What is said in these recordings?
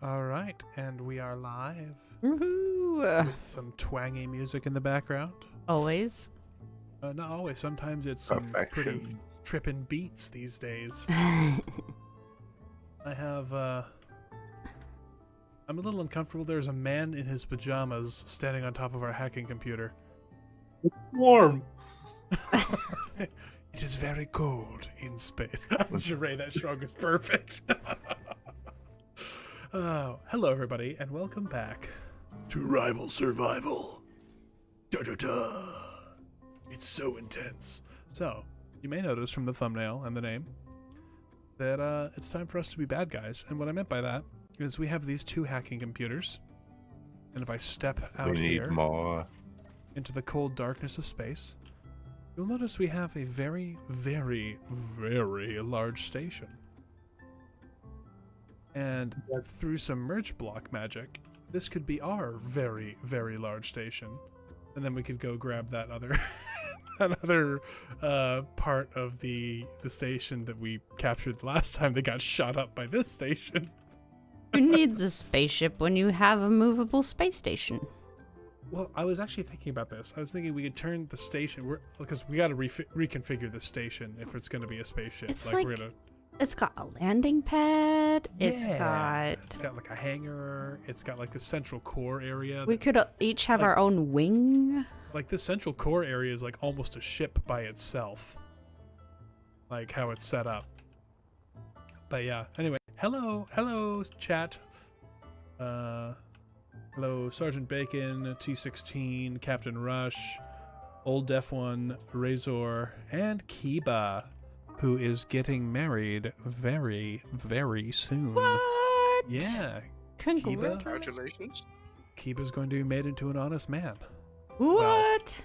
All right, and we are live Woohoo! with some twangy music in the background. Always. Not always. Sometimes it's some pretty Perfection. tripping beats these days. I have, I'm a little uncomfortable. There's a man in his pajamas standing on top of our hacking computer. Warm. It is very cold in space. Jeray, that shrug is perfect. Hello, everybody, and welcome back to Rival Survival. Da-da-da. It's so intense. So, you may notice from the thumbnail and the name that it's time for us to be bad guys. And what I meant by that is we have these two hacking computers. And if I step out We need here more. into the cold darkness of space, you'll notice we have a very, very, very large station. And through some merge block magic, this could be our very, very large station. And then we could go grab that other part of the station that we captured the last time that got shot up by this station. Who needs a spaceship when you have a movable space station? Well, I was actually thinking about this. I was thinking we could turn the station, because we got to reconfigure the station if it's going to be a spaceship. It's we're gonna. It's got a landing pad. Yeah, It's got like a hangar. It's got like the central core area. We could each have our own wing. Like this central core area is like almost a ship by itself. Like how it's set up. But yeah, anyway, hello chat. Hello Sergeant Bacon, T16, Captain Rush, Old Deaf One, Razor, and Kiba, who is getting married very, very soon. What? Yeah. Congratulations. Kiba's going to be made into an honest man. What?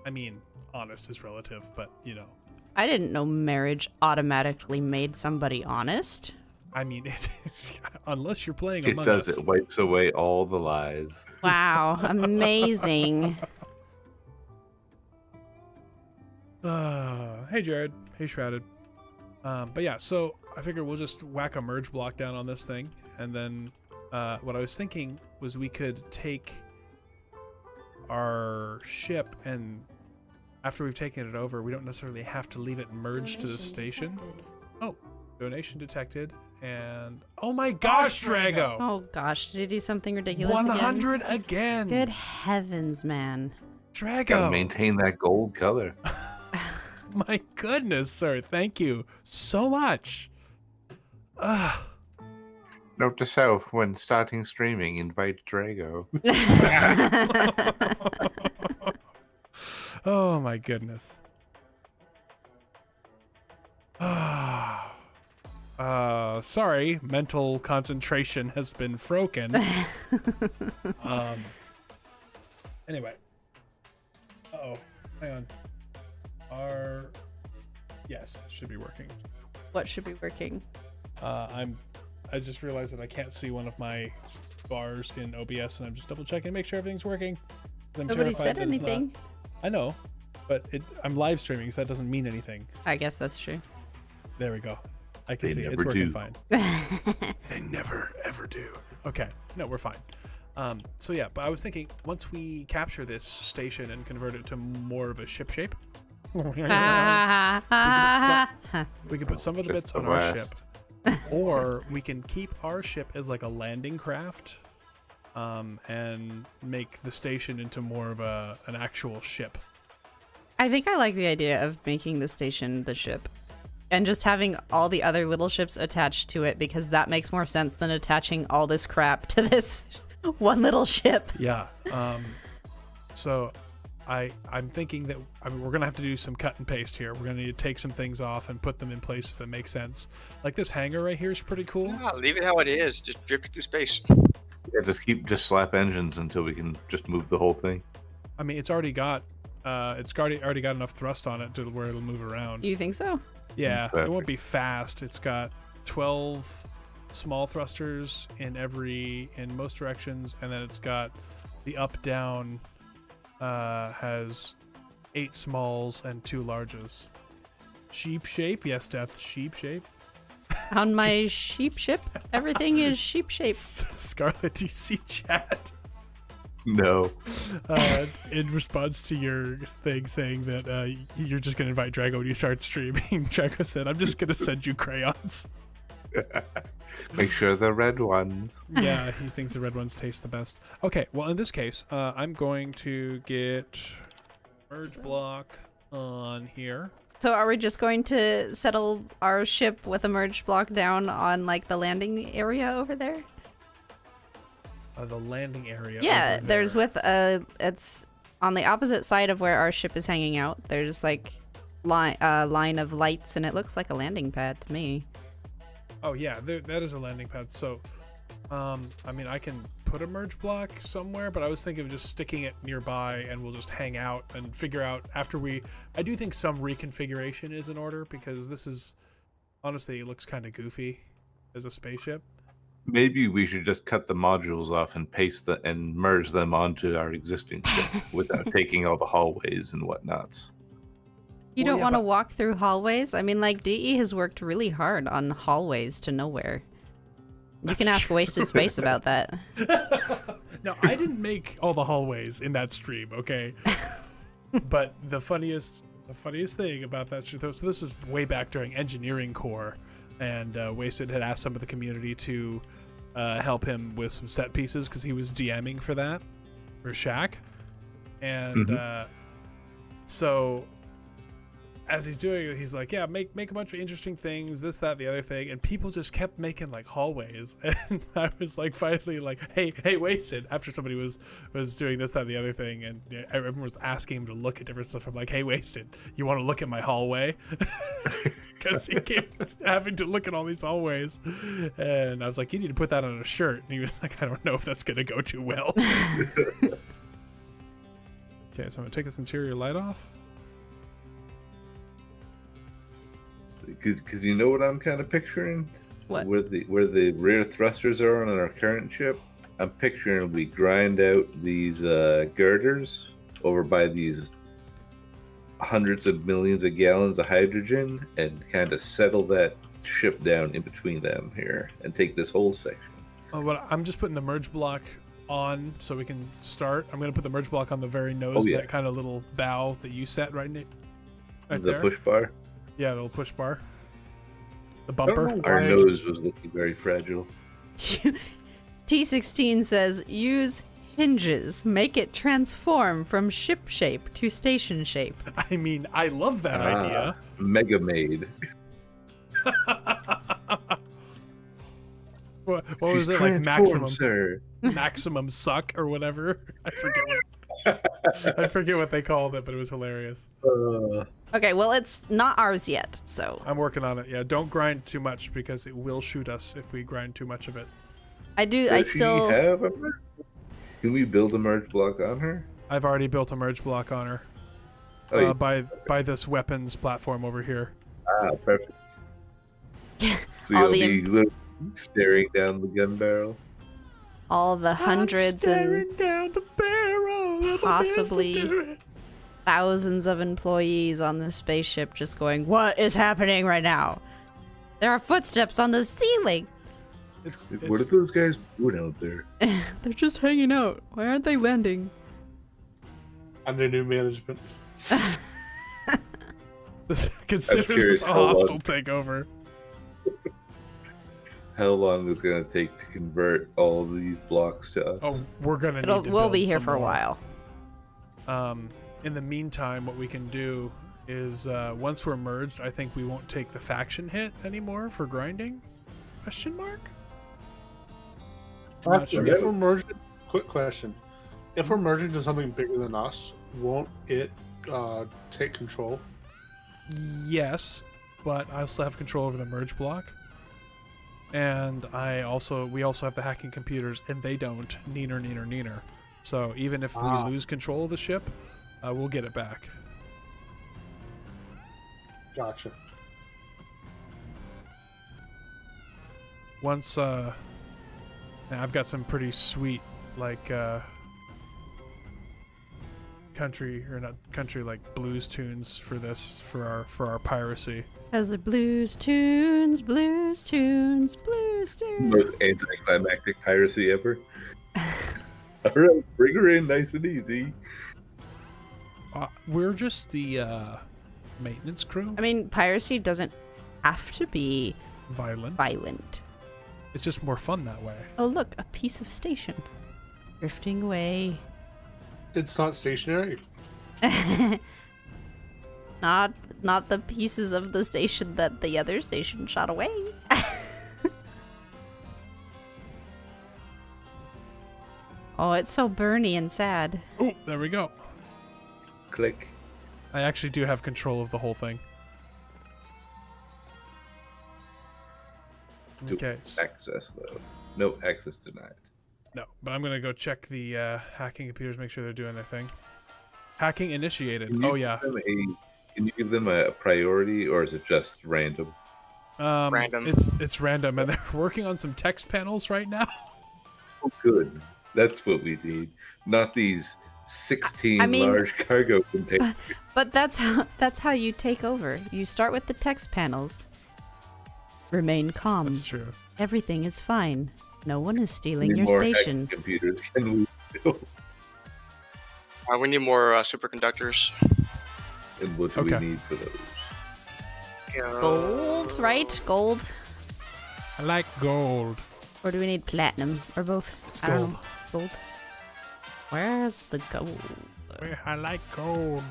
I mean, honest is relative, but you know. I didn't know marriage automatically made somebody honest. I mean, unless you're playing It Among does. Us. It wipes away all the lies. Wow, amazing. Hey Jared. Hey Shrouded. But yeah, so I figured we'll just whack a merge block down on this thing, and then what I was thinking was we could take our ship, and after we've taken it over, we don't necessarily have to leave it merged to the station. Oh, donation detected, and oh my gosh, Drago! Oh gosh, did you do something ridiculous 100 again! Good heavens, man. Drago! Gotta maintain that gold color. My goodness, sir. Thank you so much. Note to self, when starting streaming, invite Drago. Oh my goodness. Sorry, mental concentration has been broken. Anyway. Uh-oh. Hang on. Yes, it should be working. What should be working? I just realized that I can't see one of my bars in OBS, and I'm just double checking to make sure everything's working. I'm Nobody terrified said that it's not. anything. I know, but I'm live streaming, so that doesn't mean anything. I guess that's true. There we go. I can They see it. It's never working do. fine. They never ever do. Okay, no, we're fine. So yeah, but I was thinking once we capture this station and convert it to more of a ship shape, we could put some of the bits Just the on our ship, West. or we can keep our ship as like a landing craft, and make the station into more of an actual ship. I think I like the idea of making the station the ship and just having all the other little ships attached to it, because that makes more sense than attaching all this crap to this one little ship. Yeah. So I'm thinking that we're gonna have to do some cut and paste here. We're gonna need to take some things off and put them in places that make sense. Like this hangar right here is pretty cool. Yeah, leave it how it is. Just drift it through space. Yeah, just slap engines until we can just move the whole thing. I mean, it's already got enough thrust on it to where it'll move around. You think so? Yeah, it Perfect. won't be fast. It's got 12 small thrusters in most directions, and then it's got the up down has 8 smalls and 2 larges. Sheep shape, yes, Death. Sheep shape. On my sheep ship, everything is sheep shape. Scarlet, do you see chat? No. In response to your thing saying that you're just going to invite Drago when you start streaming, Drago said, I'm just going to send you crayons. Make sure the red ones. Yeah, he thinks the red ones taste the best. Okay, well, in this case, I'm going to get merge block on here. So are we just going to settle our ship with a merge block down on like the landing area over there? The landing area. Yeah, over there's there. with it's on the opposite side of where our ship is hanging out. There's like line of lights, and it looks like a landing pad to me. Oh yeah, that is a landing pad. So, I mean, I can put a merge block somewhere, but I was thinking of just sticking it nearby, and we'll just hang out and figure out after we. I do think some reconfiguration is in order because this is honestly it looks kind of goofy as a spaceship. Maybe we should just cut the modules off and paste and merge them onto our existing ship without taking all the hallways and whatnots. You Well, don't yeah, want to but- walk through hallways? I mean, like, DE has worked really hard on hallways to nowhere. You can ask Wasted Space about that. No, I didn't make all the hallways in that stream, okay? But the funniest thing about that stream, so this was way back during engineering core, and Wasted had asked some of the community to help him with some set pieces because he was DMing for that, for Shaq. And so as he's doing it, he's like, yeah, make a bunch of interesting things, this, that, the other thing, and people just kept making like hallways, and I was like, finally, like, hey, Wasted, after somebody was doing this, that, the other thing, and everyone was asking him to look at different stuff. I'm like, hey, Wasted, you want to look at my hallway? Because he kept having to look at all these hallways, and I was like, you need to put that on a shirt, and he was like, I don't know if that's gonna go too well. Okay, so I'm gonna take this interior light off. Because you know what I'm kind of picturing? What? Where the rear thrusters are on our current ship, I'm picturing we grind out these girders over by these hundreds of millions of gallons of hydrogen and kind of settle that ship down in between them here and take this whole section. Oh, but I'm just putting the merge block on so we can start. I'm going to put the merge block on the very nose, that kind of little bow that you set right The there. push bar. Yeah, the little push bar. The bumper. Our nose was looking very fragile. T16 says, use hinges. Make it transform from ship shape to station shape. I mean, I love that idea. Megamaid. What was it, like maximum suck or whatever? I forget what they called it, but it was hilarious. Okay, well, it's not ours yet, so. I'm working on it. Yeah, don't grind too much because it will shoot us if we grind too much of it. Does she have a merge? Can we build a merge block on her? I've already built a merge block on her. Oh, By this weapons platform over here. Perfect. So All you'll the be literally staring down the gun barrel. all the hundreds and down the barrel possibly thousands of employees on this spaceship just going, what is happening right now? There are footsteps on the ceiling. What are those guys doing out there? They're just hanging out. Why aren't they landing? Under new management. Consider curious this a how long- hostile takeover. How long is it going to take to convert all of these blocks to us? Oh, we're gonna need to We'll build be here some for a more. while. In the meantime, what we can do is once we're merged, I think we won't take the faction hit anymore for grinding? Question mark? I'm not sure. If we're merging, quick question: if we're merging to something bigger than us, won't it take control? Yes, but I also have control over the merge block. And we also have the hacking computers, and they don't. Neener. So even if we lose control of the ship, we'll get it back. Gotcha. Once, now I've got some pretty sweet, like, kind country, or not country, like blues tunes for this, for our piracy. As the blues tunes, blues tunes, blues tunes. Most anticlimactic piracy ever. All right, bring her in nice and easy. We're just the maintenance crew. I mean, piracy doesn't have to be Violent. It's just more fun that way. Oh, look, a piece of station. Drifting away. It's not stationary. Not the pieces of the station that the other station shot away. Oh, it's so burny and sad. Oh, there we go. Click. I actually do have control of the whole thing. Do Okay. access though. No access denied. No, but I'm gonna go check the hacking computers, make sure they're doing their thing. Hacking initiated. Can you Oh yeah. Can you give them a priority, or is it just random? Random. It's random, and they're working on some text panels right now. Oh, good. That's what we need. Not these 16 I mean- large cargo containers. But that's how you take over. You start with the text panels. Remain calm. That's true. Everything is fine. No one is stealing Need your more station. hacking computers. Can we build? We need more superconductors. And what do Okay. we need for those? Gold, right? Gold. I like gold. Or do we need platinum? Or both? It's I don't gold. know. Gold. Where's the gold? I like gold.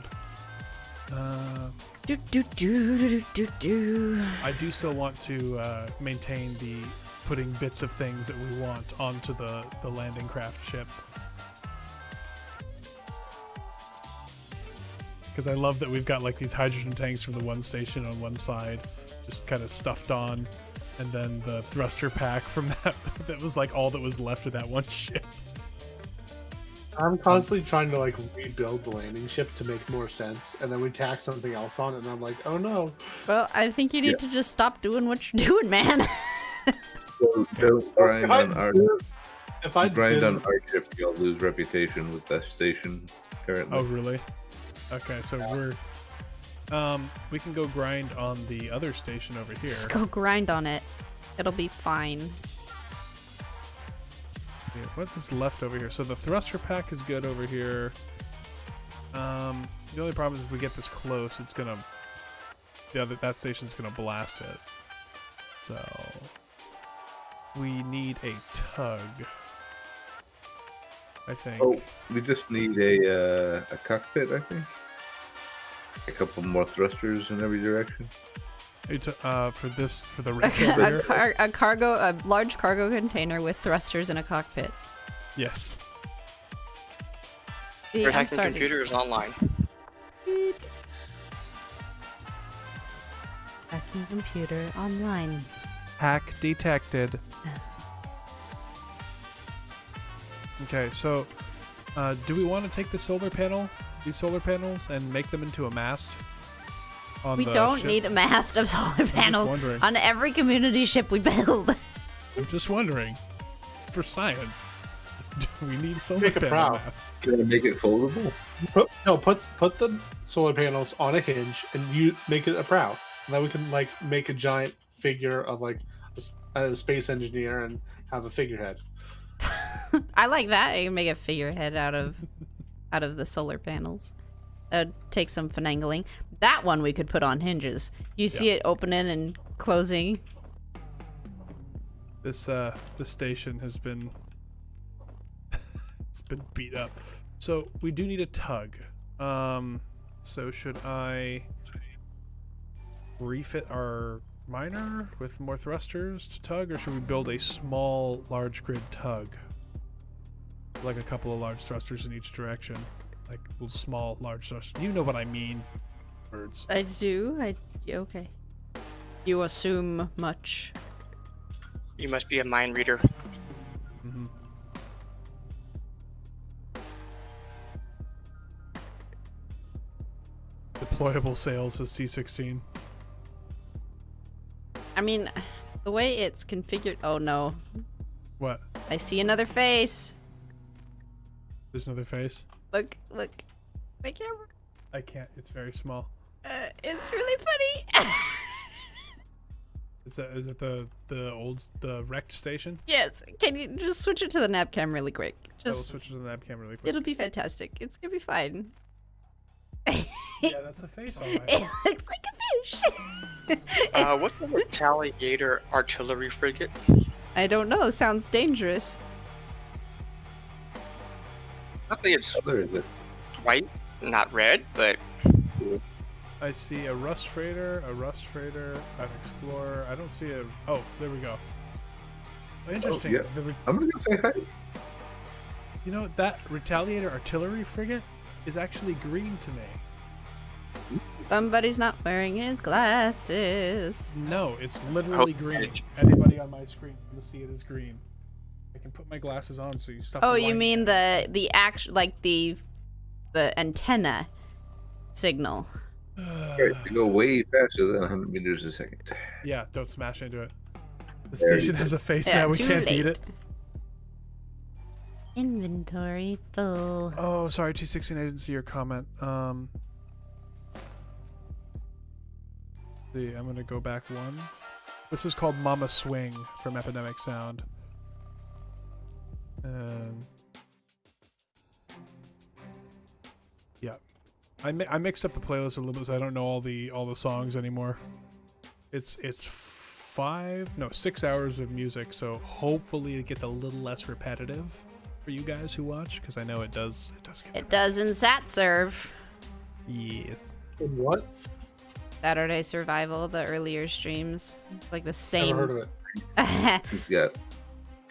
Do do do do do do. I do still want to maintain the putting bits of things that we want onto the landing craft ship. Because I love that we've got like these hydrogen tanks from the one station on one side, just kind of stuffed on, and then the thruster pack from that was like all that was left of that one ship. I'm constantly trying to like rebuild the landing ship to make more sense, and then we tack something else on it, and I'm like, oh no. Well, I think you need to just stop doing what you're doing, man. Don't grind If I on our do- if I grind did- on our ship, you'll lose reputation with that station currently. Oh really? Okay, so we can go grind on the other station over here. Just go grind on it. It'll be fine. Yeah, what is left over here? So the thruster pack is good over here. The only problem is if we get this close, it's gonna that station's gonna blast it. So we need a tug, I think. Oh, we just need a cockpit, I think. A couple more thrusters in every direction. For the race over here? A large cargo container with thrusters and a cockpit. Yes. See, Your I'm hacking starting. computer is online. Hacking computer online. Hack detected. Okay, so do we want to take these solar panels, and make them into a mast? On We the don't ship? need a mast of solar panels wondering. on every community ship we build. I'm just wondering. For science, do we need solar Make a panel prow. mast? Can I make it foldable? Put the solar panels on a hinge and you make it a prow. And then we can like make a giant figure of like a space engineer and have a figurehead. I like that. You can make a figurehead out of the solar panels. Take some finagling. That one we could put on hinges. You see it opening and closing. This station has been it's been beat up. So we do need a tug. So should I refit our miner with more thrusters to tug, or should we build a small large grid tug? Like a couple of large thrusters in each direction. Like little small large thrusters. You know what I mean. Birds. I do. Okay. You assume much. You must be a mind reader. Mm-hmm. Deployable sails is C16. I mean, the way it's configured. Oh no! What? I see another face. There's another face. Look. My camera. I can't. It's very small. It's really funny. Is it the wrecked station? Yes. Can you just switch it to the nav cam really quick? I will Just switch to the nav cam really quick. it'll be fantastic. It's gonna be fine. Yeah, that's a face, all It right. looks like a fish. What's the Retaliator artillery frigate? I don't know. It sounds dangerous. Luckily, it's Other is it? white, not red, but I see a rust freighter, an explorer. I don't see a. Oh, there we go. Interesting. yeah. I'm gonna go say hi. You know, that Retaliator artillery frigate is actually green to me. Somebody's not wearing his glasses. No, it's literally Oh, green. edge. Anybody on my screen can see it as green. I can put my glasses on so you stop. Oh, the you whining mean at me. the act like the antenna signal? Right, to go way faster than 100 meters a second. Yeah, don't smash into it. The There you station go. has a face Yeah, now. We too can't eat late. it. Inventory full. Oh, sorry, T16. I didn't see your comment. See, I'm gonna go back one. This is called Mama Swing from Epidemic Sound. Yeah, I mixed up the playlist a little bit, so I don't know all the songs anymore. It's 6 hours of music, so hopefully it gets a little less repetitive for you guys who watch, because I know it does. It does in SatServe. Yes. In what? Saturday Survival, the earlier streams. It's like the same. Never heard of it. He's got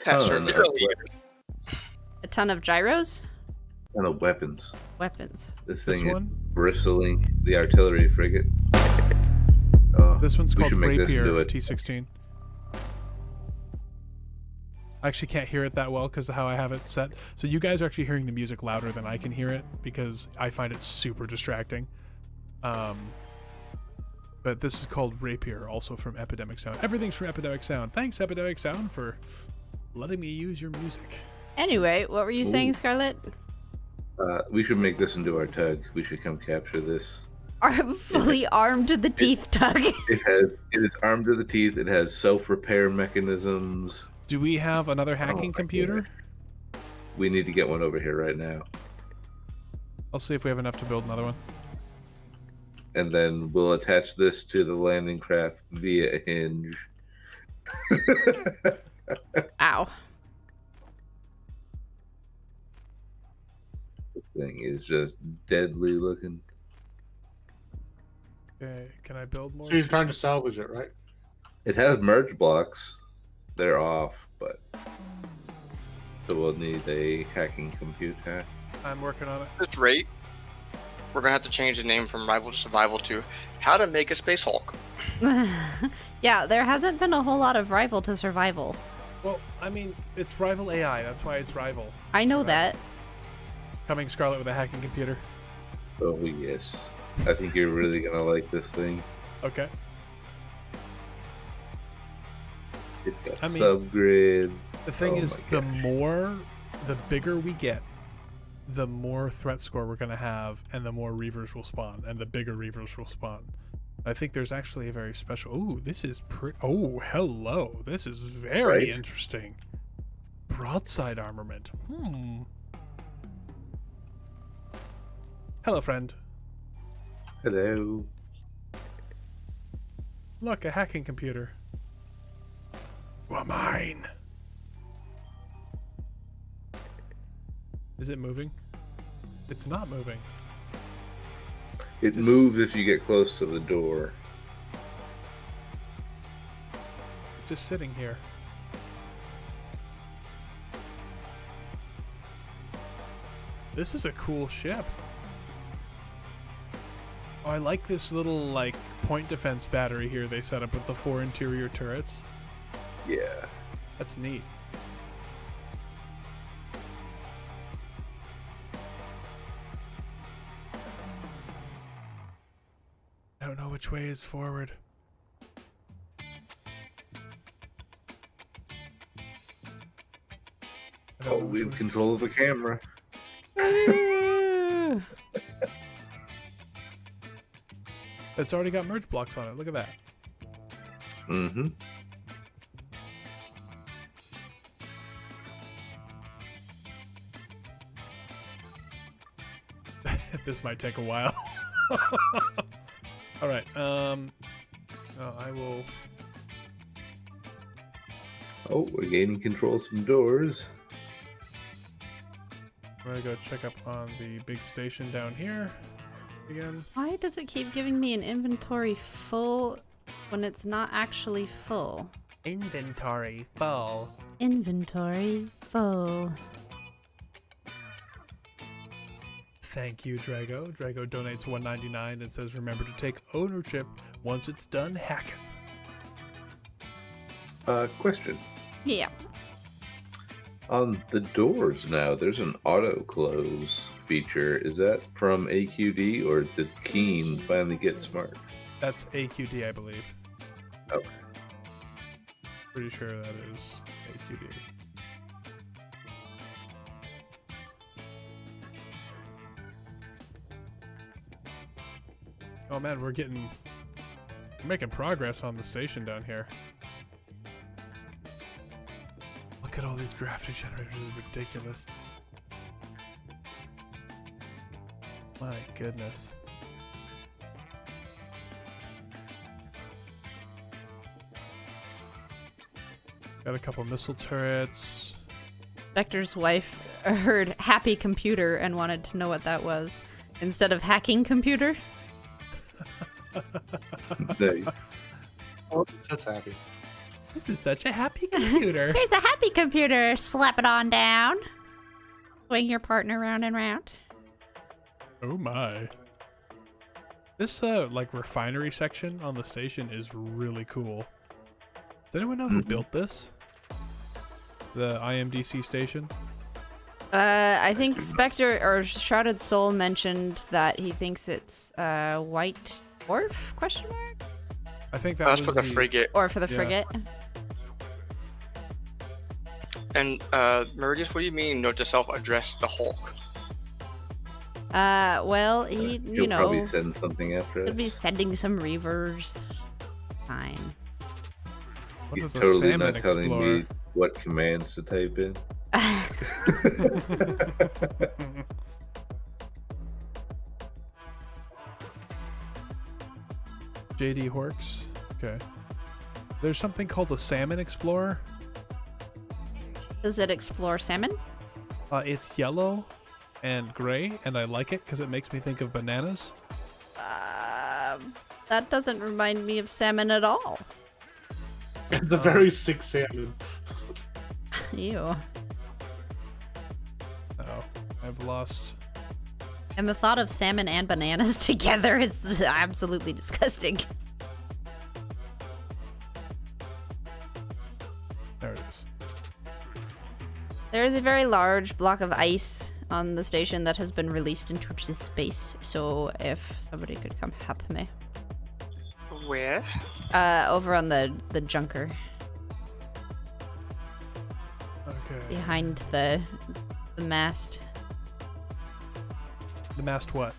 that's ton the of, earlier. A ton of gyros? ton of weapons. Weapons. This This thing is one? bristling. The artillery frigate. Oh, This one's we called should make this into Rapier a T16. I actually can't hear it that well because of how I have it set. So you guys are actually hearing the music louder than I can hear it because I find it super distracting. But this is called Rapier, also from Epidemic Sound. Everything's from Epidemic Sound. Thanks, Epidemic Sound, for letting me use your music. Anyway, what were you saying, Ooh. Scarlett? We should make this into our tug. We should come capture this. Are fully armed to the teeth, Tug. It is armed to the teeth. It has self-repair mechanisms. Do we have another Oh, hacking my computer? God. We need to get one over here right now. I'll see if we have enough to build another one. And then we'll attach this to the landing craft via a hinge. Ow. This thing is just deadly looking. Okay, can I build more? So you're trying to salvage it, right? It has merge blocks. They're off, but so we'll need a hacking computer. I'm working on it. At this rate, we're gonna have to change the name from Rival to Survival to How to Make a Space Hulk. Yeah, there hasn't been a whole lot of Rival to Survival. Well, I mean, it's Rival AI. That's why it's Rival. I know Survival. that. Coming, Scarlet, with a hacking computer. Oh yes, I think you're really gonna like this thing. Okay. It's got I mean, subgrid. The thing Oh is, my the bigger we get, the more threat score we're going to have, and the more Reavers will spawn, and the bigger Reavers will spawn. I think there's actually a very special... Ooh, this is pretty... Oh, hello. This is very Right? interesting. Broadside armament. Hello, friend. Hello. Look, a hacking computer. You are mine. Is it moving? It's not moving. It Just- moves if you get close to the door. It's just sitting here. This is a cool ship. Oh, I like this little, like, point defense battery here they set up with the 4 interior turrets. Yeah. That's neat. I don't know which way is forward. I don't Oh, know we which have way- control of the camera. It's already got merge blocks on it. Look at that. Mm-hmm. This might take a while. All right. I will. Oh, we're gaining control of some doors. I'm gonna go check up on the big station down here again. Why does it keep giving me an inventory full when it's not actually full? Inventory full. Inventory full. Thank you, Drago. Drago donates $1.99 and says, "Remember to take ownership once it's done hacking." Question. Yeah. On the doors now, there's an auto close feature. Is that from AQD or did Keen finally get smart? That's AQD, I believe. Okay. Pretty sure that is AQD. Oh man, we're making progress on the station down here. Look at all these gravity generators, it's ridiculous. My goodness. Got a couple missile turrets. Vector's wife heard happy computer and wanted to know what that was. Instead of hacking computer? Nice. Oh, that's happy. This is such a happy computer. Here's a happy computer. Slap it on down. Swing your partner round and round. Oh my. This like refinery section on the station is really cool. Does anyone know who built this? The IMDC station? I think Spectre or Shrouded Soul mentioned that he thinks it's White Dwarf? Question mark? I think that That's was for the frigate. Or for the Yeah. frigate? And Meridius, what do you mean note to self address the Hulk? Well, he, He'll you know, probably send something after he'll it. be sending some reavers. Fine. What He's is a totally salmon not telling explorer? me what commands to type in. JD Horks. Okay. There's something called a salmon explorer. Does it explore salmon? It's yellow and gray, and I like it because it makes me think of bananas. That doesn't remind me of salmon at all. It's a very sick salmon. Ew. Oh, I've lost. And the thought of salmon and bananas together is absolutely disgusting. There it is. There is a very large block of ice on the station that has been released into space, so if somebody could come help me. Where? Over on the junker, Okay. behind the mast. The mast what?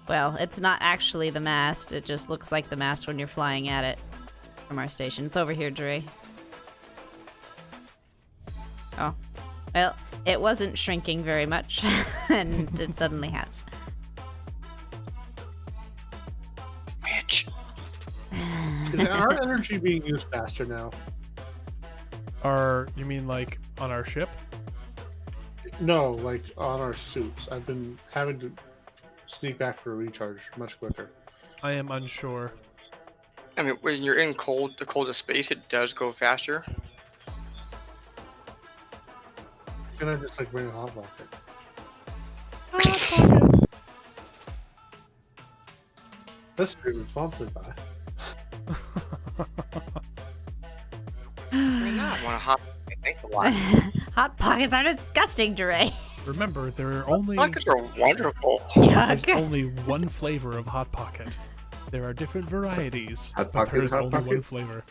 Well, it's not actually the mast, it just looks like the mast when you're flying at it from our station. It's over here, Dre. Oh. Well, it wasn't shrinking very much, and it suddenly has. Bitch. Is our energy being used faster now? You mean like on our ship? No, like on our suits. I've been having to sneak back for a recharge much quicker. I am unsure. I mean, when you're in the coldest space, it does go faster. Can I just like bring a hot rocket? This stream is sponsored by. I mean, I want to hop. Thanks a lot. Hot pockets are disgusting, Dre. Remember, there are only Pockets are wonderful. there's Yuck. only one flavor of Hot Pocket. There are different varieties. Hot but Pocket, there is Hot only one Pocket? flavor.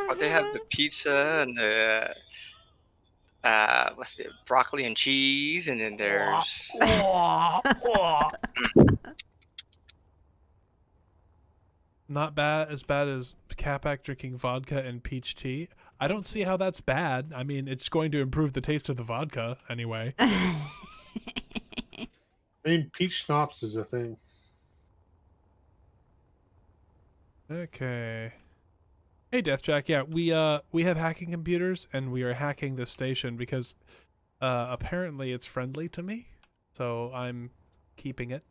But they have the pizza and the what's the broccoli and cheese, and then there's Not bad as Capac drinking vodka and peach tea. I don't see how that's bad. I mean, it's going to improve the taste of the vodka anyway. I mean, peach schnapps is a thing. Okay. Hey, Deathjack. Yeah, we have hacking computers, and we are hacking this station because apparently it's friendly to me, so I'm keeping it.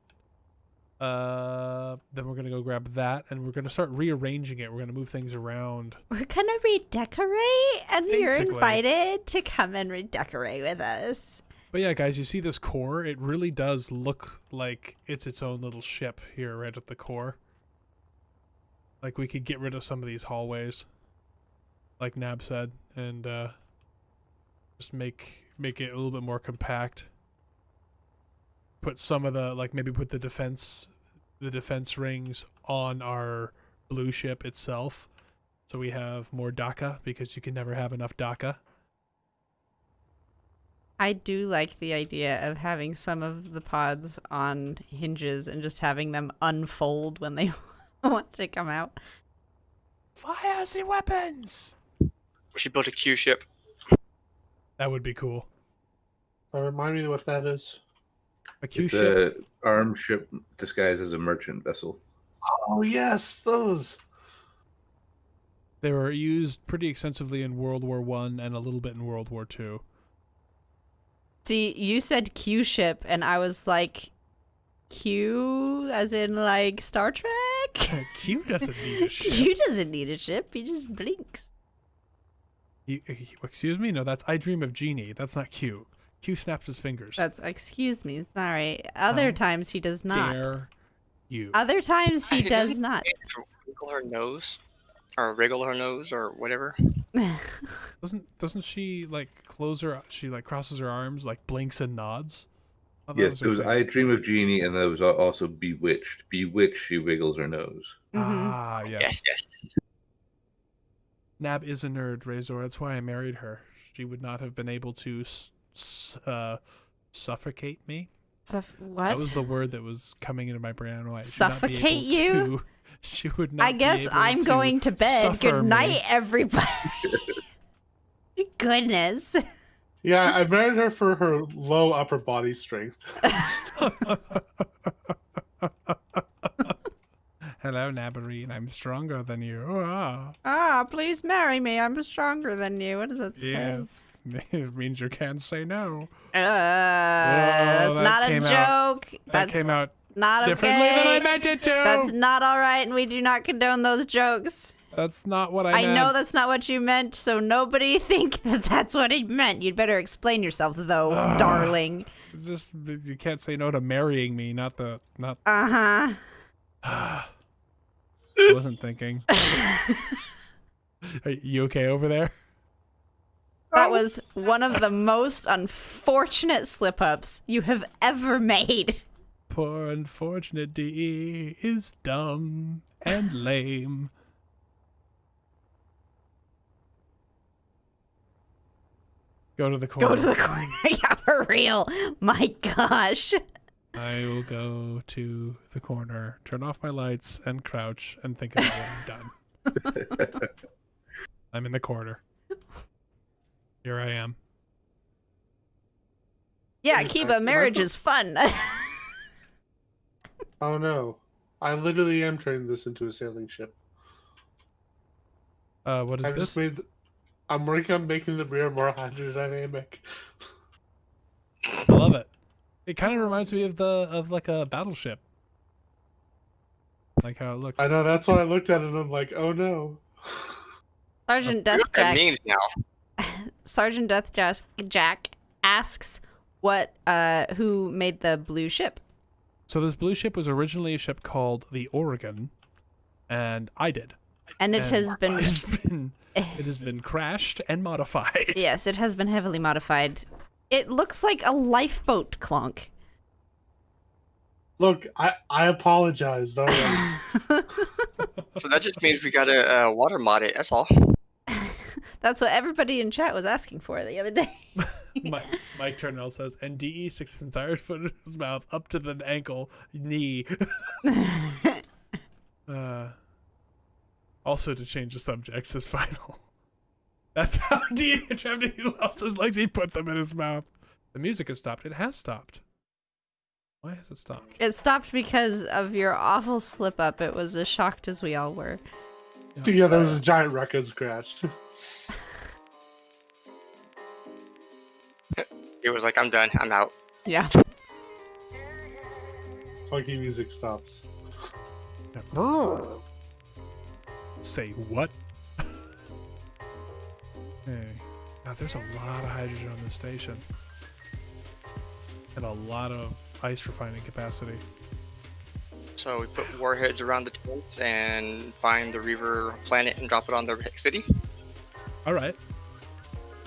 Then we're gonna go grab that, and we're gonna start rearranging it. We're gonna move things around. We're gonna redecorate, and you're Basically. invited to come and redecorate with us. But yeah, guys, you see this core? It really does look like it's its own little ship here, right at the core. Like we could get rid of some of these hallways, like Nab said, and just make it a little bit more compact. Put some of the maybe put the defense rings on our blue ship itself, so we have more DACA, because you can never have enough DACA. I do like the idea of having some of the pods on hinges and just having them unfold when they want to come out. Fire the weapons! We should build a Q ship. That would be cool. Remind me what that is. A Q It's ship. a armed ship disguised as a merchant vessel. Oh yes, those. They were used pretty extensively in World War I and a little bit in World War II. See, you said Q ship, and I was like, Q as in like Star Trek? Q doesn't need a ship. Q doesn't need a ship, he just blinks. Excuse me? No, that's I Dream of Genie. That's not Q. Q snaps his fingers. That's, excuse me, sorry. Other times he does not. Dare you. Other times he Actually, does doesn't not. Wiggle her nose, or wriggle her nose, or whatever. Doesn't she close her? She crosses her arms, blinks and nods. I thought Yes, her it was thing. I Dream of Genie, and there was also Bewitched. Bewitched, she wiggles her nose. Ah, Yes, yes. Nab is a nerd, Razor. That's why I married her. She would not have been able to suffocate me. What? That was the word that was coming into my brain. She would not be Suffocate able you? to- She would not. I guess be able I'm to going to bed. suffer Good me. night, everybody. Goodness. Yeah, I married her for her low upper body strength. Hello, Nabarine. I'm stronger than you. Ah. Ah, please marry me. I'm stronger than you. What does that say? Yes. It means you can't say no. That's that not a came out- joke. That That's came out not okay. differently than I meant it to. That's not all right, and we do not condone those jokes. That's not what I I meant. know that's not what you meant, so nobody think that that's what he meant. You'd better explain yourself, though, darling. Just you can't say no to marrying me. Not. Uh-huh. I wasn't thinking. Are you okay over there? That was one of the most unfortunate slip-ups you have ever made. Poor unfortunate DE is dumb and lame. Go to the corner. Go to the corner. Yeah, for real. My gosh. I will go to the corner, turn off my lights, and crouch and think about what I'm done. I'm in the corner. Here I am. Yeah, Kiba, marriage is fun. Oh no. I literally am turning this into a sailing ship. What is this? I'm working on making the rear more hydrodynamic. I love it. It kind of reminds me of a battleship. Like how it looks. I know, that's why I looked at it and I'm like, oh no. Sergeant Look at Deathjack. names now. Sergeant Deathjack asks who made the blue ship. So this blue ship was originally a ship called the Oregon, and I did. And it has been it has been crashed and modified. Yes, it has been heavily modified. It looks like a lifeboat clunk. Look, I apologize, don't worry. So that just means we gotta water mod it. That's all. That's what everybody in chat was asking for the other day. Mike Turnell says, and DE sticks his entire foot in his mouth up to the ankle, knee. Also, to change the subjects is final. That's how he loves his legs. He put them in his mouth. The music has stopped. It has stopped. Why has it stopped? It stopped because of your awful slip up. It was as shocked as we all were. Yeah, there was a giant record scratched. He was like, I'm done. I'm out. Yeah. Funky music stops. Say what? Hey. Now, there's a lot of hydrogen on this station. And a lot of ice refining capacity. So we put warheads around the tanks and find the Reaver planet and drop it on the city. All right.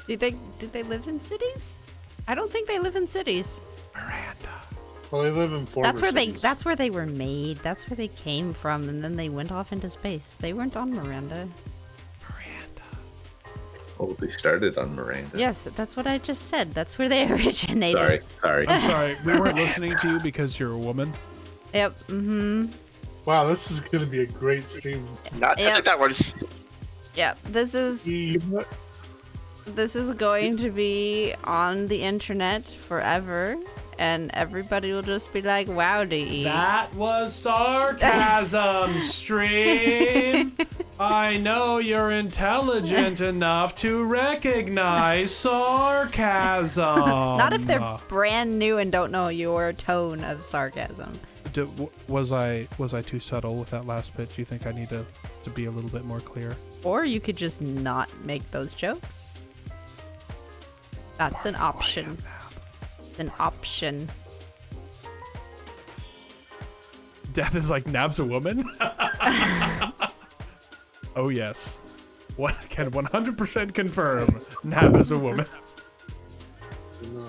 Did they live in cities? I don't think they live in cities. Miranda. Well, they live in former cities. That's where they were made. That's where they came from, and then they went off into space. They weren't on Miranda. Oh, they started on Miranda. Yes, that's what I just said. That's where they originated. Sorry. I'm sorry. We weren't listening to you because you're a woman. Yep. Mm-hmm. Wow, this is going to be a great stream. Not Yep. that one. Yep. This is going to be on the internet forever, and everybody will just be like, "Wow, DE." That was sarcasm, stream. I know you're intelligent enough to recognize sarcasm. Not if they're brand new and don't know your tone of sarcasm. Was I too subtle with that last bit? Do you think I need to be a little bit more clear? Or you could just not make those jokes. That's an option. It's an option. Death is like, Nab's a woman? Oh, yes. What can 100% confirm Nab is a woman. No.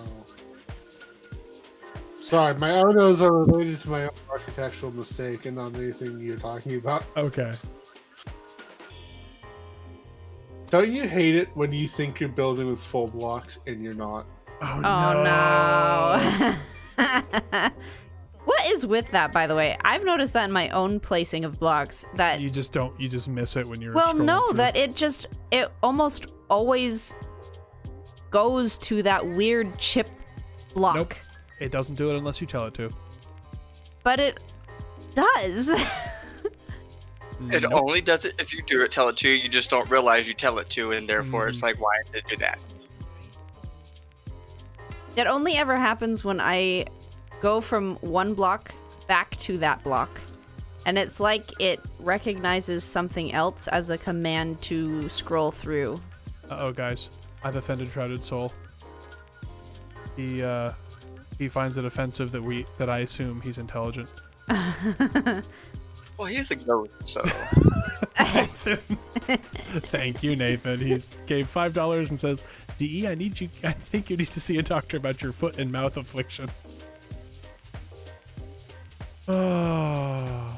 Sorry, my odos are related to my own architectural mistake and not anything you're talking about. Okay. Don't you hate it when you think you're building with full blocks and you're not? Oh, no. What is with that, by the way? I've noticed that in my own placing of blocks that You just miss it when you're well, scrolling no, through. that it almost always goes to that weird chip block. Nope. It doesn't do it unless you tell it to. But it does. It Nope. only does it if you do it, tell it to. You just don't realize you tell it to, and therefore it's like, why did it do that? It only ever happens when I go from one block back to that block. And it's like it recognizes something else as a command to scroll through. Uh-oh, guys. I've offended Shrouded Soul. He finds it offensive that I assume he's intelligent. Well, he's a ghost, so. Thank you, Nathan. He gave $5 and says, DE, I think you need to see a doctor about your foot and mouth affliction. Oh.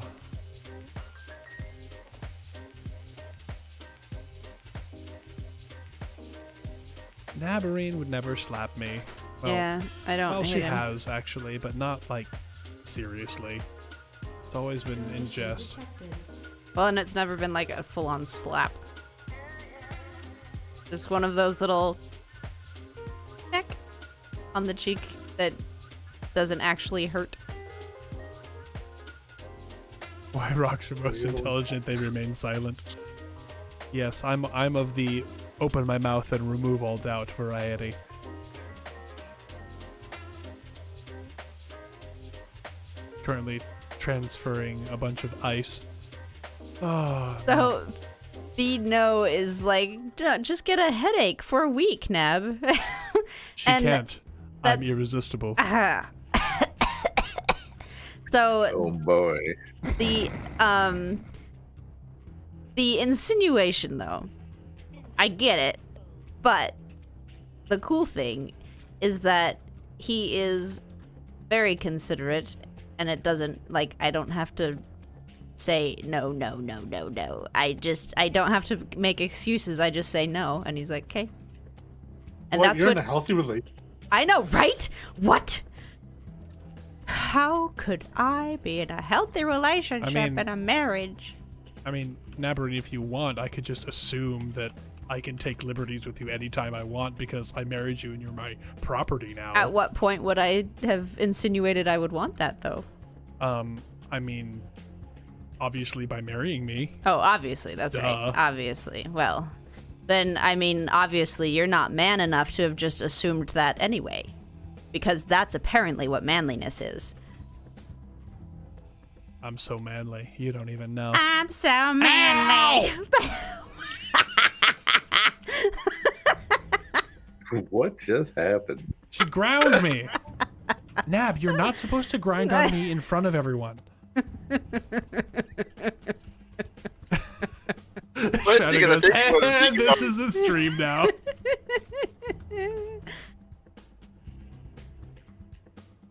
Nabarine would never slap me. Well, yeah, I don't well, hate she him. has, actually, but not, like, seriously. It's always been in jest. Well, and it's never been like a full-on slap. Just one of those little peck on the cheek that doesn't actually hurt. Why rocks are most intelligent, they remain silent. Yes, I'm of the open my mouth and remove all doubt variety. Currently transferring a bunch of ice. Oh, So, Feed No is like, just get a headache for a week, Nab. she and can't. I'm irresistible. So, Oh boy. the insinuation, though, I get it, but the cool thing is that he is very considerate, and it doesn't, like, I don't have to say no. I don't have to make excuses. I just say no, and he's like, okay. And Well, that's you're what in a healthy relationship. I know, right? What? How could I be in a healthy relationship I mean- in a marriage? I mean, Nabarini, if you want, I could just assume that I can take liberties with you anytime I want because I married you and you're my property now. At what point would I have insinuated I would want that, though? I mean, obviously by marrying me. Oh, obviously, that's right. Obviously. Well, then, I mean, obviously you're not man enough to have just assumed that anyway. Because that's apparently what manliness is. I'm so manly. You don't even know. I'm so manly. What just happened? She ground me. Nab, you're not supposed to grind on me in front of everyone. Shadow goes, and this is the stream now.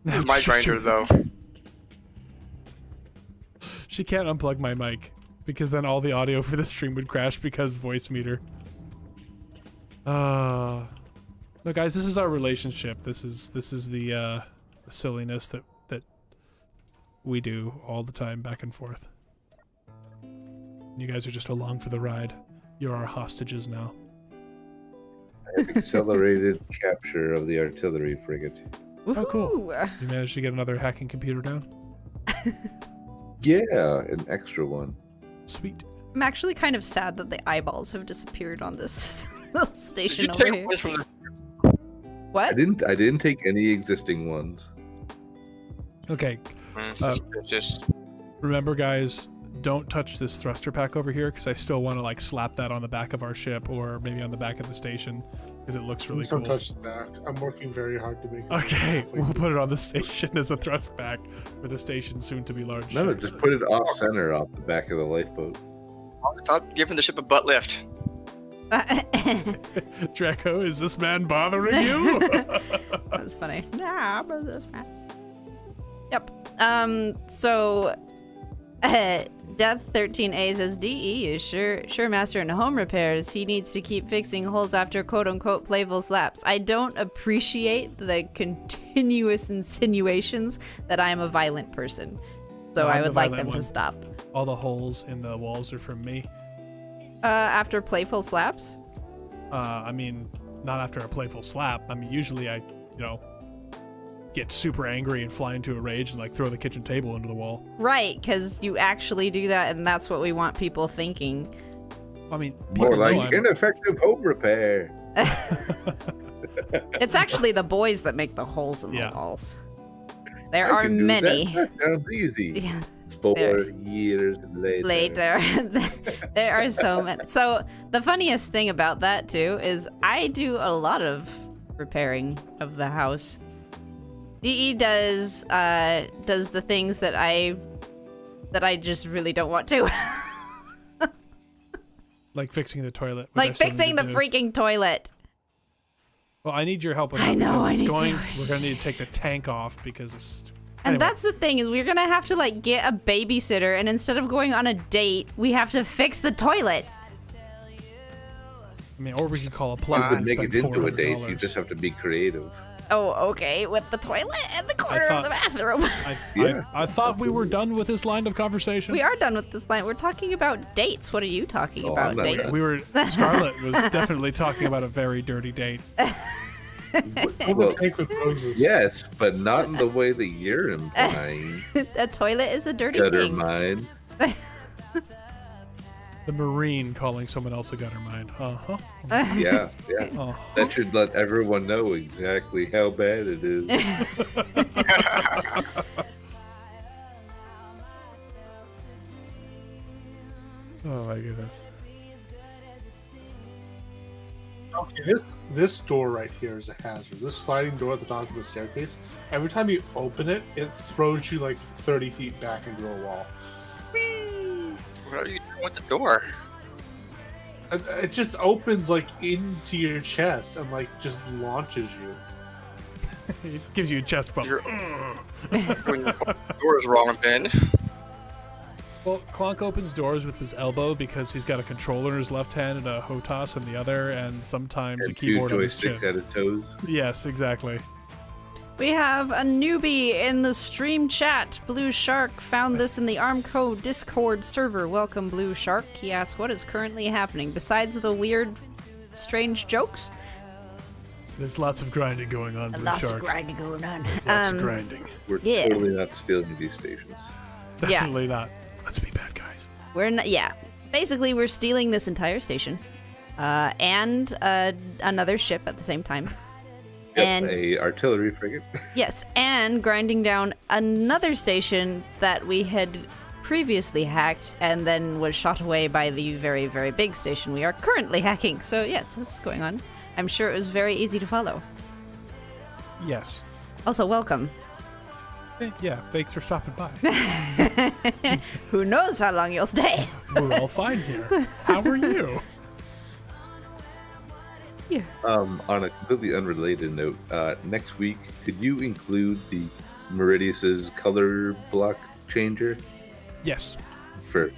It's my grinder, though. She can't unplug my mic because then all the audio for the stream would crash because voice meter. No, guys, this is our relationship. This is the silliness that we do all the time, back and forth. You guys are just along for the ride. You're our hostages now. I have accelerated capture of the artillery frigate. Oh, cool. You managed to get another hacking computer down? Yeah, an extra one. Sweet. I'm actually kind of sad that the eyeballs have disappeared on this station Did you over take here. one from the What? I didn't take any existing ones. Okay. just Remember, guys, don't touch this thruster pack over here because I still want to like slap that on the back of our ship or maybe on the back of the station because it looks really Please don't cool. touch that. I'm working very hard to make it. Okay, we'll put it on the station as a thrust pack for the station soon to be large. No, ship. just put it off center off the back of the lifeboat. stop giving the ship a butt lift. Draco, is this man bothering you? That's funny. Nah, but that's fine. Yep. So, Death 13A says DE is sure master in home repairs. He needs to keep fixing holes after quote-unquote playful slaps. I don't appreciate the continuous insinuations that I am a violent person. So No, I I'm would the like violent them to one. stop. All the holes in the walls are from me. After playful slaps? I mean, not after a playful slap. I mean, usually I, get super angry and fly into a rage and like throw the kitchen table into the wall. Right, because you actually do that, and that's what we want people thinking. I mean, More people know like I'm- ineffective home repair. It's actually the boys that make the holes in the Yeah. walls. There I are can do many. That sounds easy. Yeah, 4 there- years later. there are so many. So the funniest thing about that too is I do a lot of repairing of the house. DE does the things that I just really don't want to. like fixing the toilet. which I Like still need fixing to the do. freaking toilet. Well, I need your help with I that know, because I it's need going. to- We're gonna need to take the tank off because it's. And Anyway, that's the thing is we're gonna have to like get a babysitter, and instead of going on a date, we have to fix the toilet. I mean, or we could call a You plumber could and make spend it into a date. You $400. just have to be creative. Oh, okay, with the toilet and the corner of the bathroom. Yeah. I thought we were done with this line of conversation. We are done with this line. We're talking about dates. What are you talking Oh, about? I'm not Dates? done. We were. Scarlett was definitely talking about a very dirty date. Well, Take with roses. yes, but not in the way that you're implying. A toilet is a dirty Gutter thing. mine. The Marine calling someone else a gutter mind. Uh-huh. Yeah, yeah. Oh. That should let everyone know exactly how bad it is. Oh my goodness. Okay, this door right here is a hazard. This sliding door at the top of the staircase. Every time you open it, it throws you like 30 feet back into a wall. What are you doing with the door? It just opens like into your chest and like just launches you. It gives you a chest bump. You're when the door is wrong, Ben. Well, Clonk opens doors with his elbow because he's got a controller in his left hand and a HOTAS in the other, and sometimes a And 2 keyboard on his chin. joysticks out of toes. Yes, exactly. We have a newbie in the stream chat. Blue Shark found this in the Armco Discord server. Welcome, Blue Shark. He asked, what is currently happening besides the weird, strange jokes? There's lots of grinding going on, Blue Lots Shark. of grinding going on. Lots of grinding. We're Yeah. totally not stealing these stations. Definitely not. Let's be bad guys. We're not, yeah. Basically, we're stealing this entire station. And another ship at the same time. Yep, And a artillery frigate. yes, and grinding down another station that we had previously hacked and then was shot away by the very, very big station we are currently hacking. So yes, this is going on. I'm sure it was very easy to follow. Yes. Also, welcome. Yeah, thanks for stopping by. Who knows how long you'll stay? We're all fine here. How are you? Yeah. On a completely unrelated note, next week, could you include the Meridius's color block changer Yes. for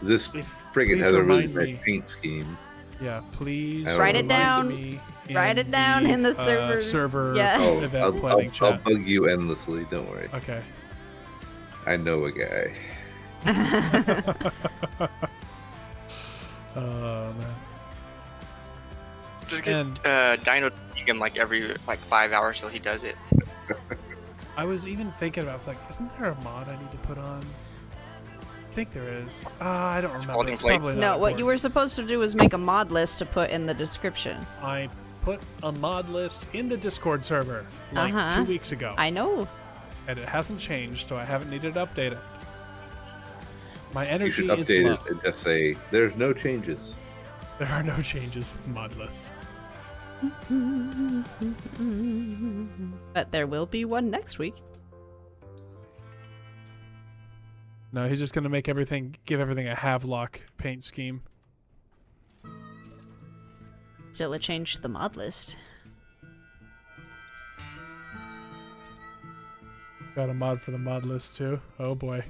this If- frigate please has a really remind nice me. paint scheme. Yeah, please Write it remind down. me Write it down in the server. server Yeah. Oh, event I'll planning chat. bug you endlessly. Don't worry. Okay. I know a guy. Oh man. Just get And- Dino to ping him like every 5 hours till he does it. I was even thinking about. I was like, isn't there a mod I need to put on? I think there is. I don't remember. Spalding It's plate. probably not No, what you important. were supposed to do was make a mod list to put in the description. I put a mod list in the Discord server like Uh-huh. 2 weeks ago, I know. and it hasn't changed, so I haven't needed to update it. My You energy should is update low. it and just say there's no changes. There are no changes to the mod list. But there will be one next week. No, he's just gonna make everything, give everything a Havelock paint scheme. Still a change to the mod list. Got a mod for the mod list too. Oh boy.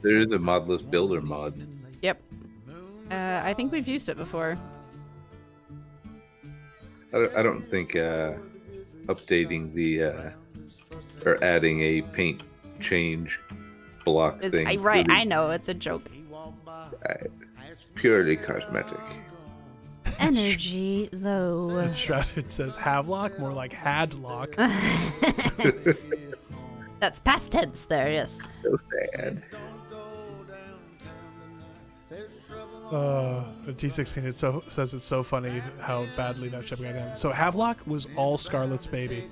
There is a modless builder mod. Yep. I think we've used it before. I don't think updating the or adding a paint change block thing. Right, really- I know, it's a joke. purely cosmetic. Energy low. Shrouded says Havelock, more like Hadlock. That's past tense there, yes. So sad. The T16 says it's so funny how badly that ship got done. So Havelock was all Scarlet's baby.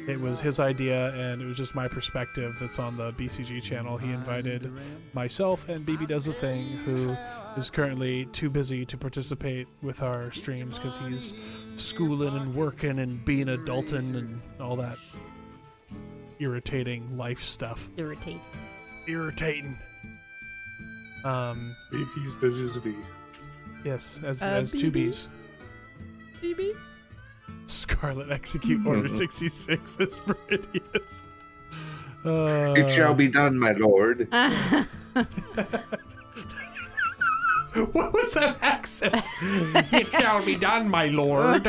It was his idea, and it was just my perspective that's on the BCG channel. He invited myself and BB Does a Thing, who is currently too busy to participate with our streams because he's schooling and working and being adulting and all that irritating life stuff. Irritate. Irritating. He's busy as a bee. Yes, as BB? two Bs. BB? Scarlet execute Order 66 is Meridius. It shall be done, my lord. What was that accent? It shall be done, my lord.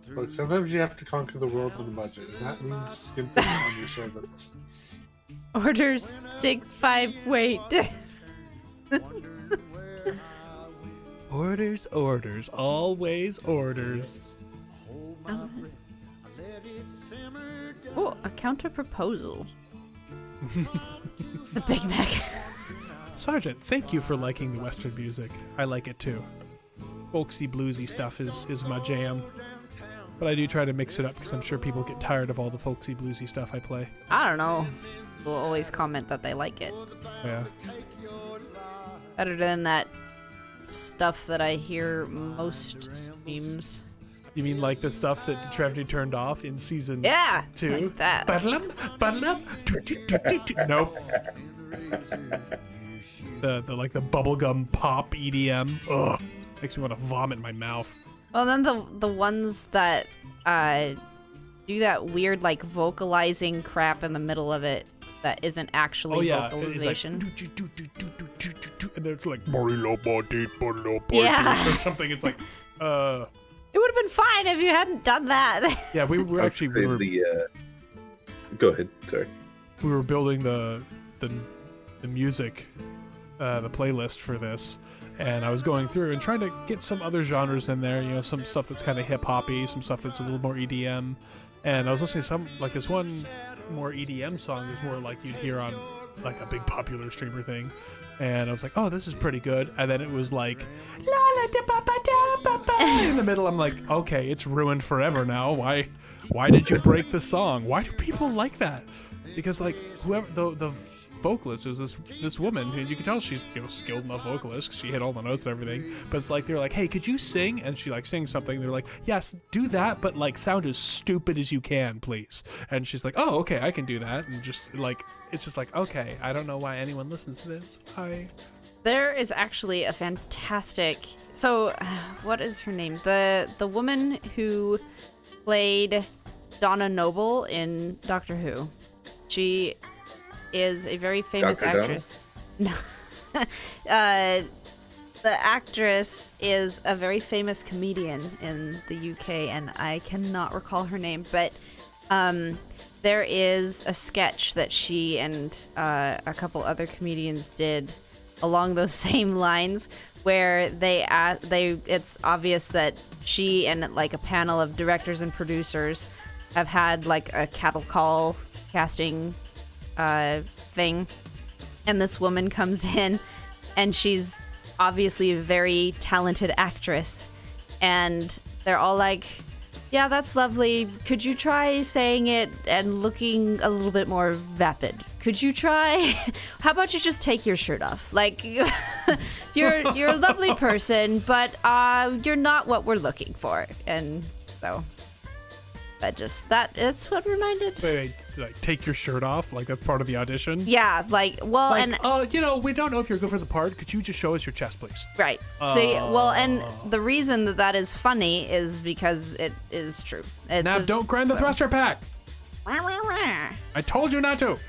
Look, sometimes you have to conquer the world with a budget. And that means skimping on your servants. Orders 6-5, wait. Orders, orders, always orders. Oh, a counter proposal. The Big Mac. Sergeant, thank you for liking the Western music. I like it too. Folksy, bluesy stuff is my jam. But I do try to mix it up because I'm sure people get tired of all the folksy, bluesy stuff I play. I don't know. People always comment that they like it. Yeah. Better than that stuff that I hear most streams. You mean like the stuff that Trevor turned off in season Yeah, 2? like that. Badlam, badlam, nope. The like the bubblegum pop EDM. Ugh. Makes me want to vomit in my mouth. Well, then the ones that do that weird like vocalizing crap in the middle of it. that isn't actually Oh yeah, vocalization. And then it's like Yeah. or something. It's like, It would have been fine if you hadn't done that. yeah, we were actually Go ahead. Sorry. we were building the music, the playlist for this, and I was going through and trying to get some other genres in there. You know, some stuff that's kind of hip hoppy, some stuff that's a little more EDM, and I was listening to some like this one more EDM song is more like you'd hear on like a big popular streamer thing. And I was like, oh, this is pretty good. And then it was like, la la da ba ba da ba ba. In the middle, I'm like, okay, it's ruined forever now. Why did you break the song? Why do people like that? Because like whoever the vocalist is this woman who you can tell she's skilled enough vocalist 'cause she hit all the notes and everything. But it's like they're like, hey, could you sing? And she like sings something. They're like, yes, do that, but like sound as stupid as you can, please. And she's like, oh, okay, I can do that. And just like it's just like, okay, I don't know why anyone listens to this. Why? There is actually a fantastic. So, what is her name? The woman who played Donna Noble in Doctor Who. She is a very famous Dr. actress. No. The actress is a very famous comedian in the UK, and I cannot recall her name, but there is a sketch that she and a couple other comedians did along those same lines, where it's obvious that she and like a panel of directors and producers have had like a cattle call casting thing, and this woman comes in and she's obviously a very talented actress, and they're all like, yeah, that's lovely, could you try saying it and looking a little bit more vapid? Could you try? How about you just take your shirt off? Like, you're a lovely person, but you're not what we're looking for. And so it's what reminded. Wait, like take your shirt off? Like that's part of the audition? Yeah, like, well, Like, and we don't know if you're good for the part. Could you just show us your chest, please? right. See, well, and the reason that is funny is because it is true. Now don't grind the thruster pack. I I told you not to.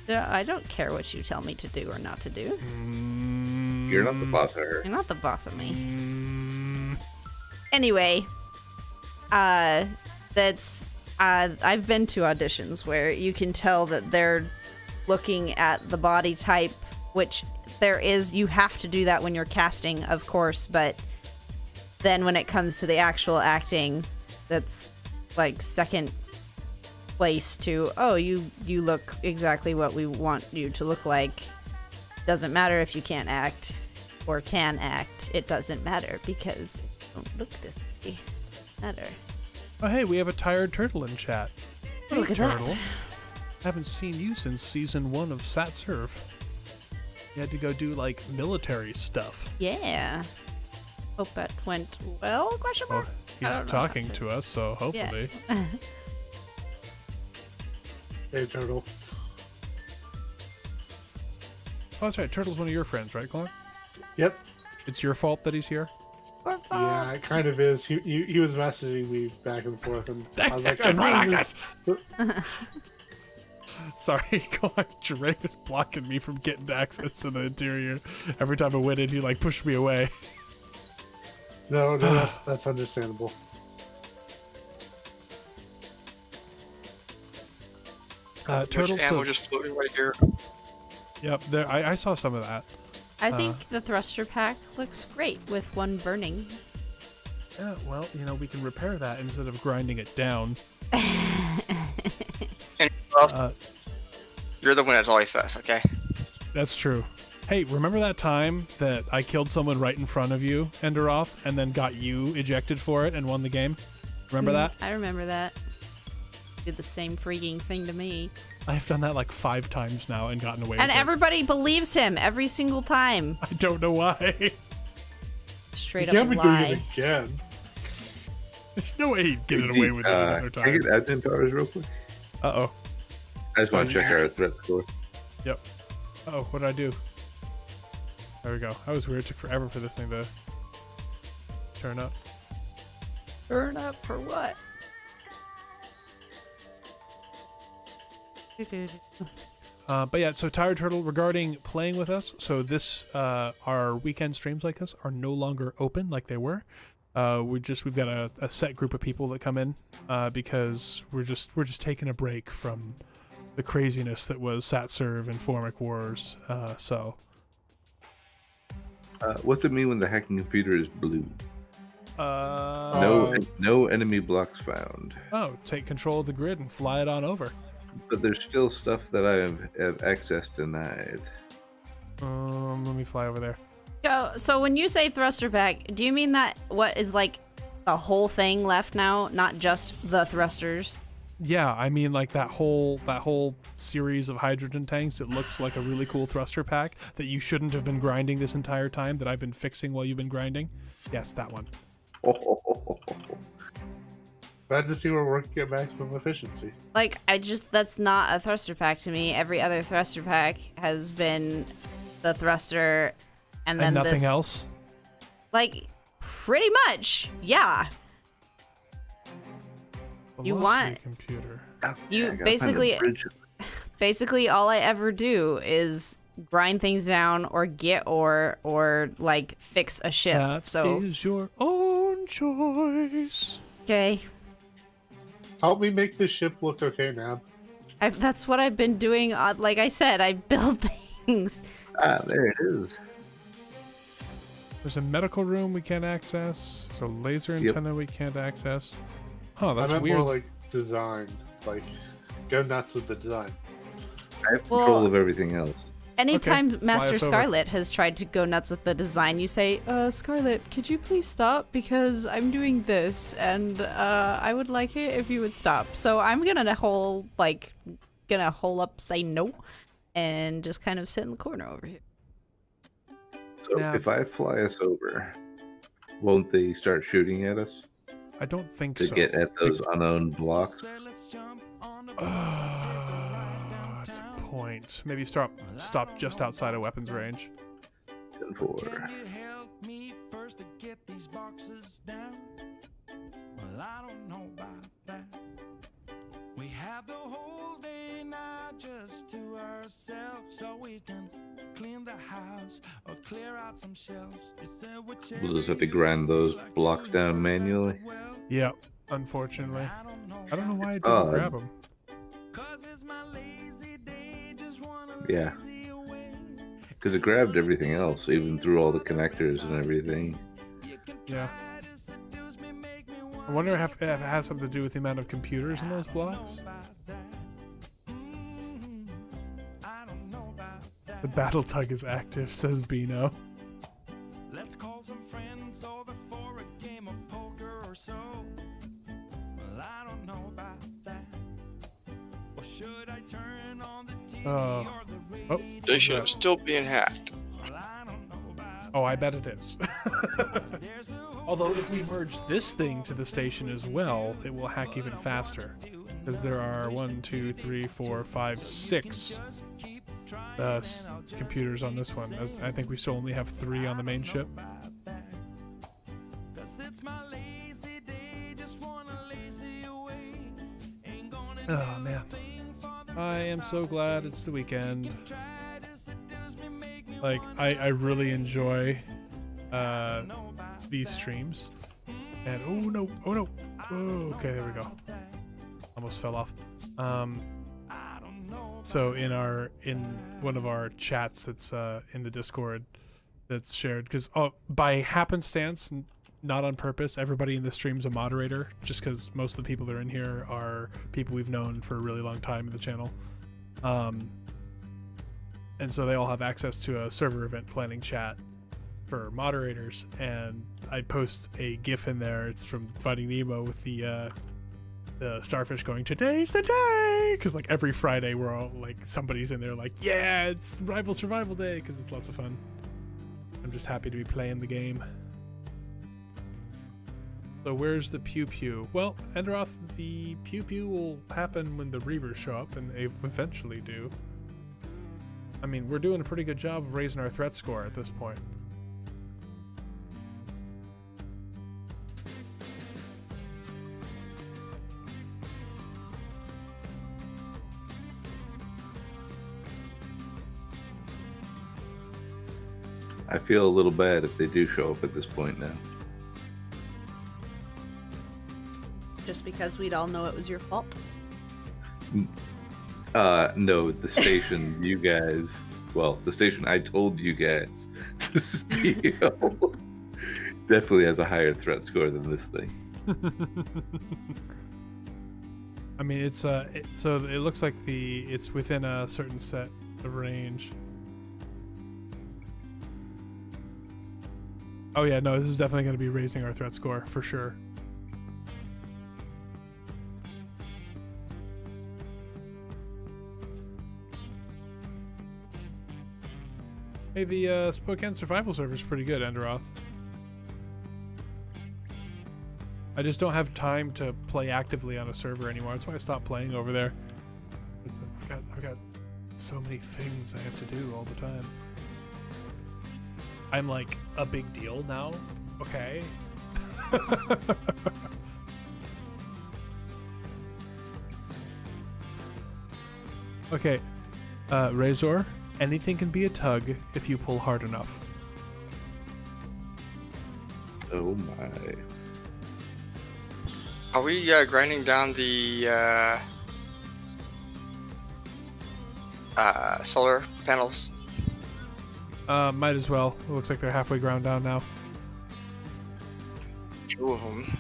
don't care what you tell me to do or not to do. You're not the boss of her. You're not the boss of me. Mm, Anyway, that's I've been to auditions where you can tell that they're looking at the body type, which you have to do that when you're casting, of course, but then when it comes to the actual acting, that's like second place to, oh, you look exactly what we want you to look like. Doesn't matter if you can't act or can act. It doesn't matter because it don't look this way. Matter. Oh, hey, we have a tired turtle in chat. Hey, Look at turtle. that. Haven't seen you since season 1 of SatServe. You had to go do like military stuff. Yeah. Hope that went well? Question Well, mark. I he's don't know. talking to us, so hopefully. Yeah. Hey, Turtle. Oh, that's right. Turtle's one of your friends, right, Clark? Yep. It's your fault that he's here? Poor Bob. Yeah, it kind of is. He was messaging me back and forth, and I was like, Just I'm doing relax this. Sorry, Clark. Drake is blocking me from getting access to the interior. Every time I went in, he like pushed me away. No, that's understandable. Turtle. Which ammo just floating right here. Yep, there. I saw some of that. I think the thruster pack looks great with one burning. Yeah, well, we can repair that instead of grinding it down. And you're the one that's always says, okay? That's true. Hey, remember that time that I killed someone right in front of you, Enderoth, and then got you ejected for it and won the game? Remember that? I remember that. Did the same freaking thing to me. I've done that like 5 times now and gotten away And with everybody believes him every single time. it. I don't know why. Straight You can't up be doing it lie. again. There's no way he'd get it away with it another Can I time. get admin powers real quick? Uh-oh. I just want to check our threat score. Yep. Uh-oh, what did I do? There we go. That was weird. It took forever for this thing to turn up. Burn up for what? But yeah, so Tired Turtle, regarding playing with us, so this our weekend streams like this are no longer open like they were. We've got a set group of people that come in because we're just taking a break from the craziness that was SatServe and Formic Wars. What's it mean when the hacking computer is blue? No enemy blocks found. Oh, take control of the grid and fly it on over. But there's still stuff that I have access denied. Let me fly over there. So when you say thruster pack, do you mean that what is like a whole thing left now, not just the thrusters? Yeah, I mean like that whole series of hydrogen tanks. It looks like a really cool thruster pack that you shouldn't have been grinding this entire time, that I've been fixing while you've been grinding. Yes, that one. Glad to see we're working at maximum efficiency. Like, that's not a thruster pack to me. Every other thruster pack has been the thruster and then nothing this, else? Like, pretty much, yeah. You want computer. You basically all I ever do is grind things down or get or like fix a ship. That is your own choice. Okay. Help me make this ship look okay now. That's what I've been doing. Like I said, I build things. There it is. There's a medical room we can't access. So laser antenna we can't access. Huh, that's I meant weird. more like design. Like, go nuts with the design. I have control of everything else. Anytime Okay, Master fly us over. Scarlet has tried to go nuts with the design, you say, Scarlet, could you please stop? Because I'm doing this, and I would like it if you would stop. So I'm gonna hole up, say no, and just kind of sit in the corner over here. So Now- if I fly us over, won't they start shooting at us I don't think to so. get at those unowned blocks? That's a point. Maybe stop just outside of weapons range. 10-4. I don't know about that. We have the whole day now just to ourselves, so we can clean the house or clear out some shelves. We'll just have to grind those blocks down manually. Yep, unfortunately. I don't know why I didn't Odd. grab them. Yeah. Because it grabbed everything else, even through all the connectors and everything. Yeah. I wonder if it has something to do with the amount of computers in those blocks. The battle tug is active, says Bino. Let's call some friends over for a game of poker or so. Well, I don't know about that. Or should I turn on the TV or the radio? Oh, Station is still being hacked. Well, I don't know about oh, I bet it is. there's a Although if we merge this thing to the station as well, it will hack even faster. Because there are 1, 2, 3, 4, 5, 6 computers on this one. I think we still only have 3 on the main ship. Oh man. I am so glad it's the weekend. Like, I really enjoy these streams. And oh no, oh, okay, there we go. Almost fell off. So in one of our chats that's in the Discord that's shared, because by happenstance, not on purpose, everybody in the stream's a moderator, just because most of the people that are in here are people we've known for a really long time in the channel. And so they all have access to a server event planning chat for moderators, and I post a GIF in there. It's from Finding Nemo with the starfish going, "Today's the day," because like every Friday we're all like, somebody's in there like, yeah, it's Rival Survival Day, because it's lots of fun. I'm just happy to be playing the game. So where's the pew pew? Well, Enderoth, the pew pew will happen when the Reavers show up, and they eventually do. I mean, we're doing a pretty good job of raising our threat score at this point. I feel a little bad if they do show up at this point now. Just because we'd all know it was your fault. No, the station you guys, well, the station I told you guys to steal definitely has a higher threat score than this thing. I mean, it's so it looks like it's within a certain set of range. Oh yeah, no, this is definitely going to be raising our threat score for sure. Hey, the Spokane survival server is pretty good, Enderoth. I just don't have time to play actively on a server anymore. That's why I stopped playing over there. I've got so many things I have to do all the time. I'm like a big deal now. Okay. Okay. Razor, anything can be a tug if you pull hard enough. Oh my. Are we grinding down the solar panels? Might as well. It looks like they're halfway ground down now. 2 of them.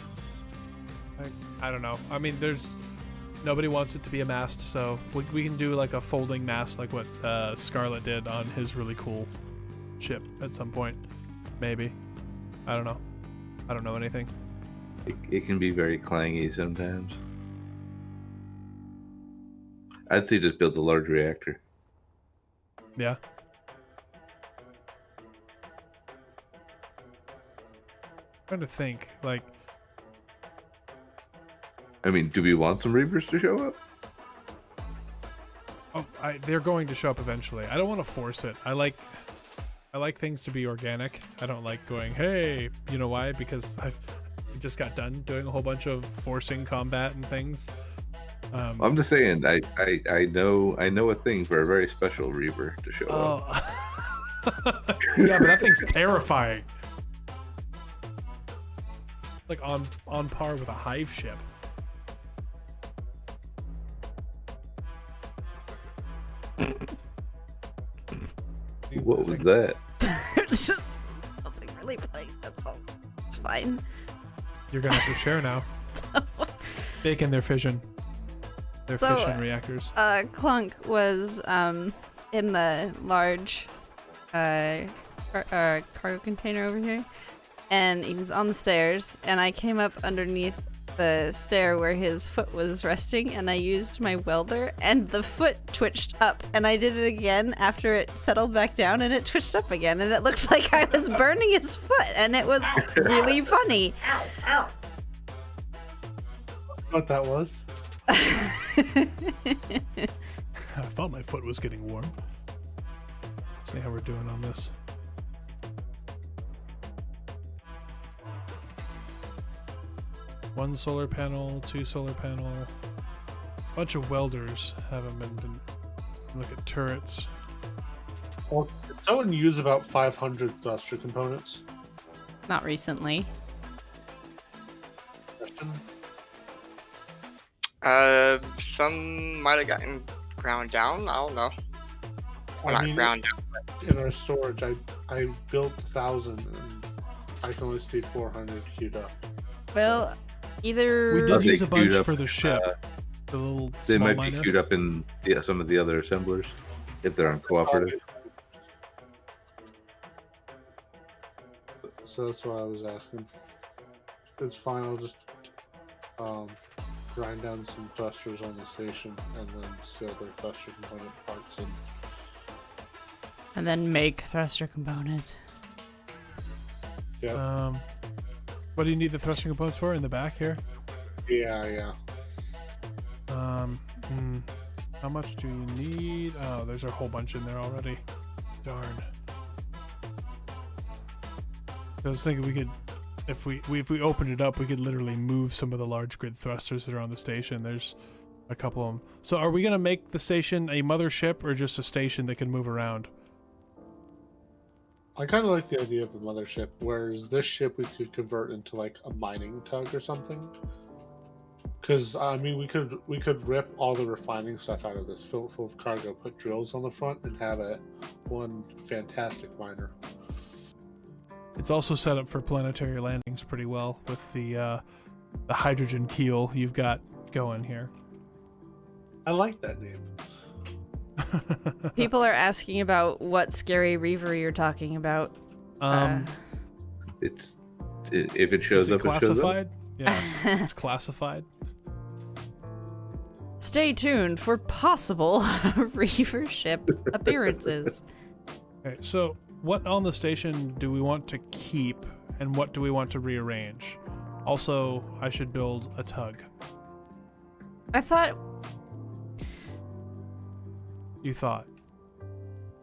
I don't know. I mean, nobody wants it to be a mast, so we can do like a folding mast like what Scarlet did on his really cool ship at some point. Maybe. I don't know. I don't know anything. It can be very clangy sometimes. I'd say just build a large reactor. Yeah. Trying to think, like, I mean, do we want some Reapers to show up? oh, they're going to show up eventually. I don't want to force it. I like things to be organic. I don't like going, hey, you know why? Because I've just got done doing a whole bunch of forcing combat and things. I'm just saying, I know a thing for a very special Reaper to show up. Yeah, but that thing's terrifying. Like on par with a hive ship. What was that? It's just something really playing. That's all. It's fine. You're gonna have to share now. Bacon their fission. Their So, fission reactors. Clunk was in the large cargo container over here, and he was on the stairs, and I came up underneath the stair where his foot was resting, and I used my welder, and the foot twitched up, and I did it again after it settled back down, and it twitched up again, and it looked like I was burning his foot, and it was really funny. What that was? I thought my foot was getting warm. See how we're doing on this. One solar panel, 2 solar panel. Bunch of welders haven't been. Look at turrets. Well, did someone use about 500 thruster components? Not recently. Question? Some might have gotten ground down. I don't know. Well, I not mean, ground down. in our storage, I built 1,000 and I can only see 400 queued up. Well, either We Are did they use a queued bunch up, for the ship. The little They small might miner. be queued up in some of the other assemblers if they're on cooperative. So that's why I was asking. It's fine. I'll just grind down some thrusters on the station and then steal their thruster component parts and then make thruster components. Yeah. What do you need the thrusting components for? In the back here? Yeah. How much do you need? Oh, there's a whole bunch in there already. Darn. I was thinking we could, if we opened it up, we could literally move some of the large grid thrusters that are on the station. There's a couple of them. So are we gonna make the station a mothership or just a station that can move around? I kind of like the idea of the mothership, whereas this ship we could convert into like a mining tug or something. Because I mean, we could rip all the refining stuff out of this, fill it full of cargo, put drills on the front, and have it one fantastic miner. It's also set up for planetary landings pretty well with the hydrogen keel you've got going here. I like that name. People are asking about what scary reaver you're talking about. It's if it shows Is it up, it shows up. classified? Yeah, it's classified. Stay tuned for possible reaver ship appearances. Okay, so what on the station do we want to keep, and what do we want to rearrange? Also, I should build a tug. I thought, You thought?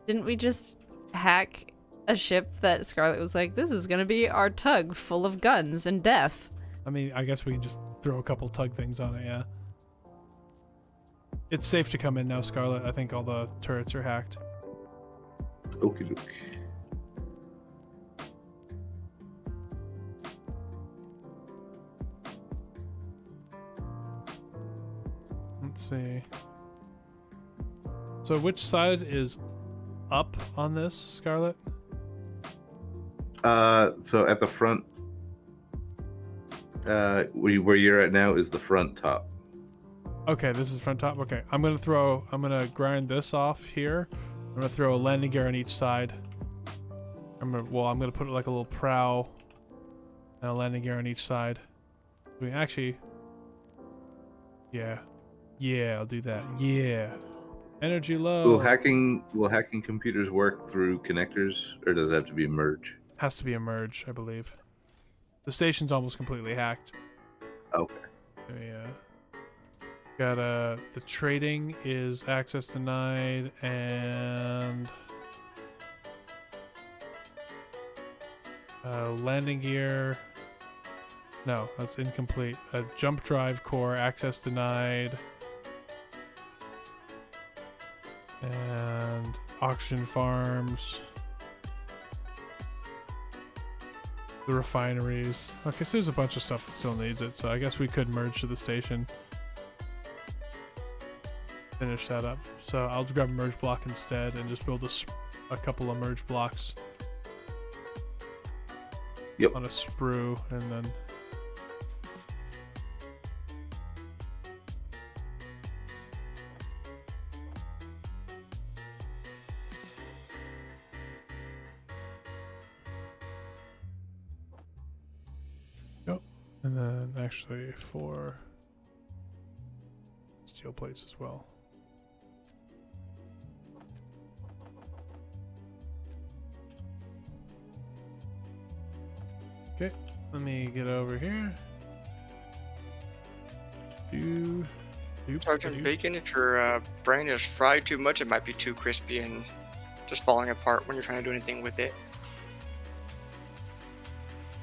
didn't we just hack a ship that Scarlet was like, this is gonna be our tug full of guns and death? I mean, I guess we can just throw a couple tug things on it, yeah. It's safe to come in now, Scarlet. I think all the turrets are hacked. Okie doke. Let's see. So which side is up on this, Scarlet? So at the front, where you're at now is the front top. Okay, this is front top. Okay, I'm gonna grind this off here. I'm gonna throw a landing gear on each side. I'm gonna put like a little prow and a landing gear on each side. We actually, yeah, I'll do that. Yeah, energy low. Will hacking computers work through connectors, or does it have to be a merge? Has to be a merge, I believe. The station's almost completely hacked. Okay. Yeah. Got the trading is access denied, and landing gear. No, that's incomplete. A jump drive core access denied, and oxygen farms. The refineries. Okay, so there's a bunch of stuff that still needs it, so I guess we could merge to the station. Finish that up. So I'll grab a merge block instead and just build a couple of merge blocks. Yep. On a sprue, and then yep. And then actually 4 steel plates as well. Okay, let me get over here. Sergeant Bacon, if your brain is fried too much, it might be too crispy and just falling apart when you're trying to do anything with it.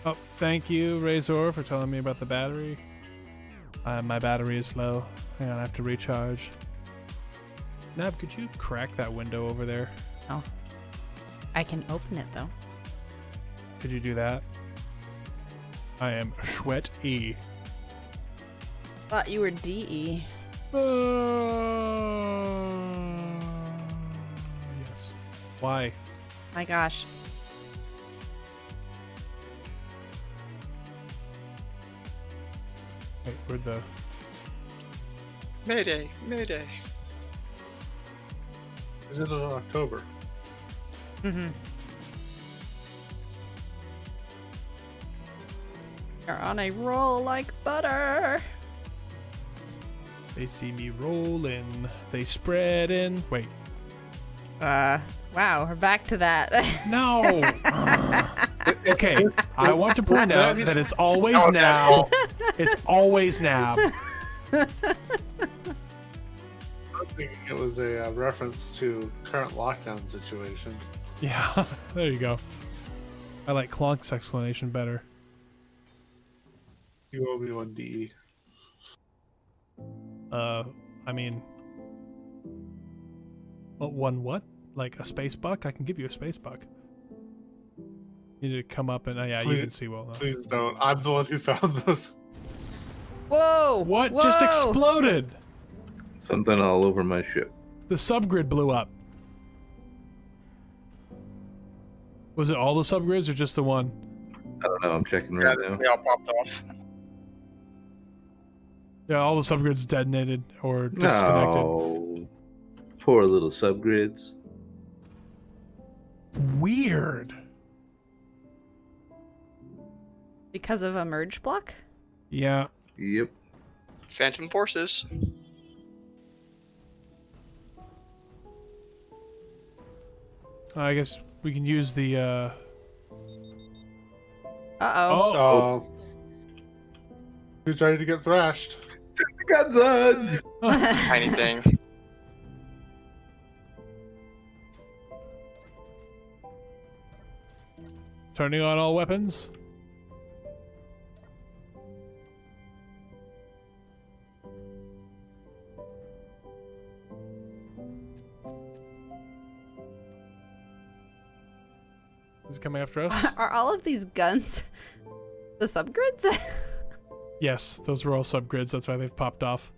Oh, thank you, Razor, for telling me about the battery. My battery is low. Hang on, I have to recharge. Nab, could you crack that window over there? Oh. I can open it, though. Could you do that? I am Schwet E. Thought you were DE. Yes. Why? My gosh. Wait, where'd the... Mayday, mayday. Is it in October? Mm-hmm. You're on a roll like butter. They see me rolling. They spread in. Wait. Wow, we're back to that. No! Okay, I want to point out that it's always now. It's always Nab. I was thinking it was a reference to current lockdown situation. Yeah, there you go. I like Clonk's explanation better. You owe me one DE. I mean... Well, one what? Like a space buck? I can give you a space buck. You need to come up and yeah, you Please- can see well enough. Please don't. I'm the one who found those. Whoa! What Whoa! just exploded? Something all over my ship. The subgrid blew up. Was it all the subgrids or just the one? I don't know. I'm checking Yeah, right now. they all popped off. Yeah, all the subgrids detonated or disconnected. No. Poor little subgrids. Weird. Because of a merge block? Yeah. Yep. Phantom forces. I guess we can use the Uh-oh. Oh. Who's ready to get thrashed? Guns on! Tiny thing. turning on all weapons. Is it coming after us? Are all of these guns the subgrids? Yes, those were all subgrids. That's why they've popped off.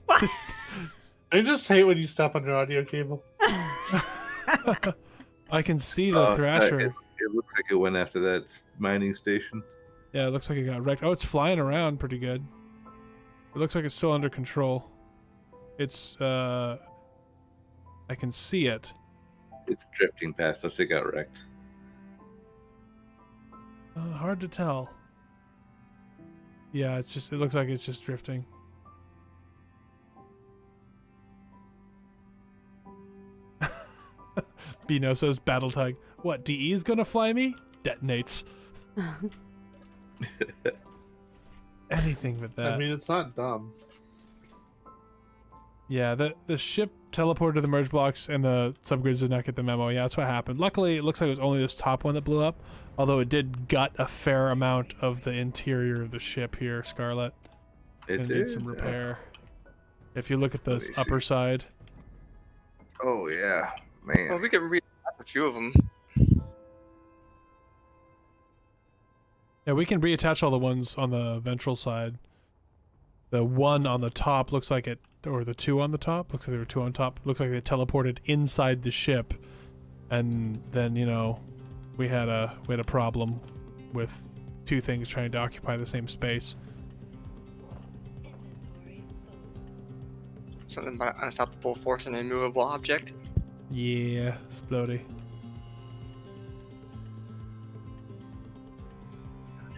What? I just hate when you step on your audio cable. I can see the Thrasher. It looks like it went after that mining station. Yeah, it looks like it got wrecked. Oh, it's flying around pretty good. It looks like it's still under control. It's, I can see it. It's drifting past us. It got wrecked. Hard to tell. Yeah, it's just, it looks like it's just drifting. Bino says, battle tug. What, DE is gonna fly me? Detonates. Anything but that. I mean, it's not dumb. Yeah, the ship teleported to the merge blocks and the subgrids did not get the memo. Yeah, that's what happened. Luckily, it looks like it was only this top one that blew up, although it did gut a fair amount of the interior of the ship here, Scarlet. It Gonna did. need some repair. If you look at Let the me upper see. side. Oh yeah, man. Well, we can read a few of them. Yeah, we can reattach all the ones on the ventral side. The one on the top looks like it, or the two on the top, looks like there were two on top. Looks like they teleported inside the ship, and then we had a problem with two things trying to occupy the same space. Something about unstoppable force and immovable object. Yeah, Splody.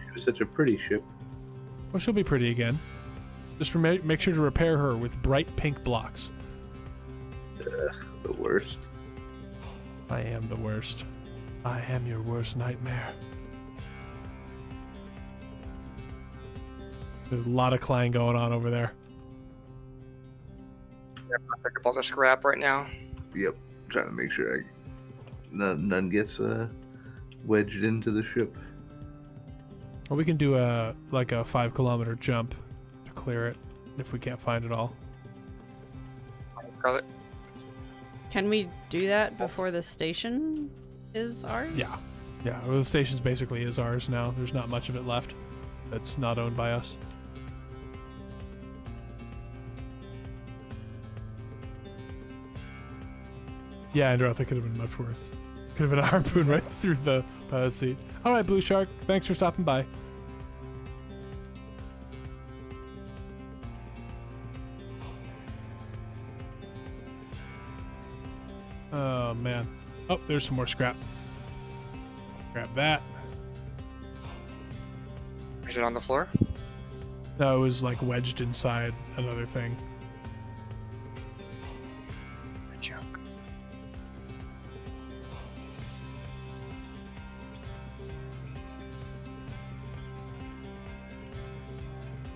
She was such a pretty ship. Well, she'll be pretty again. Just make sure to repair her with bright pink blocks. The worst. I am the worst. I am your worst nightmare. There's a lot of Klein going on over there. I picked up all the scrap right now. Yep. Trying to make sure none gets wedged into the ship. Or we can do a 5-kilometer jump to clear it if we can't find it all. Scarlet. Can we do that before the station is ours? Yeah. Yeah, well, the station's basically is ours now. There's not much of it left that's not owned by us. Yeah, Andrew, I think it could have been much worse. Could have been a harpoon right through the pilot seat. All right, Blue Shark, thanks for stopping by. Oh, man. Oh, there's some more scrap. Grab that. Is it on the floor? No, it was like wedged inside another thing. Junk.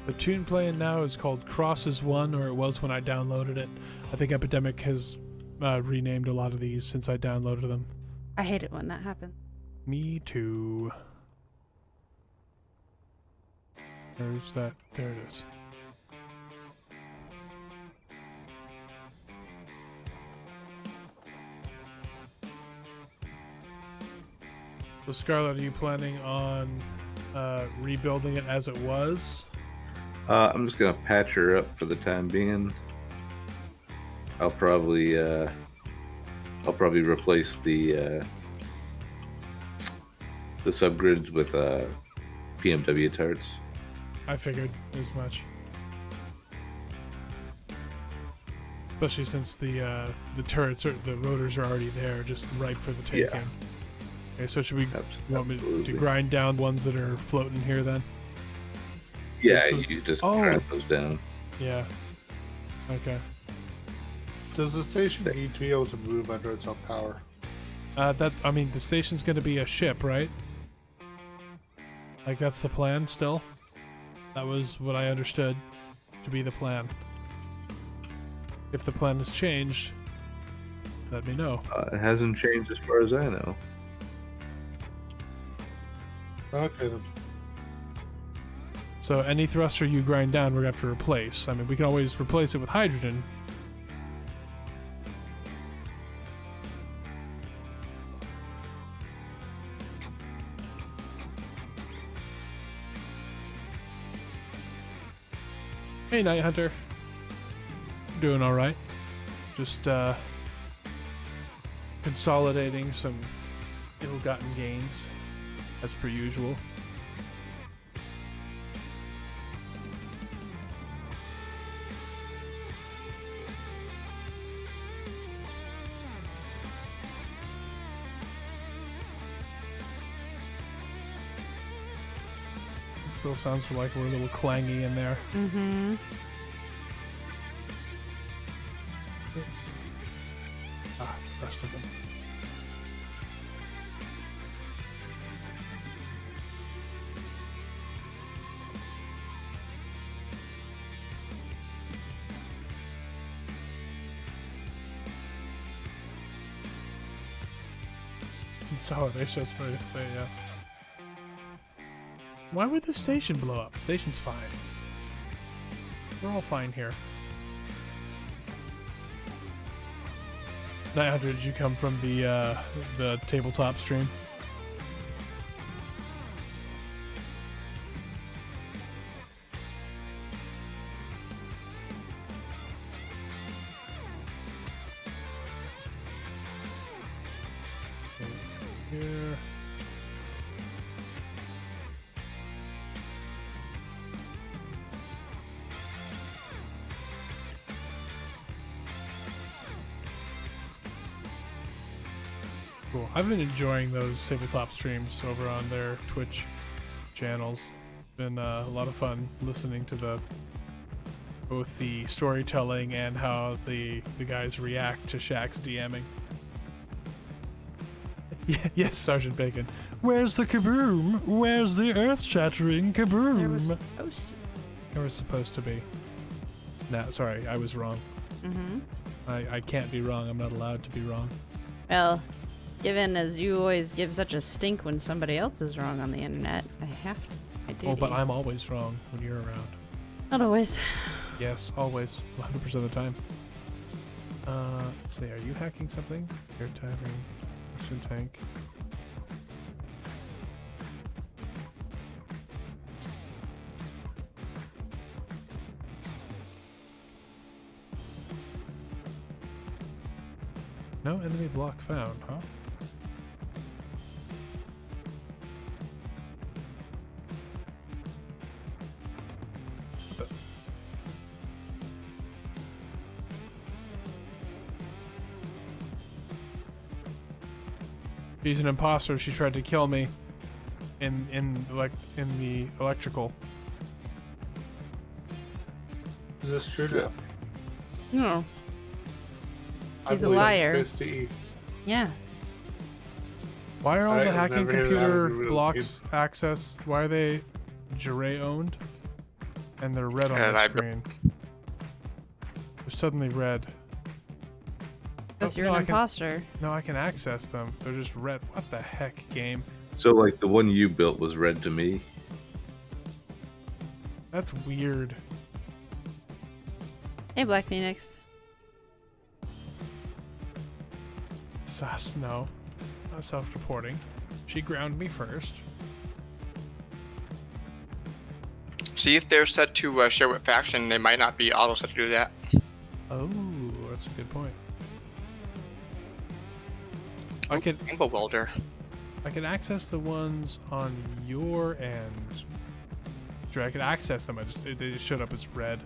The tune playing now is called Crosses One, or it was when I downloaded it. I think Epidemic has renamed a lot of these since I downloaded them. I hate it when that happens. Me too. There's that. There it is. So Scarlet, are you planning on rebuilding it as it was? I'm just gonna patch her up for the time being. I'll probably replace the subgrids with PMW turrets. I figured as much. Especially since the turrets the rotors are already there, just ripe for the taking. Yeah. Okay, so should we? You want me to Absolutely. grind down ones that are floating here then? Yeah, This is- you just Oh. grind those down. Yeah. Okay. Does the station need to be able to move under its own power? The station's going to be a ship, right? Like that's the plan still. That was what I understood to be the plan. If the plan has changed, let me know. It hasn't changed as far as I know. Okay, then. So any thruster you grind down, we're going to have to replace. I mean, we can always replace it with hydrogen. Hey, Night Hunter. Doing all right. Just consolidating some ill-gotten gains, as per usual. It still sounds like we're a little clangy in there. Mm-hmm. Oops. Rest of them. Consolidation, that's what I say, yeah. Why would the station blow up? The station's fine. We're all fine here. 900, did you come from the tabletop stream? Here. Cool. I've been enjoying those tabletop streams over on their Twitch channels. It's been a lot of fun listening to both the storytelling and how the guys react to Shaq's DMing. Yes, Sergeant Bacon. Where's the kaboom? Where's the earth-shattering kaboom? There was supposed to. There was supposed to be. No, sorry, I was wrong. Mm-hmm. I can't be wrong. I'm not allowed to be wrong. Well, given as you always give such a stink when somebody else is wrong on the internet, I have to. I do. Oh, but I'm always wrong when you're around. Not always. Yes, always. 100% of the time. Let's see. Are you hacking something? Air tagging. Oxygen tank. No enemy block found, huh? What the? She's an imposter. She tried to kill me in the electrical. Is this true? So- now? No. I He's a believe I'm liar. supposed to eat. Yeah. Why are all I the have hacking never heard of that computer in real blocks access? Why are they Jure owned? And they're red on And the I- screen. They're suddenly red. Because Oh, you're no, an I can- imposter. No, I can access them. They're just red. What the heck, game? So, like, the one you built was red to me. That's weird. Hey, Black Phoenix. Sus, no. Not self-reporting. She ground me first. See if they're set to share with faction. They might not be auto set to do that. Oh, that's a good point. I could Rainbow welder. I can access the ones on your end. Sure, I could access them. They just showed up as red.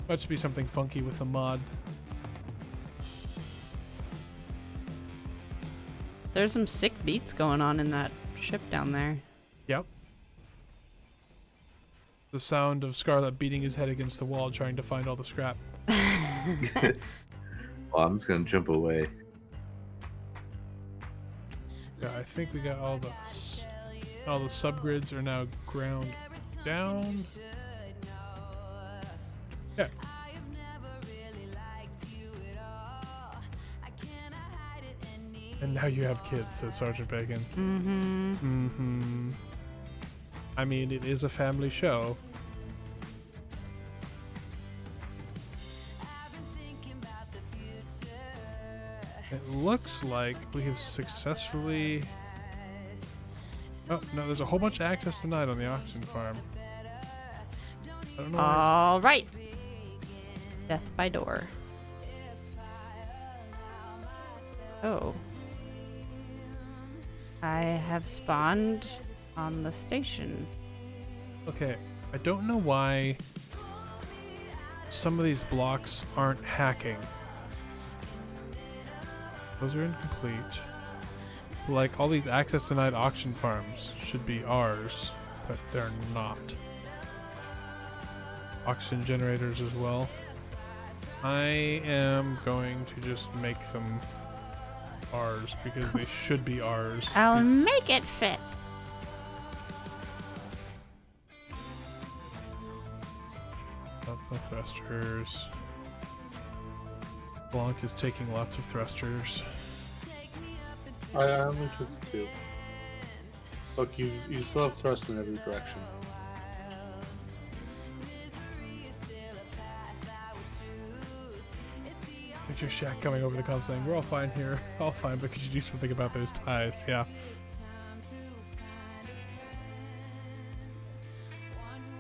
Must be something funky with the mod. There's some sick beats going on in that ship down there. Yep. The sound of Scarlet beating his head against the wall trying to find all the scrap. Well, I'm just gonna jump away. Yeah, I think we got all the subgrids are now ground down. Yeah. And now you have kids, said Sergeant Bacon. Mm-hmm. I mean, it is a family show. It looks like we have successfully... Oh, no, there's a whole bunch of access tonight on the auction farm. I don't know. All right. Death by door. Oh. I have spawned on the station. Okay, I don't know why some of these blocks aren't hacking. Those are incomplete. Like, all these access denied auction farms should be ours, but they're not. Auction generators as well. I am going to just make them ours because they should be ours. I'll make it fit. Up the thrusters. Blanc is taking lots of thrusters. I only took 2. Look, you still have thrust in every direction. Picture Shaq coming over the comp saying, "We're all fine here. All fine, but could you do something about those ties?" Yeah.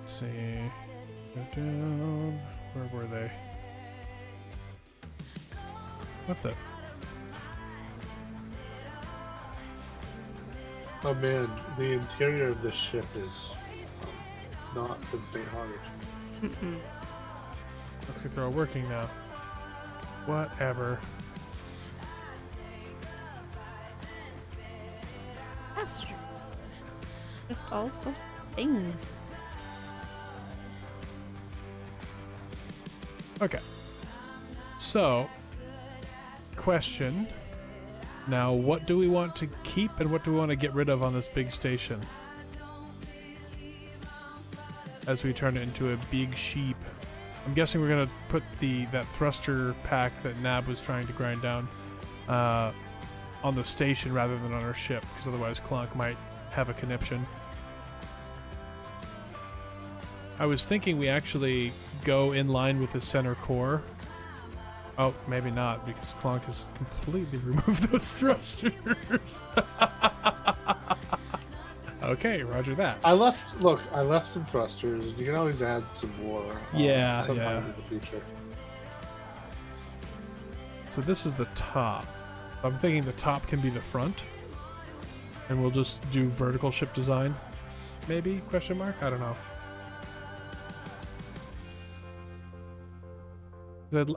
Let's see. Go down. Where were they? What the? Oh man, the interior of this ship is not for the faint-hearted. Looks like they're all working now. Whatever. Passenger. Just all sorts of things. Okay. So, question. Now, what do we want to keep and what do we want to get rid of on this big station? As we turn it into a big sheep. I'm guessing we're going to put that thruster pack that Nab was trying to grind down on the station rather than on our ship, because otherwise Clonk might have a conniption. I was thinking we actually go in line with the center core. Oh, maybe not, because Clonk has completely removed those thrusters. Okay, roger that. I left some thrusters. You can always add some more. Sometime in the future. So this is the top. I'm thinking the top can be the front, and we'll just do vertical ship design. Maybe? Question mark? I don't know.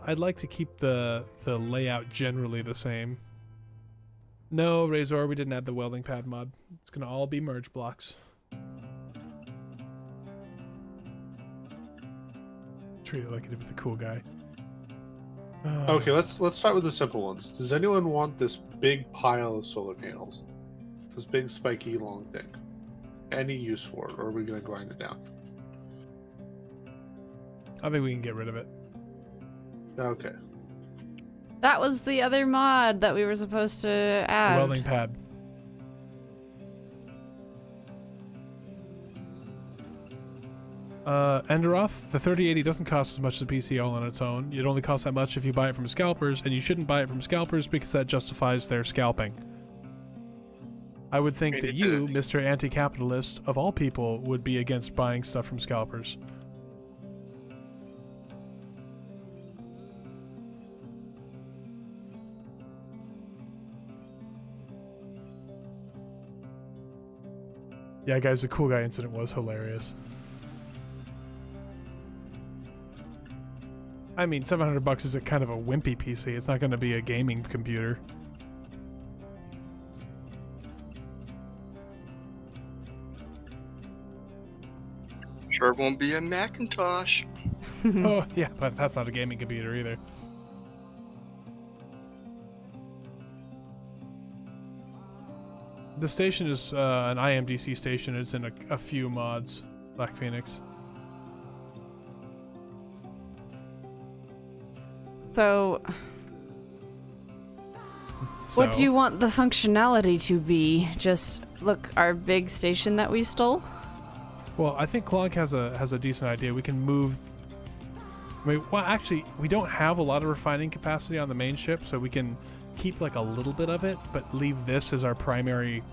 I'd like to keep the layout generally the same. No, Razor, we didn't add the welding pad mod. It's gonna all be merge blocks. Treat it like it was a cool guy. Okay, let's start with the simple ones. Does anyone want this big pile of solar panels? This big spiky long thing? Any use for it, or are we gonna grind it down? I think we can get rid of it. Okay. That was the other mod that we were supposed to add. Welding pad. Enderoth, the 3080 doesn't cost as much as a PC all on its own. It only costs that much if you buy it from scalpers, and you shouldn't buy it from scalpers because that justifies their scalping. I would think Maybe that you, because Mr. Anti-Capitalist, of all people, would be against buying stuff from scalpers. Yeah, guys, the cool guy incident was hilarious. I mean, $700 is a kind of a wimpy PC. It's not going to be a gaming computer. Sure won't be a Macintosh. Oh, yeah, but that's not a gaming computer either. The station is an IMDC station. It's in a few mods. Black Phoenix. So, what do you want the functionality to be? Just look, our big station that we stole? Well, I think Clonk has a decent idea. We can move. I mean, well, actually, we don't have a lot of refining capacity on the main ship, so we can keep like a little bit of it, but leave this as our primary.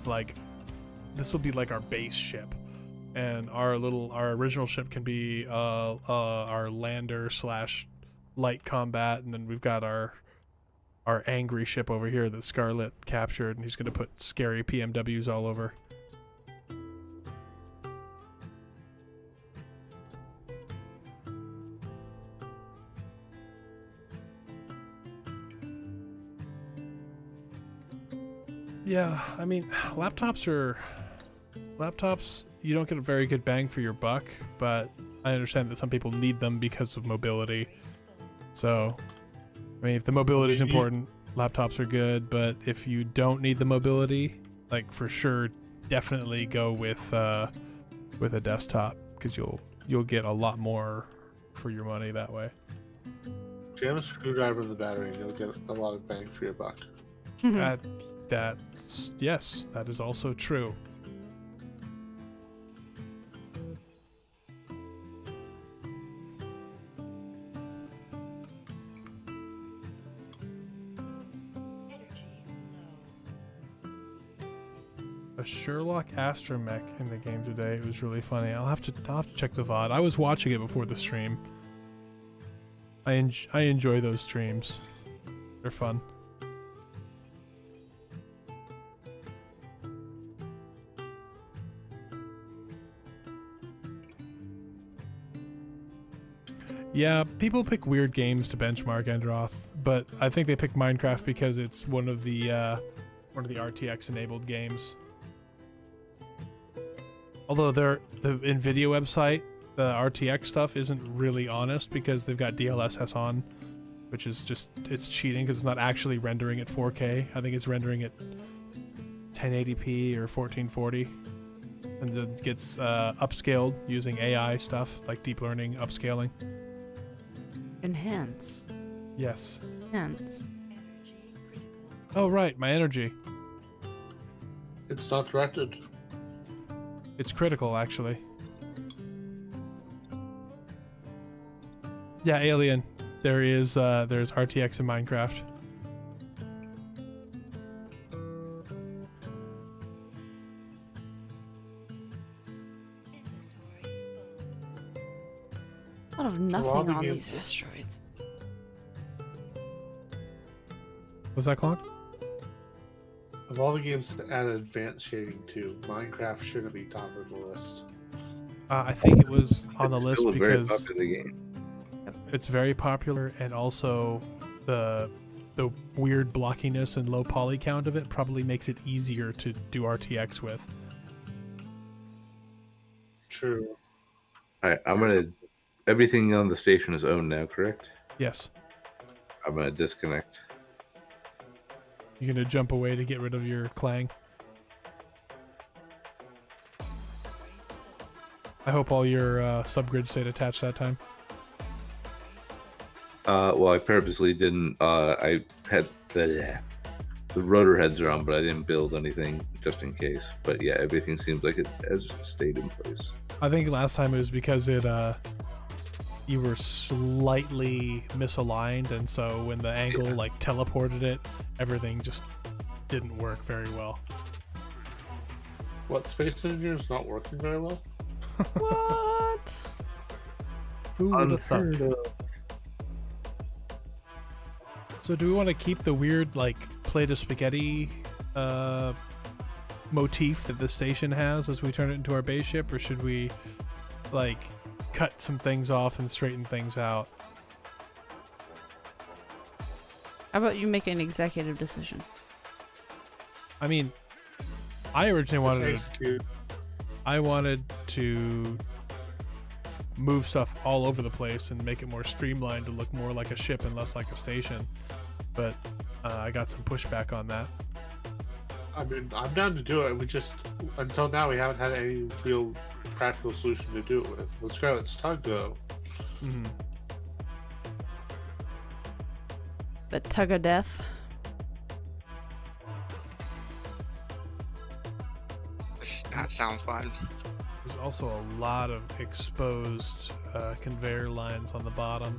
Like, this will be like our base ship, and our original ship can be our lander / light combat, and then we've got our angry ship over here that Scarlet captured, and he's going to put scary PMWs all over. Yeah, I mean, laptops, you don't get a very good bang for your buck, but I understand that some people need them because of mobility. So, I mean, if the mobility is important, laptops are good, but if you don't need the mobility, like, for sure, definitely go with a desktop, because you'll get a lot more for your money that way. Jam a screwdriver in the battery and you'll get a lot of bang for your buck. Yes, that is also true. A Sherlock astromech in the game today. It was really funny. I'll have to check the VOD. I was watching it before the stream. I enjoy those streams. They're fun. Yeah, people pick weird games to benchmark Endroth, but I think they pick Minecraft because it's one of the RTX enabled games. Although the NVIDIA website, the RTX stuff isn't really honest because they've got DLSS on, which is just, it's cheating because it's not actually rendering at 4K. I think it's rendering at 1080p or 1440, and then gets upscaled using AI stuff like deep learning upscaling. Enhance. Yes. Enhance. Oh right, my energy. It's not directed. It's critical, actually. Yeah, Alien. There's RTX in Minecraft. A lot of nothing on these asteroids. Was that Clock? Of all the games that add advanced shading to, Minecraft shouldn't be top of the list. I think it was on the list Still a very because popular game. it's very popular, and also the weird blockiness and low poly count of it probably makes it easier to do RTX with. True. Alright, everything on the station is owned now, correct? Yes. I'm gonna disconnect. You're gonna jump away to get rid of your clang. I hope all your subgrids stayed attached that time. Well, I purposely didn't. I had the rotor heads are on, but I didn't build anything just in case. But yeah, everything seems like it has stayed in place. I think last time it was because you were slightly misaligned, and so when the angle like teleported it, everything just didn't work very well. What, Space Engineer's not working very well? What? Who would have thunk? Unheard of. So do we want to keep the weird, like, plate of spaghetti motif that the station has as we turn it into our base ship, or should we, like, cut some things off and straighten things out? How about you make an executive decision? I mean, I originally wanted Just to, execute. I wanted to move stuff all over the place and make it more streamlined to look more like a ship and less like a station, but I got some pushback on that. I mean, I'm down to do it. We just, until now, we haven't had any real practical solution to do it with. With Scarlet's Tug, though. Mm-hmm. The tug of death. That sounds fun. There's also a lot of exposed conveyor lines on the bottom.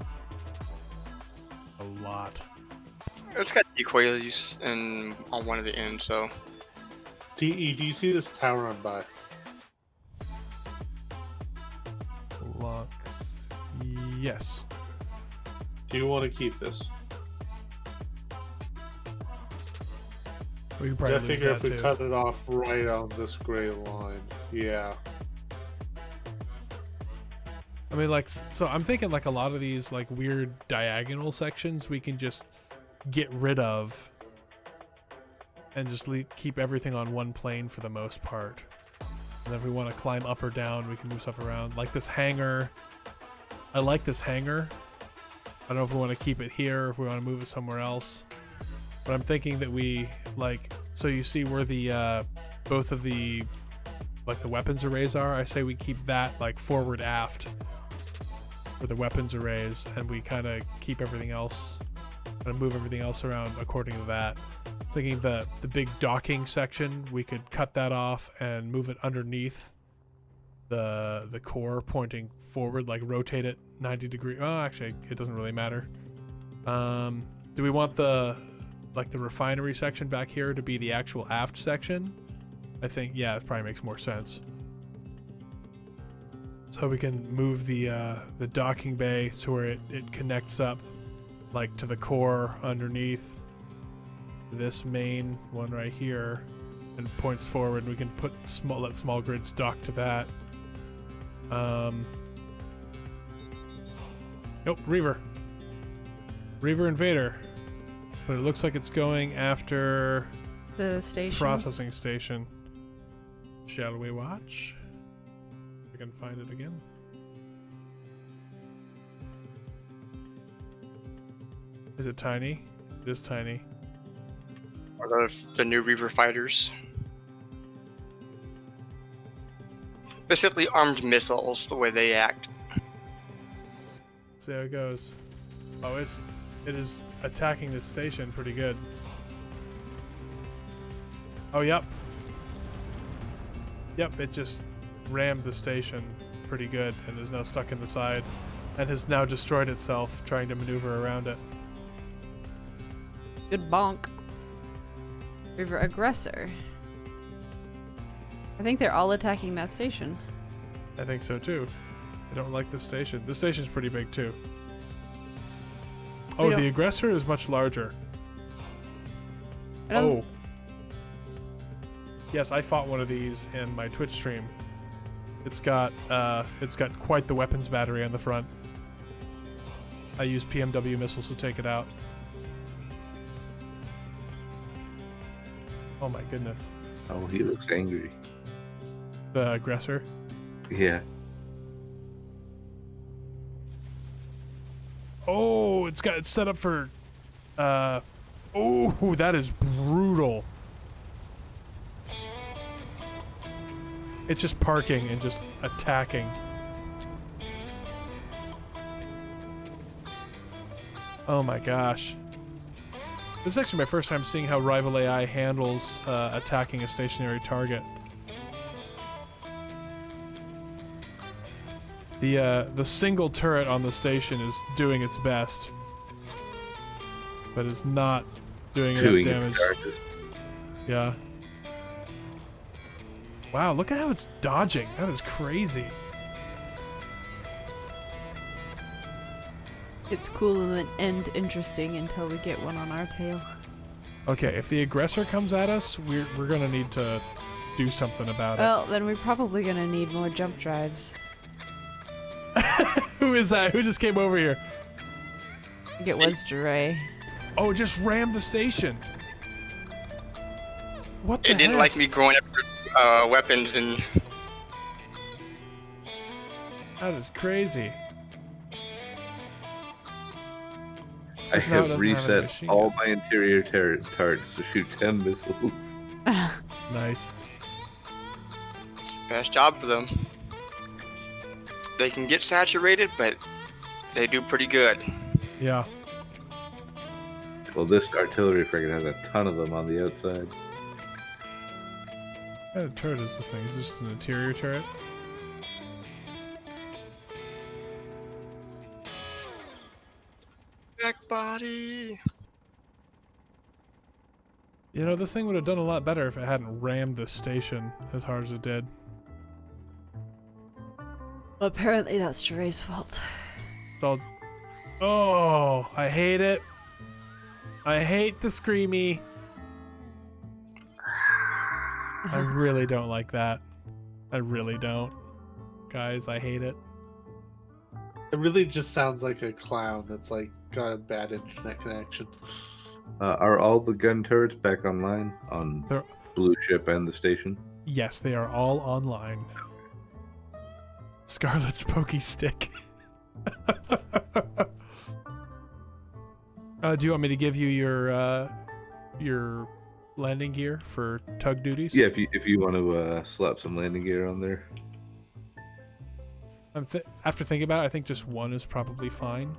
A lot. It's got decoys on one of the ends, so Do you see this tower I'm by? Locks. Yes. Do you want to keep this? We could I probably lose figure that if we too. cut it off right on this gray line, yeah. I mean, like, so I'm thinking like a lot of these like weird diagonal sections we can just get rid of and just keep everything on one plane for the most part. And then if we want to climb up or down, we can move stuff around. Like this hangar. I like this hangar. I don't know if we want to keep it here or if we want to move it somewhere else. But I'm thinking that we, like, so you see where the, both of the, like the weapons arrays are? I say we keep that, like, forward aft for the weapons arrays, and we kind of keep everything else, and move everything else around according to that. Thinking the big docking section, we could cut that off and move it underneath the core pointing forward, like rotate it 90 degrees. Oh, actually, it doesn't really matter. Do we want the refinery section back here to be the actual aft section? I think, yeah, it probably makes more sense. So we can move the docking bay so where it connects up like to the core underneath this main one right here and points forward. We can let small grids dock to that. Nope, Reaver Invader. But it looks like it's going after The station. processing station. Shall we watch? I can find it again. Is it tiny? It is tiny. are the new Reaver fighters. Basically armed missiles, the way they act. Let's see how it goes. Oh, it is attacking this station pretty good. Oh, yep. Yep, it just rammed the station pretty good and is now stuck in the side and has now destroyed itself trying to maneuver around it. Good bonk. River aggressor. I think they're all attacking that station. I think so too. I don't like this station. This station's pretty big too. Oh, We the don't- aggressor is much larger. I don't- Oh. Yes, I fought one of these in my Twitch stream. It's got quite the weapons battery on the front. I used PMW missiles to take it out. Oh my goodness. Oh, he looks angry. The aggressor. Yeah. Oh, it's set up for oh, that is brutal. It's just parking and just attacking. Oh my gosh. This is actually my first time seeing how Rival AI handles attacking a stationary target. The single turret on the station is doing its best, but is not doing enough Doing damage. its charges. Yeah. Wow, look at how it's dodging. That is crazy. It's cool and interesting until we get one on our tail. Okay, if the aggressor comes at us, we're gonna need to do something about Well, then we're probably gonna need more jump drives. it. Who is that? Who just came over here? I think it was Dre. Oh, it just rammed the station. What the It didn't heck? like me growing up weapons and That is crazy. I No, it have doesn't have a reset machine all gun. my interior turrets to shoot 10 missiles. Nice. it's the best job for them. They can get saturated, but they do pretty good. Yeah. Well, this artillery frigate has a ton of them on the outside. What kind of turret is this thing? Is this just an interior turret? Back body. You know, this thing would have done a lot better if it hadn't rammed the station as hard as it did. Apparently that's Dre's fault. It's all... Oh, I hate it. I hate the screamy. I really don't like that. I really don't. Guys, I hate it. It really just sounds like a clown that's like got a bad internet connection. Are all the gun turrets back online on They're- Blue Ship and the station? Yes, they are all online. Scarlet's pokey stick. Do you want me to give you your landing gear for tug duties? Yeah, if you want to slap some landing gear on there. After thinking about it, I think just one is probably fine.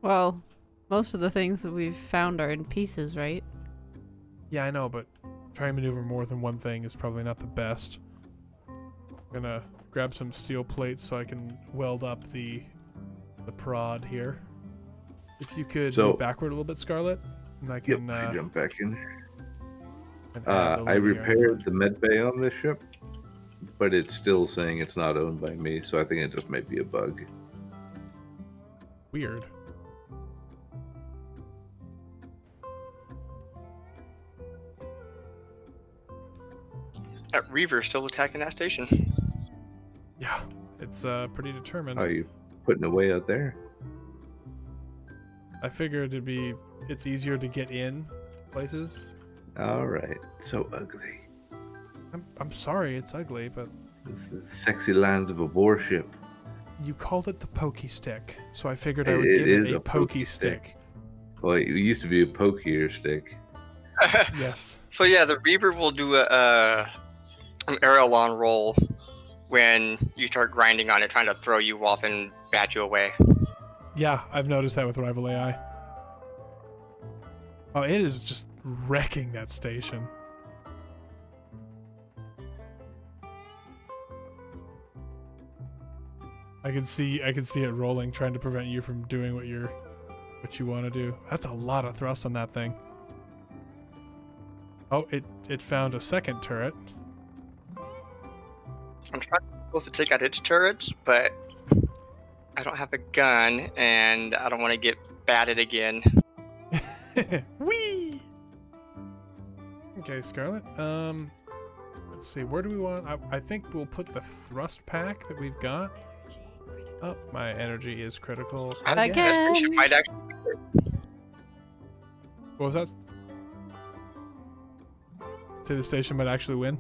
Well, most of the things that we've found are in pieces, right? Yeah, I know, but trying to maneuver more than one thing is probably not the best. I'm gonna grab some steel plates so I can weld up the prod here. If you could So- move backward a little bit, Scarlet, and I can. I jump back in. can add a I little repaired the med bay on this ship, but it's still saying it's not owned by me, so I think it just may be a bug. Weird. That Reaver's still attacking that station. Yeah, it's pretty determined. Are you putting away out there? I figured it's easier to get in places. All right. So ugly. I'm sorry, it's ugly, but It's the sexy lands of a warship. you called it the pokey stick, so I figured I would It give is it a a pokey pokey stick. stick. Well, it used to be a pokier stick. Yes. So yeah, the Reaver will do an aerial roll when you start grinding on it, trying to throw you off and bat you away. Yeah, I've noticed that with Rival AI. Oh, it is just wrecking that station. I can see it rolling, trying to prevent you from doing what you want to do. That's a lot of thrust on that thing. Oh, it found a second turret. I'm supposed to take out its turrets, but I don't have a gun, and I don't want to get batted again. Whee! Okay, Scarlet. Let's see. Where do we want? I think we'll put the thrust pack that we've got. Oh, my energy is critical. I think that spaceship might actually. What was that? To the station might actually win.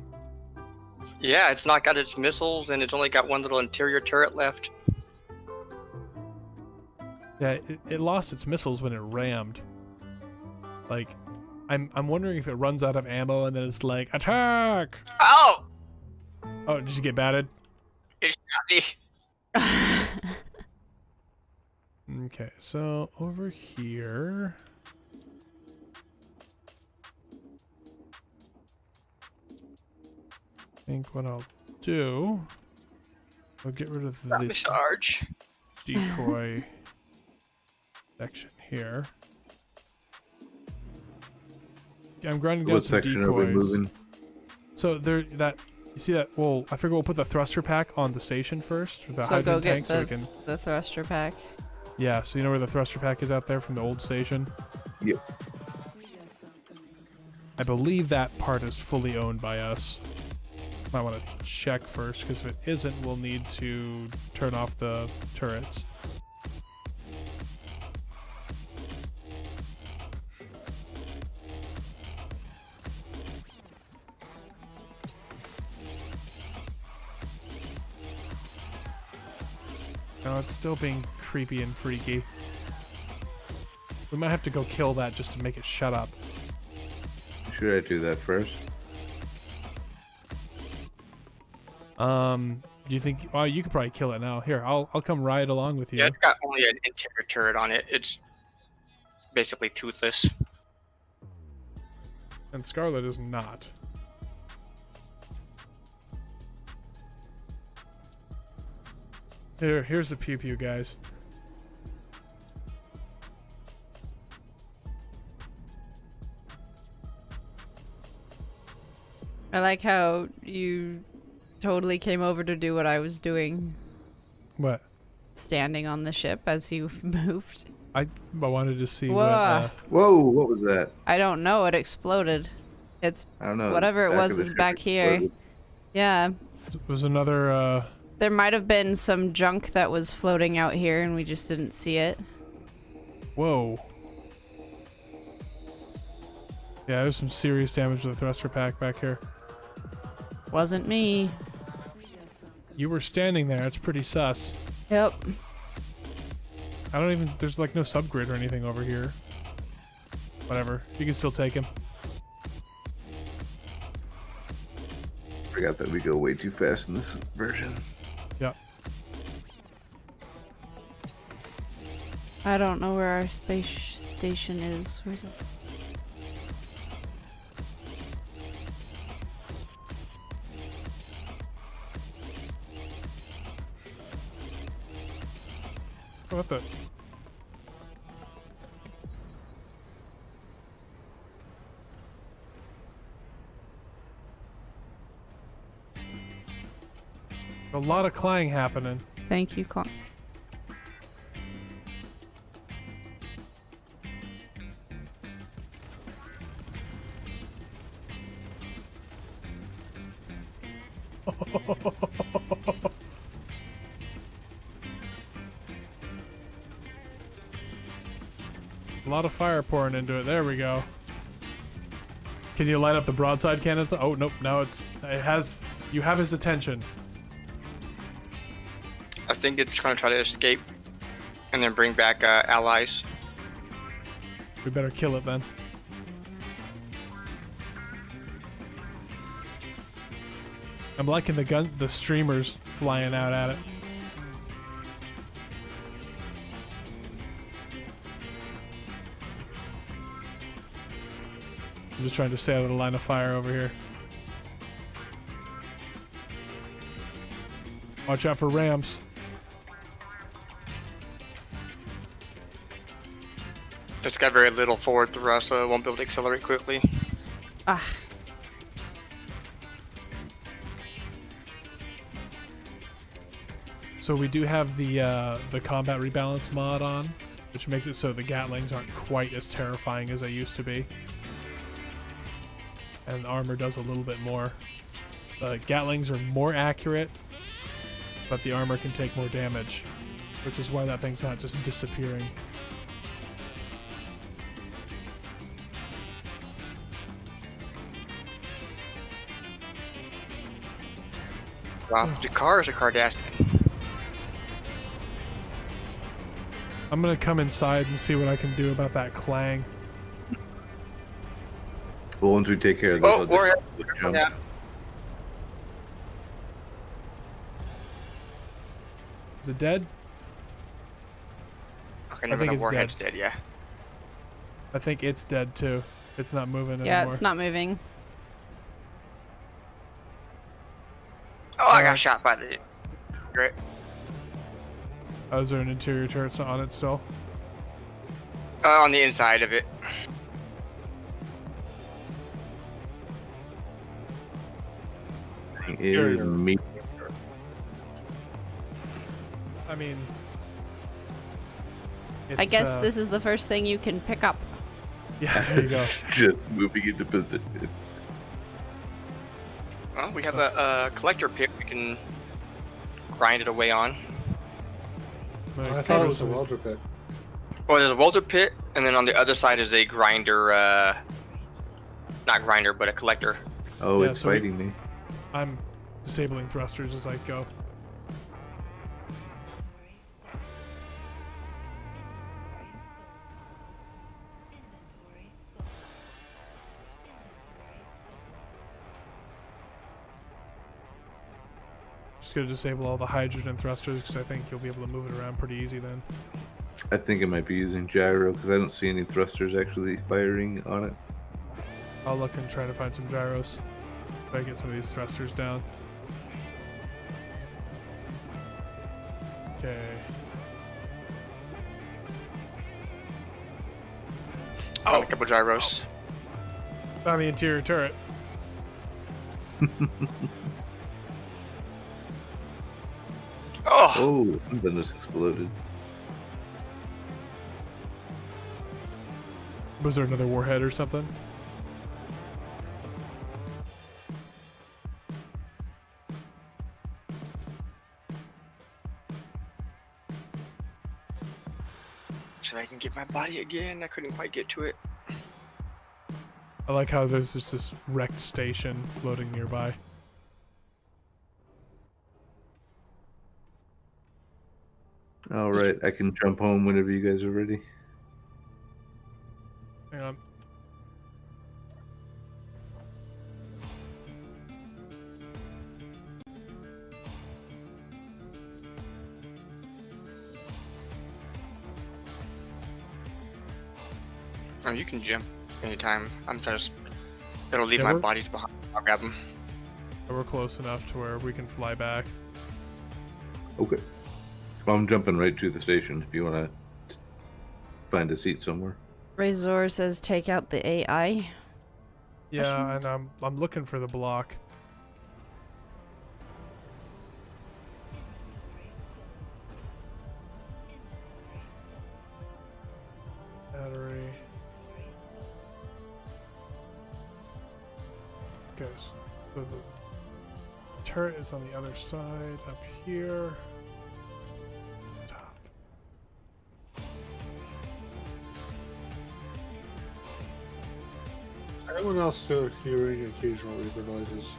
Yeah, it's not got its missiles, and it's only got one little interior turret left. Yeah, it lost its missiles when it rammed. Like, I'm wondering if it runs out of ammo and then it's like attack. Oh! Oh, did you get batted? It shot me. Okay, so over here. I think what I'll do, I'll get rid of Not this charge. decoy section here. I'm grinding down What some section are we decoys. moving? So there, that you see that? Well, I figure we'll put the thruster pack on the station first, or the So go hydrogen get tank, so we can. the thruster pack. Yeah. So you know where the thruster pack is out there from the old station? Yep. I believe that part is fully owned by us. Might want to check first, because if it isn't, we'll need to turn off the turrets. No, it's still being creepy and freaky. We might have to go kill that just to make it shut up. Should I do that first? Do you think? Oh, you could probably kill it now. Here, I'll come ride along with you. Yeah, it's got only an interior turret on it. It's basically toothless. And Scarlet is not. Here's the pew pew, guys. I like how you totally came over to do what I was doing, What? standing on the ship as you moved. I wanted to see Whoa. what. Whoa, what was that? I don't know. It exploded. It's I don't know. whatever it Back was of the is ship back here. exploded. Yeah. Was another. There might have been some junk that was floating out here and we just didn't see it. Whoa. Yeah, there's some serious damage to the thruster pack back here. Wasn't me. You were standing there. That's pretty sus. Yep. I don't even. There's like no subgrid or anything over here. Whatever. You can still take him. Forgot that we go way too fast in this version. Yep. I don't know where our space station is. Where's it? What the? A lot of clang happening. Thank you, Clon. A lot of fire pouring into it. There we go. Can you light up the broadside cannons? Oh nope. Now it has. You have his attention. I think it's gonna try to escape and then bring back allies. We better kill it then. I'm liking the streamers flying out at it. I'm just trying to stay out of the line of fire over here. Watch out for rams. It's got very little forward thrust, so it won't be able to accelerate quickly. Ah. So we do have the combat rebalance mod on, which makes it so the Gatlings aren't quite as terrifying as they used to be. And the armor does a little bit more. The Gatlings are more accurate, but the armor can take more damage, which is why that thing's not just disappearing. Wow, the car is a Cardassian. I'm gonna come inside and see what I can do about that clang. Well, once we take care of this, Oh, I'll warrior. just jump. Yeah. Is it dead? Okay, never think the it's warhead's dead, yeah. I think it's dead too. It's not moving Yeah, anymore. it's not moving. Oh, I got shot by the... Great. Oh, is there an interior turret on it still? On the inside of it. is Carrier. me. I mean, I it's, guess this is the first thing you can pick up. Yeah, there you go. Just moving into position. Well, we have a collector pit we can grind it away on. I thought it was a welder pit. Well, there's a welder pit, and then on the other side is a grinder. Not grinder, but a collector. Oh, Yeah, it's so we- fighting me. I'm disabling thrusters as I go. Just gonna disable all the hydrogen thrusters because I think you'll be able to move it around pretty easy then. I think it might be using gyro because I don't see any thrusters actually firing on it. I'll look and try to find some gyros. Try to get some of these thrusters down. Okay. Oh, a couple gyros. Found the interior turret. Oh, Oh, something just exploded. Was there another warhead or something? so I can get my body again. I couldn't quite get to it. I like how there's just this wrecked station floating nearby. All right, I can jump home whenever you guys are ready. Hang on. Oh, you can jump anytime. I'm just. It'll leave Yeah, my we're- bodies behind. I'll grab them. We're close enough to where we can fly back. Okay. Well, I'm jumping right to the station if you want to find a seat somewhere. Razor says take out the AI. Yeah, and I'm looking for the block. Battery. Okay, so the turret is on the other side, up here. Top. Anyone else still hearing occasional reaper noises?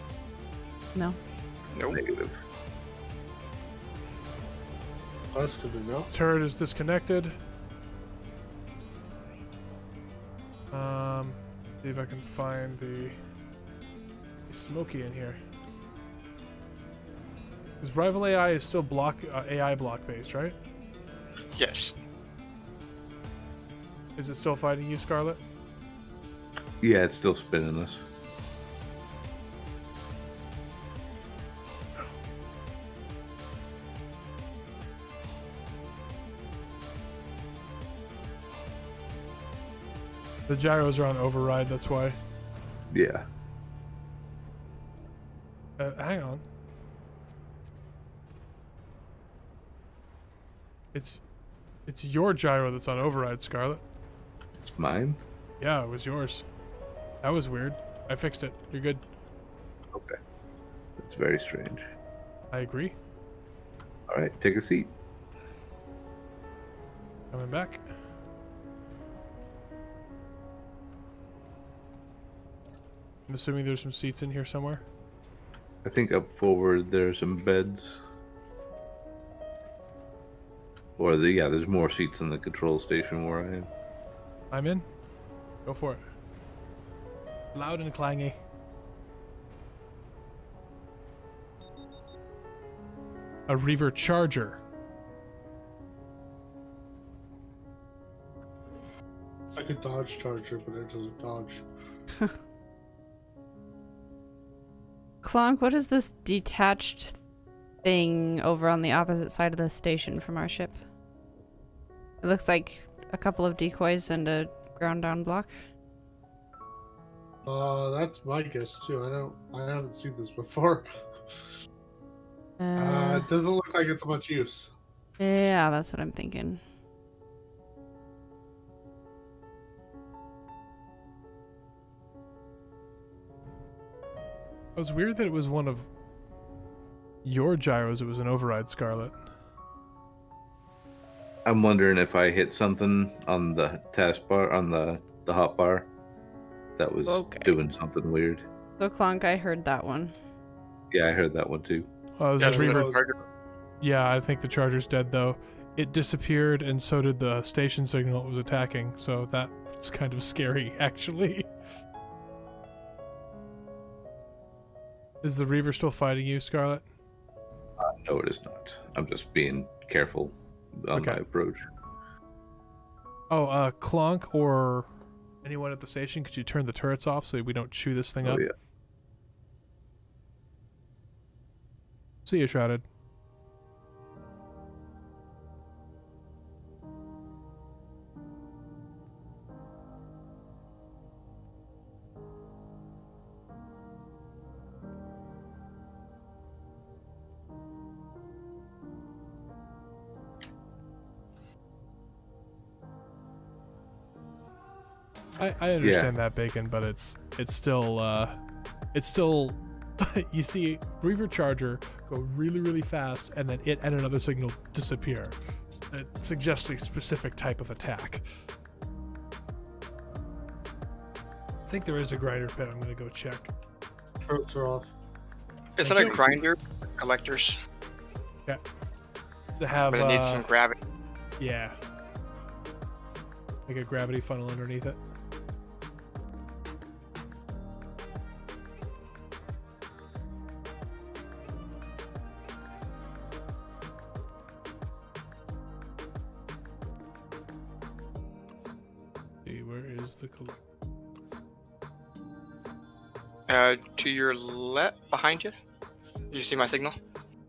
No. Nope. Negative. That's good to know. Turret is disconnected. See if I can find the Smoky in here. Because Rival AI is still AI block based, right? Yes. Is it still fighting you, Scarlet? Yeah, it's still spinning us. The gyros are on override, that's why. Yeah. Hang on. It's your gyro that's on override, Scarlet. It's mine? Yeah, it was yours. That was weird. I fixed it. You're good. Okay. That's very strange. I agree. All right, take a seat. Coming back. I'm assuming there's some seats in here somewhere. I think up forward there are some beds. Or there's more seats in the control station where I am. I'm in. Go for it. Loud and clangy. A Reaver Charger. It's like a Dodge Charger, but it doesn't dodge. Clonk, what is this detached thing over on the opposite side of the station from our ship? It looks like a couple of decoys and a ground down block. That's my guess too. I haven't seen this before. It doesn't look like it's much use. Yeah, that's what I'm thinking. It was weird that it was one of your gyros. It was an override, Scarlet. I'm wondering if I hit something on the taskbar, on the hotbar, that was doing something weird. So Clonk, I heard that one. Yeah, I heard that one too. The Reaver. Because- Yeah, I think the charger's dead though. It disappeared, and so did the station signal it was attacking. So that's kind of scary, actually. Is the Reaver still fighting you, Scarlet? No, it is not. I'm just being careful on my approach. Oh, Clonk or anyone at the station, could you turn the turrets off so we don't chew this thing up? Yeah. See you, Shrouded. I understand that, Bacon, but it's still you see Reaver Charger go really, really fast, and then it and another signal disappear. It suggests a specific type of attack. I think there is a grinder pit. I'm gonna go check. Throats are off. Is that a grinder? Collectors? Yeah. To have But it needs some gravity. yeah. Like a gravity funnel underneath it. See, where is the collector? To your left, behind you. Did you see my signal?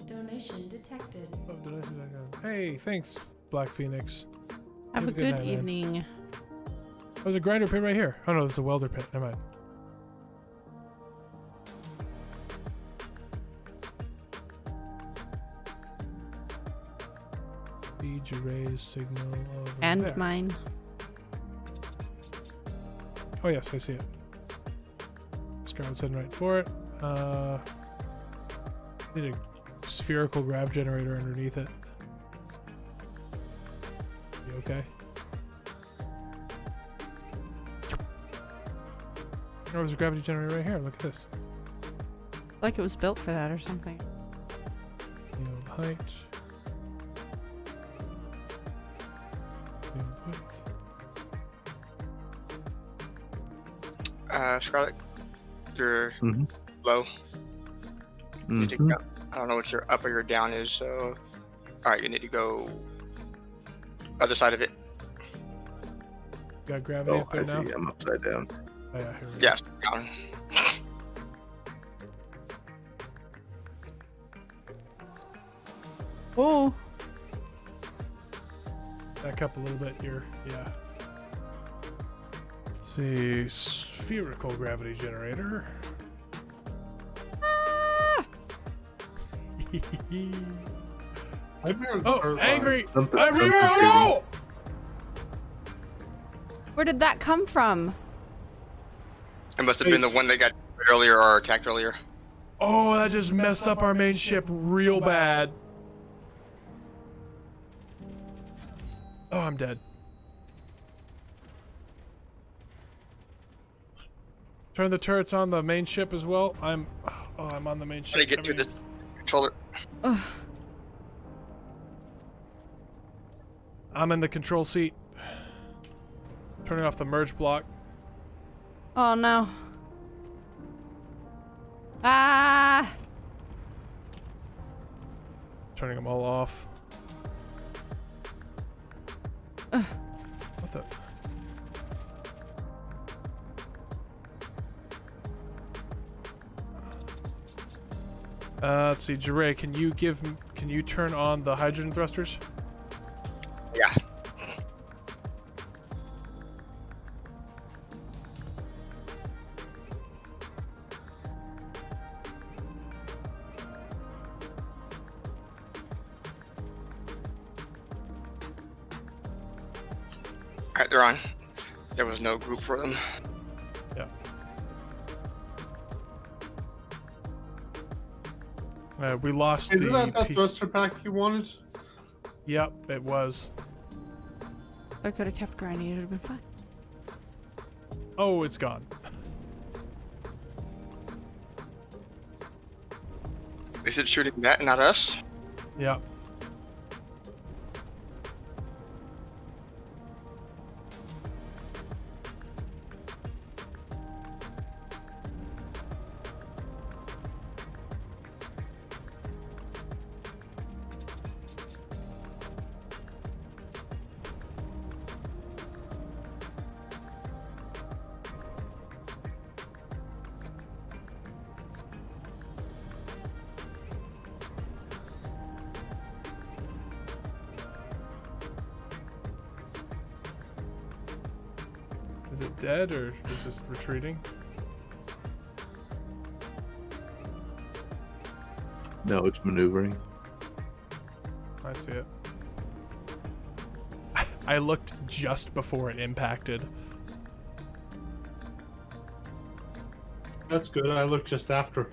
Donation detected. Oh, did I see that guy? Hey, thanks, Black Phoenix. Have a good night, man. evening. Oh, there's a grinder pit right here. Oh no, there's a welder pit. Never mind. Feed your raise signal over And there. mine. Oh yes, I see it. Scarlet's heading right for it. Need a spherical grav generator underneath it. You okay? Oh, there's a gravity generator right here. Look at this. Like it was built for that or something. Yield height. Yield width. Scarlet, you're Mhm. low. You need to Mhm. go. I don't know what your up or your down is, so. Alright, you need to go other side of it. Got gravity Oh, up there I now? see. I'm upside down. Oh, yeah, here we go. Yes, down. Whoa. Back up a little bit here. Yeah. See, spherical gravity generator. I've heard Oh, third angry! Something- I'm something oh! Where did that come from? It must have been the one that got earlier or attacked earlier. Oh, that just messed up our main ship real bad. Oh, I'm dead. Turn the turrets on the main ship as well. I'm on the main ship. How do you get to Everything- this controller? I'm in the control seat. Turning off the merge block. Oh no. Ah! Turning them all off. What the? Let's see, Jure, can you turn on the hydrogen thrusters? Yeah. Alright, they're on. There was no group for them. We lost Isn't the... that thruster pack you wanted? Yep, it was. I could have kept grinding, it would have been fine. Oh, it's gone. Is it shooting that, not us? Yep. Is it dead or is just retreating? No, it's maneuvering. I see it. I looked just before it impacted. That's good. I looked just after.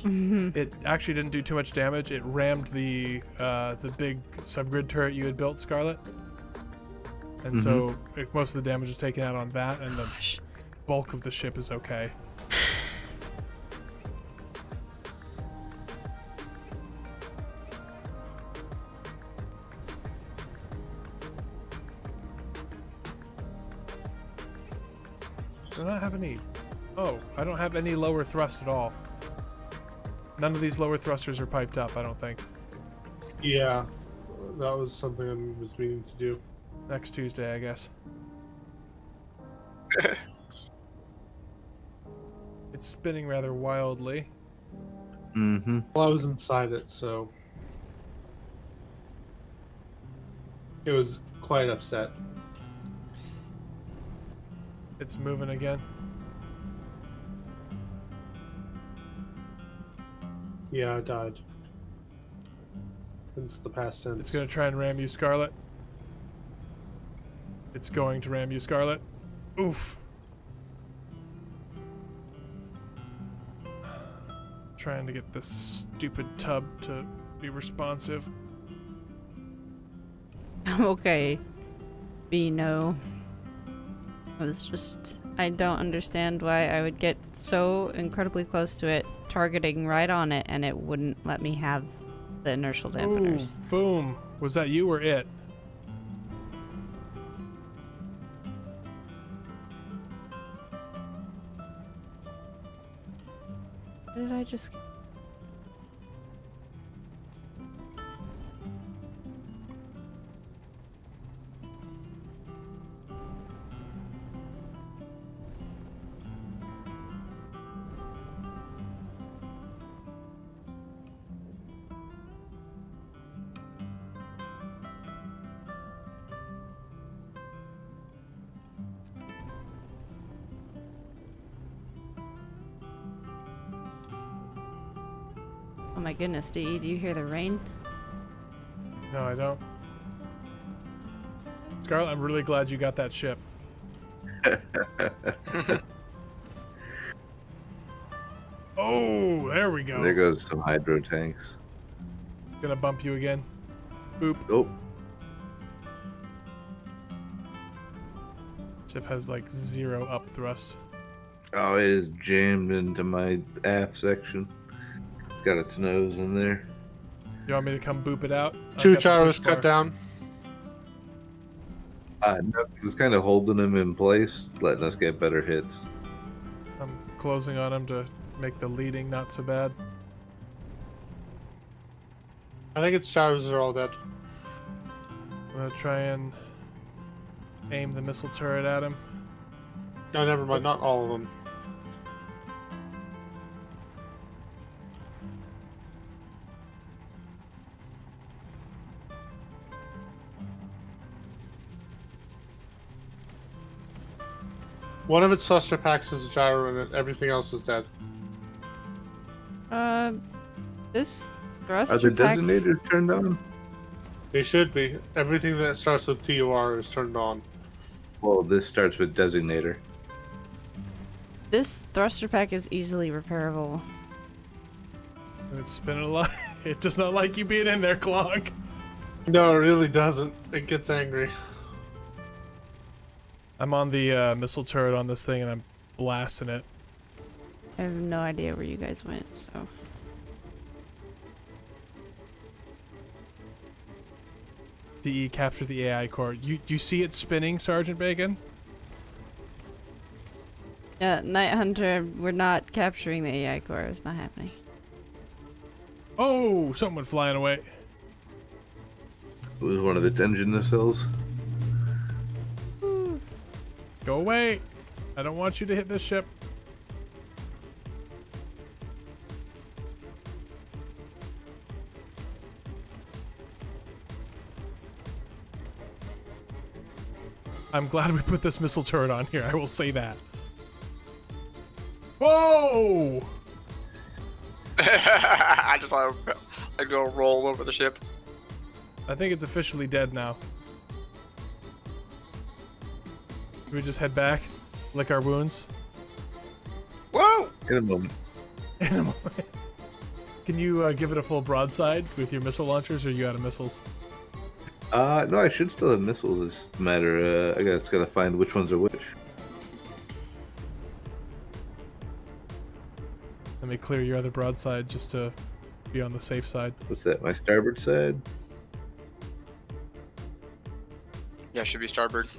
It actually didn't do too much damage. It rammed the big subgrid turret you had built, Scarlet. And so most of the damage is taken out on that, and the bulk of the ship is okay. Do I not have any... Oh, I don't have any lower thrust at all. None of these lower thrusters are piped up, I don't think. Yeah, that was something I was meaning to do. Next Tuesday, I guess. It's spinning rather wildly. Mm-hmm. Well, I was inside it, so it was quite upset. It's moving again. Yeah, I died. It's the past tense. It's gonna try and ram you, Scarlet. It's going to ram you, Scarlet. Oof. Trying to get this stupid tub to be responsive. I'm okay. No. It's just... I don't understand why I would get so incredibly close to it, targeting right on it, and it wouldn't let me have the inertial dampeners. Ooh, boom. Was that you or it? What did I just... Oh my goodness, do you hear the rain? No, I don't. Scarlet, I'm really glad you got that ship. Oh, there we go. There goes some hydro tanks. Gonna bump you again. Boop. Oh, Ship has like 0 up thrust. oh, it is jammed into my aft section. It's got its nose in there. You want me to come boop it out? I've Two got the gyros push bar. cut down. No, it's kind of holding them in place, letting us get better hits. I'm closing on him to make the leading not so bad. I think its gyros are all dead. I'm gonna try and aim the missile turret at him. No, never mind. Not all of them. One of its thruster packs has a gyro in it. Everything else is dead. This Are thruster the pack... designators turned on? They should be. Everything that starts with TUR is turned on. Well, this starts with designator. This thruster pack is easily repairable. It's spinning a lot. It does not like you being in there, Clog. No, it really doesn't. It gets angry. I'm on the missile turret on this thing, and I'm blasting it. I have no idea where you guys went, so. DE capture the AI core. You see it spinning, Sergeant Bacon? Yeah, Night Hunter, we're not capturing the AI core. It's not happening. Oh, something went flying away. It was one of its engine nacelles. Go away. I don't want you to hit this ship. I'm glad we put this missile turret on here. I will say that. Whoa! I just saw a girl roll over the ship. I think it's officially dead now. Can we just head back? Lick our wounds? Whoa! In a moment. In a moment. Can you give it a full broadside with your missile launchers, or are you out of missiles? No, I should still have missiles. It's just a matter. I just gotta find which ones are which. Let me clear your other broadside just to be on the safe side. What's that? My starboard side? Yeah, should be starboard.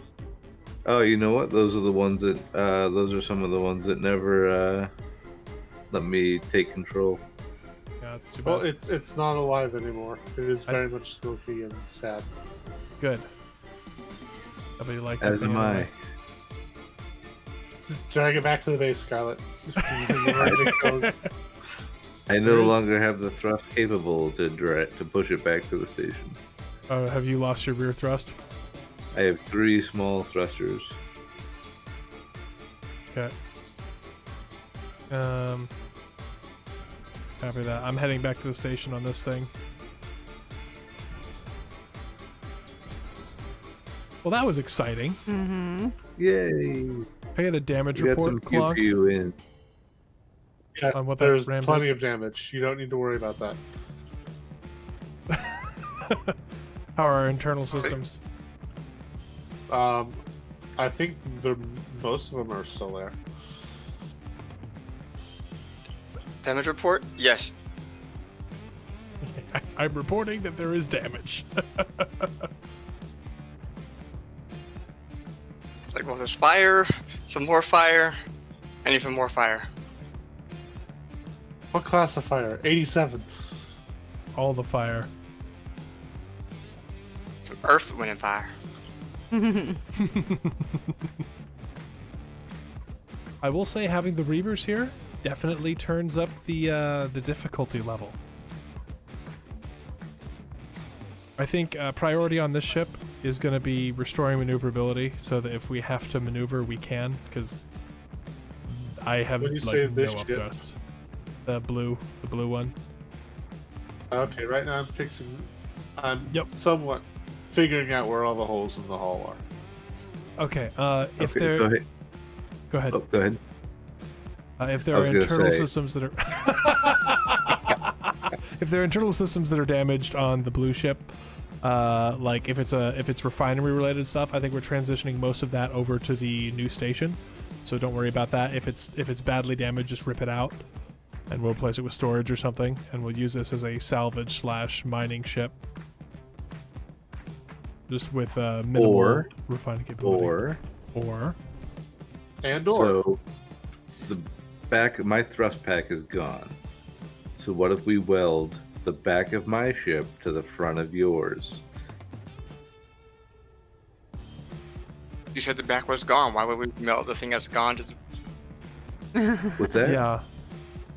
Oh, you know what? Those are the ones that. Those are some of the ones that never let me take control. Yeah, that's too bad. Well, it's not alive anymore. It is very much smoky and sad. Good. Nobody likes As it am I. Drag it back to the base, Scarlet. I no longer have the thrust capable to push it back to the station. Have you lost your rear thrust? I have 3 small thrusters. Okay. Copy that. I'm heading back to the station on this thing. Well, that was exciting. Mm-hmm. Yay! I got a damage We got some report, Clog. pew in. Yeah, On what that there's ram plenty of damage. You don't need to worry about that. How are our internal systems? I think most of them are still there. Damage report? Yes. I'm reporting that there is damage. Like, well, there's fire, some more fire, and even more fire. What class of fire? 87. All the fire. Some earth, wind, and fire. I will say having the Reavers here definitely turns up the difficulty level. I think priority on this ship is going to be restoring maneuverability, so that if we have to maneuver, we can. Because I have When you like say no this ship? upthrust. The blue one. Okay, right now I'm Yep. somewhat figuring out where all the holes in the hull are. Okay. If Okay, there, go ahead. go ahead. Oh, go ahead. If there I are was gonna internal say- systems that are if there are internal systems that are damaged on the blue ship, like if it's refinery related stuff, I think we're transitioning most of that over to the new station. So don't worry about that. If it's badly damaged, just rip it out, and we'll replace it with storage or something, and we'll use this as a salvage / mining ship, just with minimal Or- refining capability. Or And/or so the back of my thrust pack is gone. So what if we weld the back of my ship to the front of yours? You said the back was gone. Why would we melt the thing that's gone to the What's that? Yeah.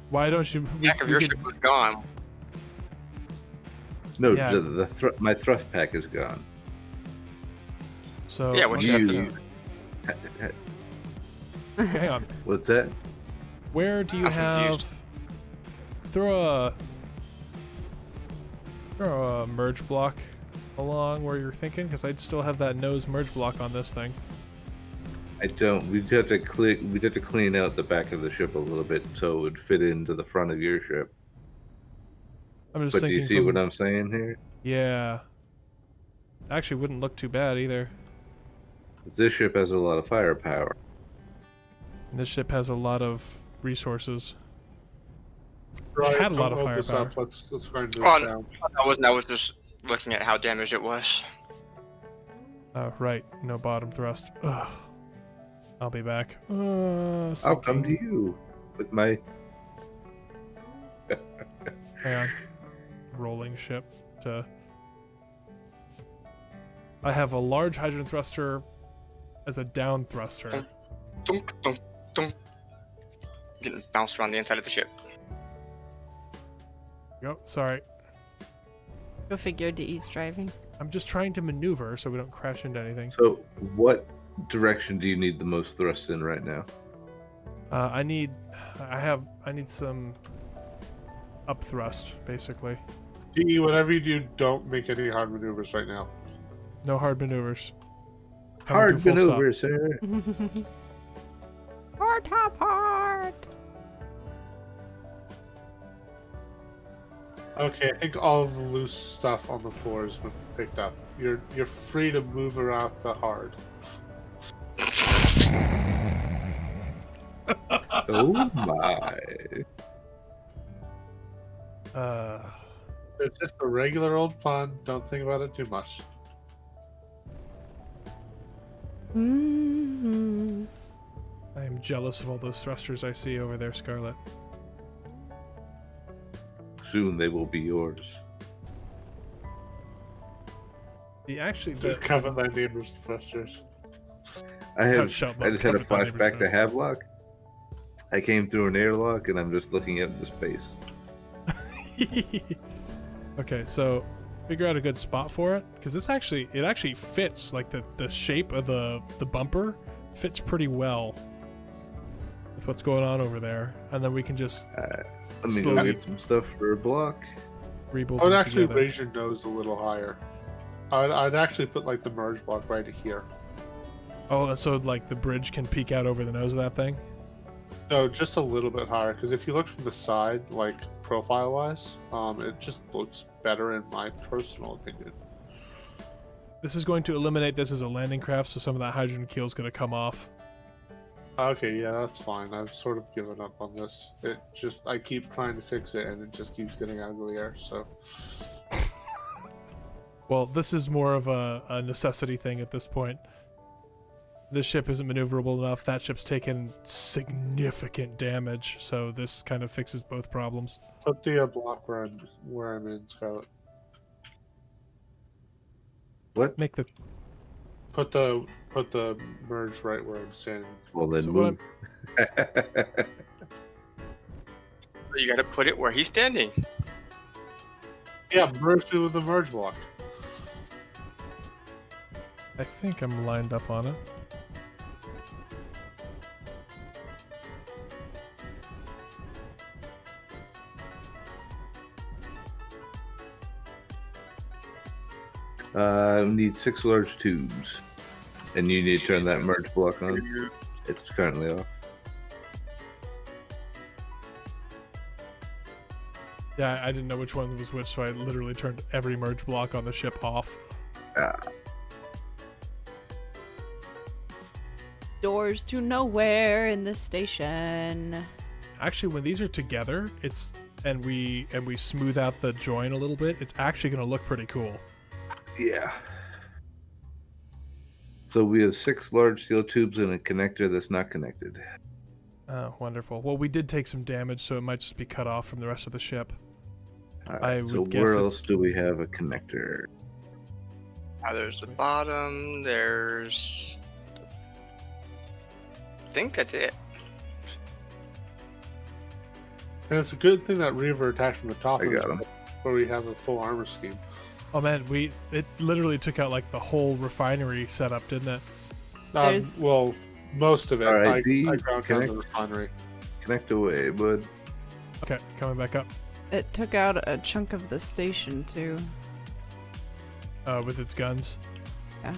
Why don't you? back of your ship was gone? No, Yeah. my thrust pack is gone. So Yeah, what what you have do to hang on. What's that? Where do you I'm have? confused. Throw a merge block along where you're thinking, because I'd still have that nose merge block on this thing. I don't. We'd have to clean out the back of the ship a little bit so it would fit into the front of your ship. I'm just But do thinking you see what I'm saying here? Yeah. Actually wouldn't look too bad either. This ship has a lot of firepower. And this ship has a lot of resources. Right, It had a lot don't of load this firepower. up. Let's grind this Oh, down. I was just looking at how damaged it was. Oh, right. No bottom thrust. Ugh. I'll be back. I'll come to you with my. Hang on. Rolling ship to... I have a large hydrogen thruster as a down thruster. Dunk, dunk, dunk. Getting bounced around the inside of the ship. Yep, sorry. Go figure, DE's driving. I'm just trying to maneuver so we don't crash into anything. So, what direction do you need the most thrust in right now? I need some up thrust, basically. DE, whatever you do, don't make any hard maneuvers right now. No hard maneuvers. Coming to Hard full stop. maneuver, sir. Hard top hard. Okay, I think all of the loose stuff on the floor has been picked up. You're free to move around the hard. Oh my. It's just a regular old pun. Don't think about it too much. Mm-hmm. I am jealous of all those thrusters I see over there, Scarlet. Soon they will be yours. The Cover thy neighbor's thrusters. I just had a covered by flashback to neighbors. Havelock. I came through an airlock and I'm just looking out into space. Okay, so figure out a good spot for it, because it actually fits. Like the shape of the bumper fits pretty well with what's going on over there, and then we can just Let me go slowly get some stuff for a block. rebuild. I would them actually together. raise your nose a little higher. I'd actually put like the merge block right here. Oh, so like the bridge can peek out over the nose of that thing. No, just a little bit higher, because if you look from the side, like profile-wise, it just looks better in my personal opinion. This is going to eliminate this as a landing craft, so some of that hydrogen keel is going to come off. Okay, yeah, that's fine. I've sort of given up on this. I keep trying to fix it, and it just keeps getting uglier, so... Well, this is more of a necessity thing at this point. This ship isn't maneuverable enough. That ship's taken significant damage, so this kind of fixes both problems. Put the block where I'm in, Scarlet. What? Make the Put the merge right where I'm standing. Well, then So what move. You gotta put it where he's standing. Yeah, merge it with the merge block. I think I'm lined up on it. We need 6 large tubes. And you need to turn that merge block on. It's currently off. Yeah, I didn't know which one was which, so I literally turned every merge block on the ship off. Doors to nowhere in this station. Actually, when these are together, and we smooth out the join a little bit, it's actually going to look pretty cool. Yeah. So we have 6 large steel tubes and a connector that's not connected. Oh, wonderful. Well, we did take some damage, so it might just be cut off from the rest of the ship. All I right, would so guess where it's- else do we have a connector? There's the bottom, there's... I think that's it. And it's a good thing that Reaver attached from the top I of got the him. ship, where we have a full armor scheme. Oh man, it literally took out like the whole refinery setup, didn't it? There's- Well, most of it. All right, I D, ground down connect. the refinery. Connect away, bud. Okay, coming back up. It took out a chunk of the station too. With its guns. Yeah.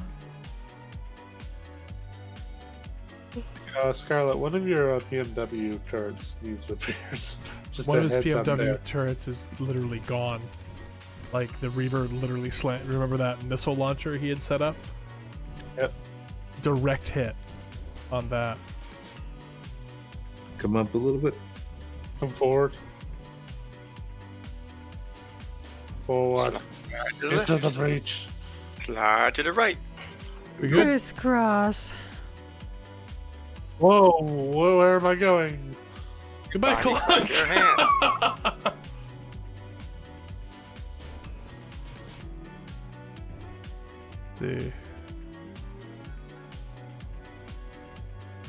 Scarlett, one of your BMW turrets needs repairs. Just One a of his heads up PMW there. turrets is literally gone. Like the Reaver literally slant. Remember that missile launcher he had set up? Yep. Direct hit on that. Come up a little bit. Come forward. Forward. Slide to the Into left. the breach. Slide to the right. We good? Crisscross. Whoa, where am I going? Goodbye, Body Clunk. your hand. See.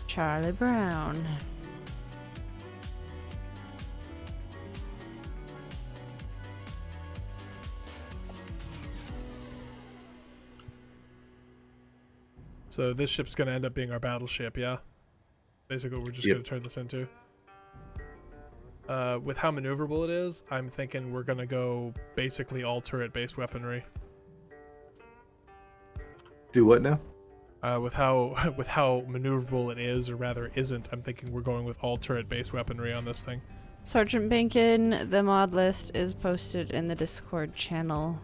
Charlie Brown. So this ship's gonna end up being our battleship, yeah? Basically, what we're just Yep. gonna turn this into. With how maneuverable it is, I'm thinking we're gonna go basically all turret-based weaponry. Do what now? With how with how maneuverable it is, or rather isn't, I'm thinking we're going with all turret-based weaponry on this thing. Sergeant Bacon, the mod list is posted in the Discord channel.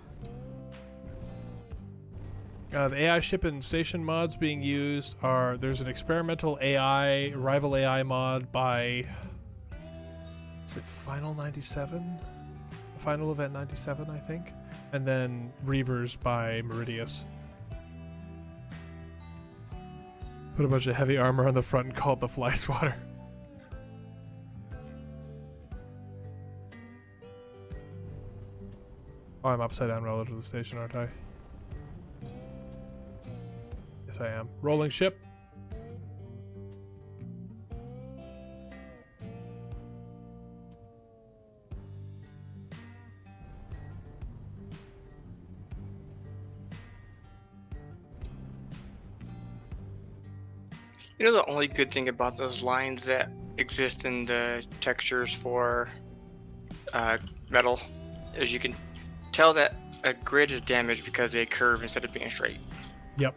The AI ship and station mods being used are, there's an experimental AI, rival AI mod by, is it Final 97? Final Event 97, I think. And then Reavers by Meridius. Put a bunch of heavy armor on the front and call it the Fly Swatter. Oh, I'm upside down relative to the station, aren't I? Yes, I am. Rolling ship. You know the only good thing about those lines that exist in the textures for metal is you can tell that a grid is damaged because they curve instead of being straight. Yep.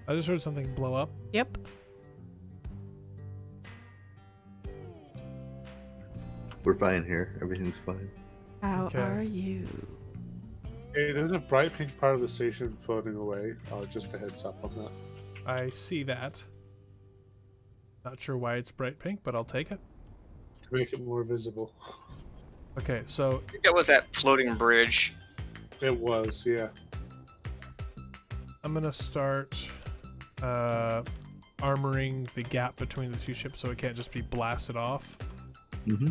I just heard something blow up. Yep. We're fine here. Everything's fine. How Okay. are you? Hey, there's a bright pink part of the station floating away. Just a heads up on that. I see that. Not sure why it's bright pink, but I'll take it. To make it more visible. Okay, so I think that was that floating bridge. It was, yeah. I'm gonna start armoring the gap between the two ships so it can't just be blasted off. Mm-hmm.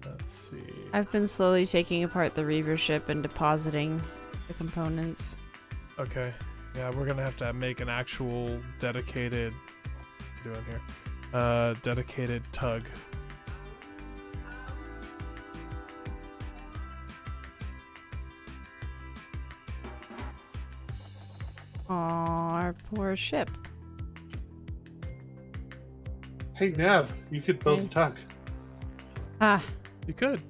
Let's see. I've been slowly taking apart the Reaver ship and depositing the components. Okay. Yeah, we're gonna have to make an actual dedicated doing here. Dedicated tug. Aw, our poor ship. Hey, Nav, you could build a Hey. tug. Ah, You could.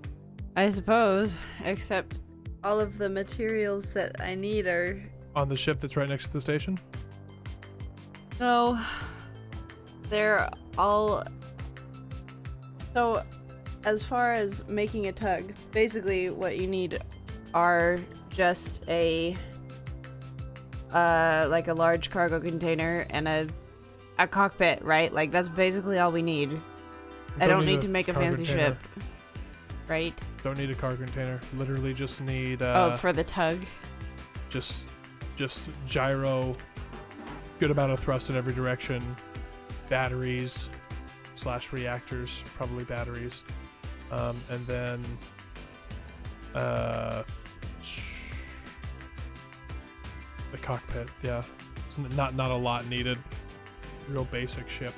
I suppose. Except all of the materials that I need are... On the ship that's right next to the station? No. They're all... So, as far as making a tug, basically what you need are just a... like a large cargo container and a cockpit, right? Like, that's basically all we need. I don't need to make a cargo fancy container. ship. Right? Don't need a cargo container. Literally just need Oh, for the tug. just gyro, good amount of thrust in every direction, batteries / reactors, probably batteries, and then the cockpit. Yeah, it's not a lot needed. Real basic ship.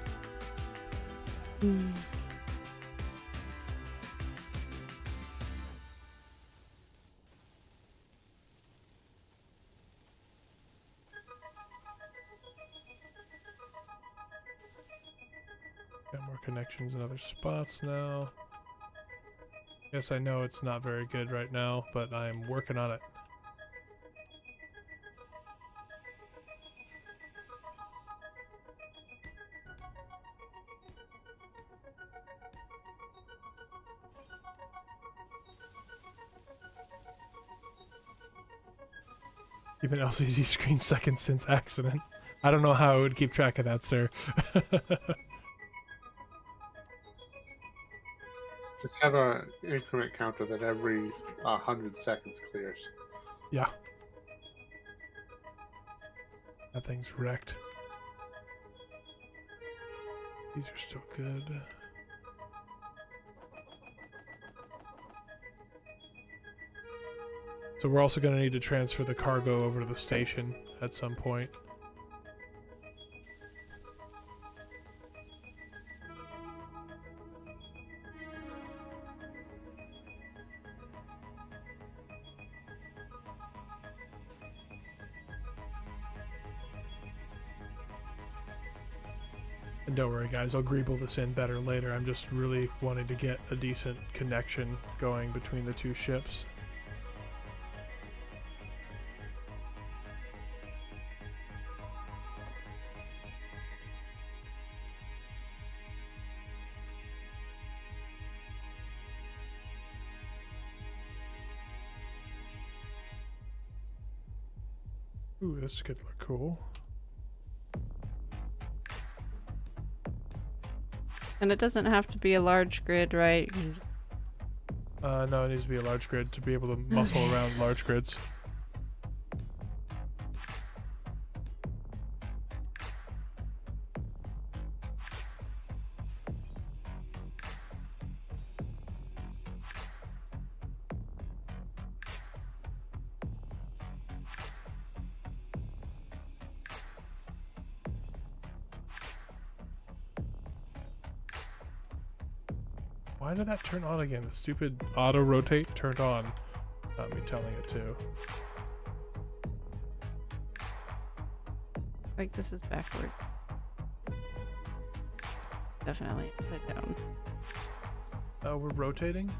Got more connections in other spots now. Yes, I know it's not very good right now, but I'm working on it. Keep an LCD screen seconds since accident. I don't know how I would keep track of that, sir. Just have an increment counter that every 100 seconds clears. Yeah. That thing's wrecked. These are still good. So we're also going to need to transfer the cargo over to the station at some point. And don't worry guys, I'll greeble this in better later. I'm just really wanting to get a decent connection going between the two ships. Ooh, this could look cool. And it doesn't have to be a large grid, right? No, it needs to be a large grid to be able to muscle around large grids. Why did that turn on again? The stupid auto rotate turned on. Not me telling it to. Like this is backward. Definitely upside down. Oh, we're rotating?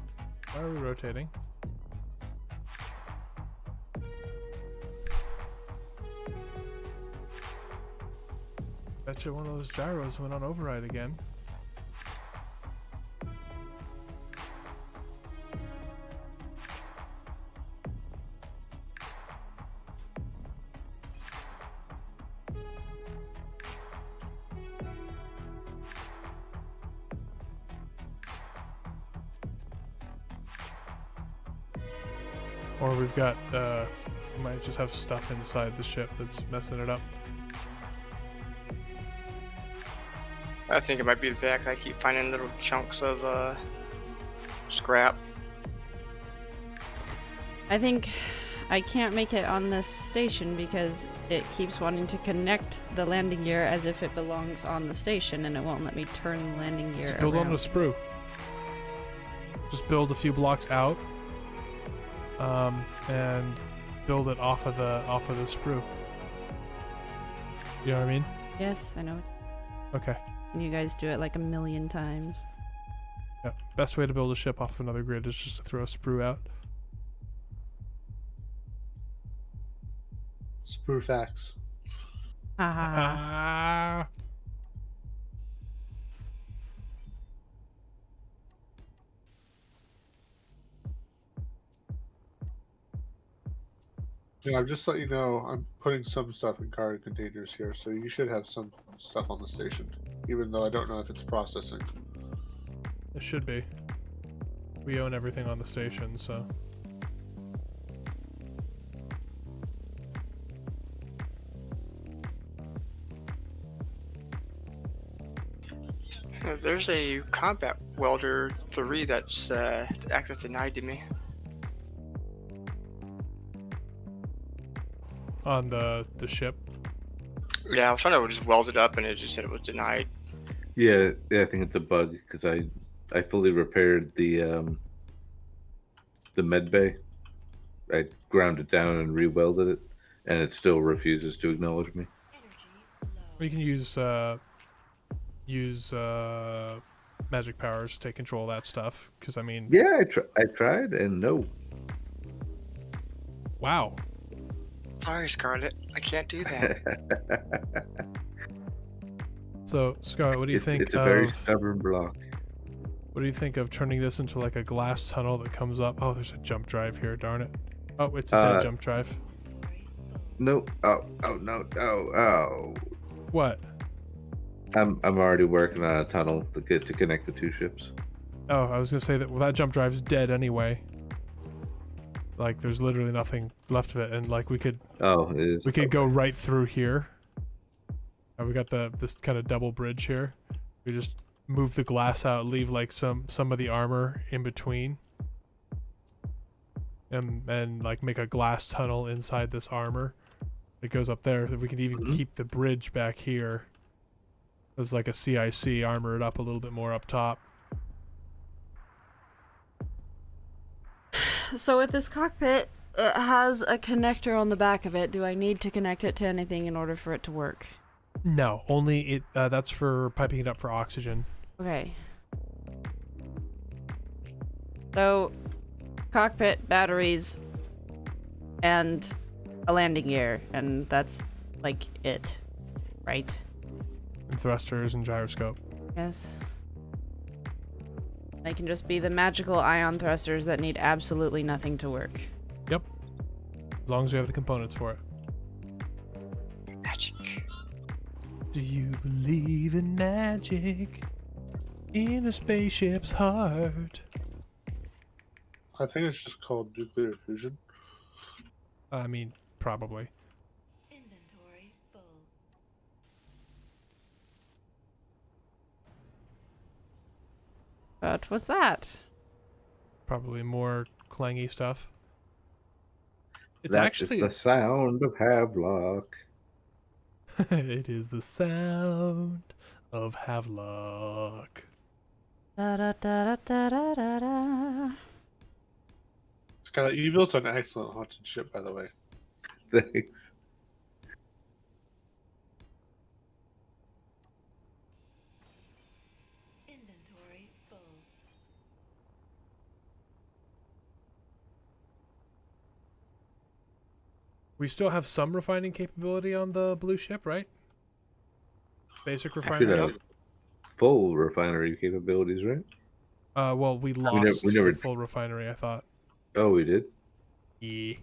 Why are we rotating? Betcha one of those gyros went on override again. Or we've got, we might just have stuff inside the ship that's messing it up. I think it might be the back. I keep finding little chunks of scrap. I think I can't make it on this station because it keeps wanting to connect the landing gear as if it belongs on the station, and it won't let me turn the landing gear Just build on around. a sprue. Just build a few blocks out, and build it off of the sprue. You know what I mean? Yes, I know. Okay. And you guys do it like a million times. Yeah. Best way to build a ship off another grid is just to throw a sprue out. Sprue facts. Haha. Ah. Yeah, I've just let you know I'm putting some stuff in cargo containers here, so you should have some stuff on the station, even though I don't know if it's processing. It should be. We own everything on the station, so. There's a combat welder 3 that's access denied to me. On the ship. Yeah, I was trying to just weld it up and it just said it was denied. Yeah, I think it's a bug because I fully repaired the med bay. I ground it down and re-welded it, and it still refuses to acknowledge me. We can use magic powers to take control of that stuff. Because I mean, Yeah, I tried, and no. wow. Sorry, Scarlet. I can't do that. So Scott, what do you think It's a very of? stubborn block. What do you think of turning this into like a glass tunnel that comes up? Oh, there's a jump drive here. Darn it. Oh, it's a dead jump drive. No. Oh no. Oh. What? I'm already working on a tunnel to connect the two ships. Oh, I was gonna say that. Well, that jump drive's dead anyway. Like, there's literally nothing left of it, and like we could Oh, it is. we could go right through here. We got this kind of double bridge here. We just move the glass out, leave like some of the armor in between, and like make a glass tunnel inside this armor that goes up there. So we can even keep the bridge back here. There's like a CIC, armor it up a little bit more up top. So with this cockpit, it has a connector on the back of it. Do I need to connect it to anything in order for it to work? No, only it. That's for piping it up for oxygen. Okay. So, cockpit, batteries, and a landing gear, and that's like it, right? And thrusters and gyroscope. Yes. They can just be the magical ion thrusters that need absolutely nothing to work. Yep. As long as we have the components for it. Magic. Do you believe in magic? In a spaceship's heart? I think it's just called nuclear fusion. I mean, probably. Inventory full. But what's that? Probably more clangy stuff. It's That's actually the sound of Havelock. it is the sound of Havelock. Da da da da da da da. Skylar, you built an excellent haunted ship, by the way. Thanks. Inventory full. We still have some refining capability on the blue ship, right? Basic Should refinery. have full refinery capabilities, right? Well, we lost we never- the full refinery, I thought. Oh, we did. Yeah.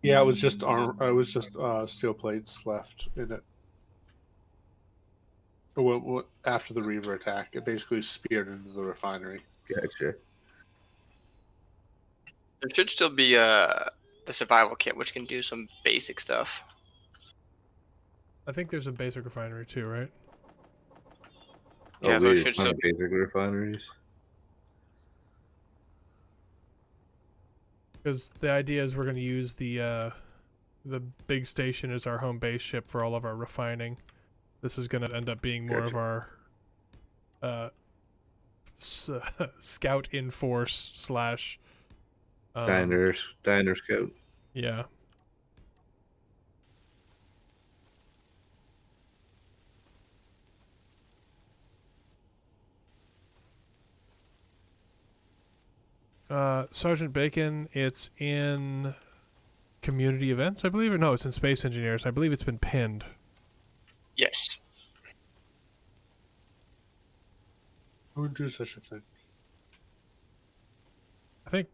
Yeah, it was just steel plates left in it. After the Reaver attack, it basically speared into the refinery. Gotcha. There should still be the survival kit, which can do some basic stuff. I think there's a basic refinery too, right? Yeah, Oh, so it we should did still basic refineries. Because the idea is we're going to use the big station as our home base ship for all of our refining. This is going to end up being more of our scout in force slash Diner scout. yeah. Sergeant Bacon, it's in community events, I believe, or no, it's in Space Engineers. I believe it's been pinned. yes. Who would do such a thing? I think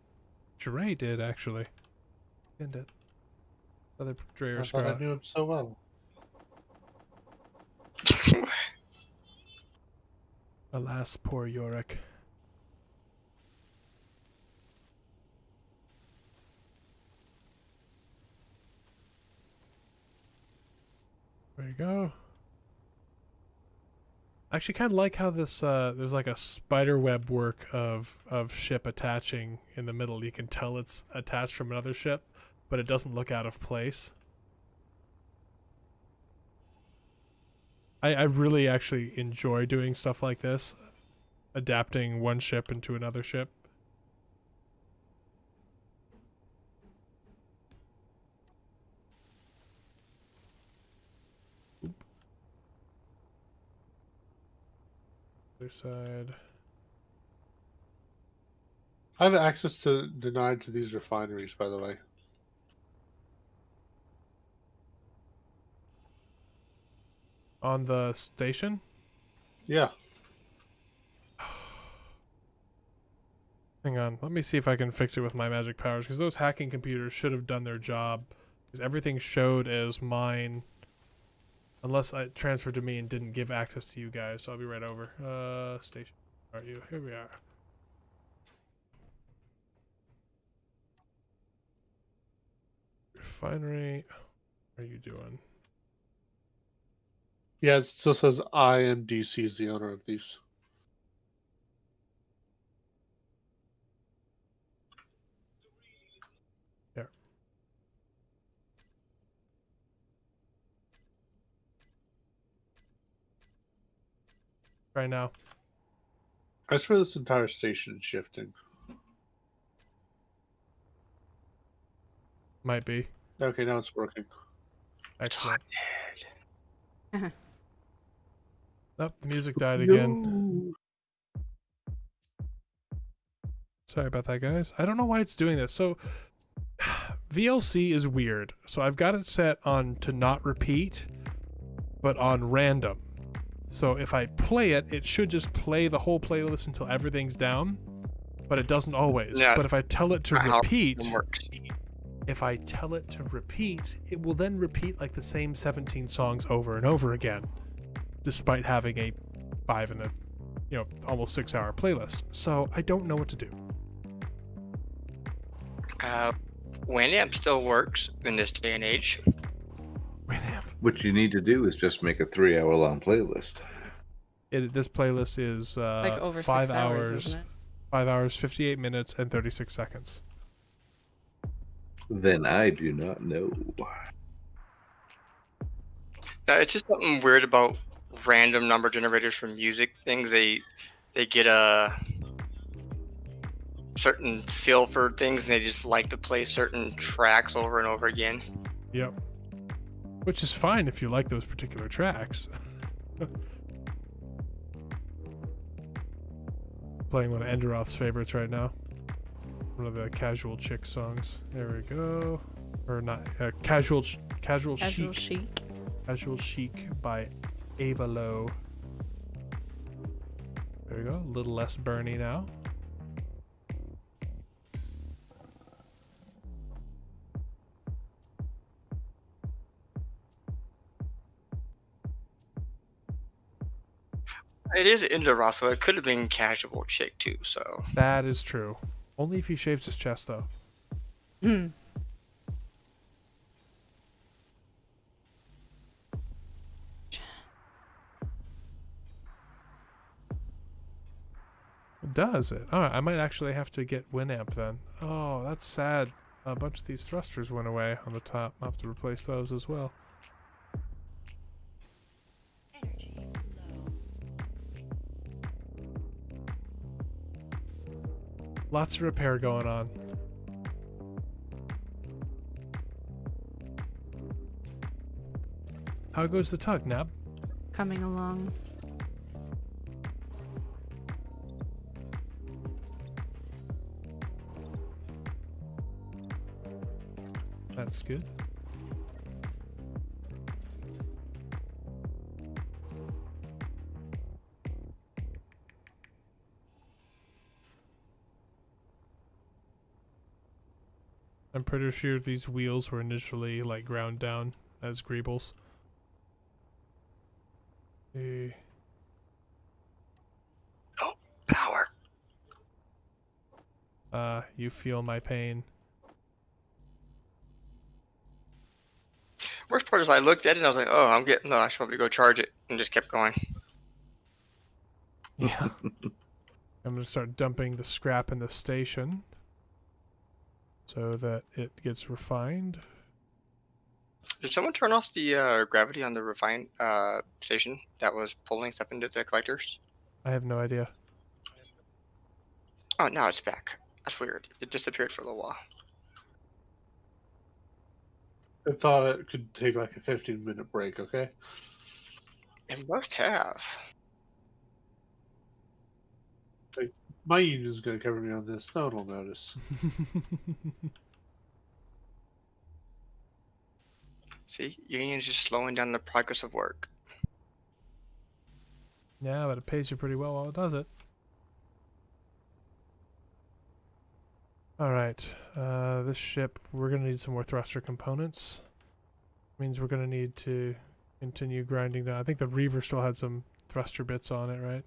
Dre did actually. Pinned it. Other Dre or I thought I Scott. knew him so well. Alas, poor Yorick. There you go. I actually kind of like how this there's like a spider web work of ship attaching in the middle. You can tell it's attached from another ship, but it doesn't look out of place. I really actually enjoy doing stuff like this, adapting one ship into another ship. Other side. I have access to denied to these refineries, by the way. On the station? Yeah. Hang on. Let me see if I can fix it with my magic powers, because those hacking computers should have done their job. Because everything showed as mine. Unless it transferred to me and didn't give access to you guys. So I'll be right over. Station. Are you? Here we are. Refinery. What are you doing? Yeah, it still says IMDC is the owner of these. There. Right now. I swear this entire station is shifting. Might be. Okay, now it's working. Excellent. Uh-huh. Nope, the music died again. Sorry about that, guys. I don't know why it's doing this. So, VLC is weird. So I've got it set on to not repeat, but on random. So if I play it, it should just play the whole playlist until everything's down, but it doesn't always. Yeah, but if I tell it to how repeat, it works. if I tell it to repeat, it will then repeat like the same 17 songs over and over again, despite having a 5 and a, almost 6 hour playlist. So I don't know what to do. Winamp still works in this day and age. Winamp. What you need to do is just make a 3-hour long playlist. This playlist is Like over 5 6 hours, isn't it? 5 hours, 58 minutes, and 36 seconds. Then I do not know. It's just something weird about random number generators for music things. They get a certain feel for things, and they just like to play certain tracks over and over again. Yep. Which is fine if you like those particular tracks. Playing one of Enderoth's favorites right now. One of the Casual Chick songs. There we go. Or not. Casual Chic. Chic. Casual Chic by Ava Lowe. There we go. A little less burny now. It is Indra, so it could have been Casual Chick too. So That is true. Only if he shaves his chest, though. Hmm. Does it? Oh, I might actually have to get Winamp then. Oh, that's sad. A bunch of these thrusters went away on the top. I'll have to replace those as well. Energy low. Lots of repair going on. How goes the tug, Nab? Coming along. That's good. I'm pretty sure these wheels were initially like ground down as greebles. oh, power. You feel my pain. Worst part is I looked at it and I was like, oh, I should probably go charge it, and just kept going. Yeah. I'm gonna start dumping the scrap in the station so that it gets refined. Did someone turn off the gravity on the refine station that was pulling stuff into the collectors? I have no idea. Oh, now it's back. That's weird. It disappeared for a little while. I thought it could take like a 15-minute break, okay? It must have. My union's gonna cover me on this. No one will notice. See, union's just slowing down the progress of work. Yeah, but it pays you pretty well while it does it. Alright, this ship, we're going to need some more thruster components. Means we're going to need to continue grinding down. I think the Reaver still had some thruster bits on it, right?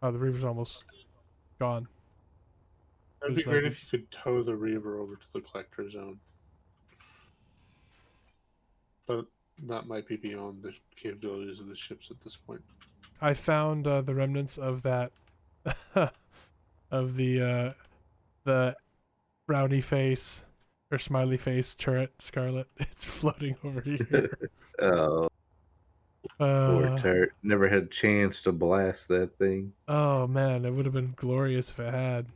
Oh, the Reaver's almost gone. It'd be There's great like- if you could tow the Reaver over to the collector zone. But that might be beyond the capabilities of the ships at this point. I found the remnants of that, of the brownie face, or smiley face turret, Scarlet. It's floating over here. Oh, poor turret. Never had a chance to blast that thing. Oh man, it would have been glorious if it had.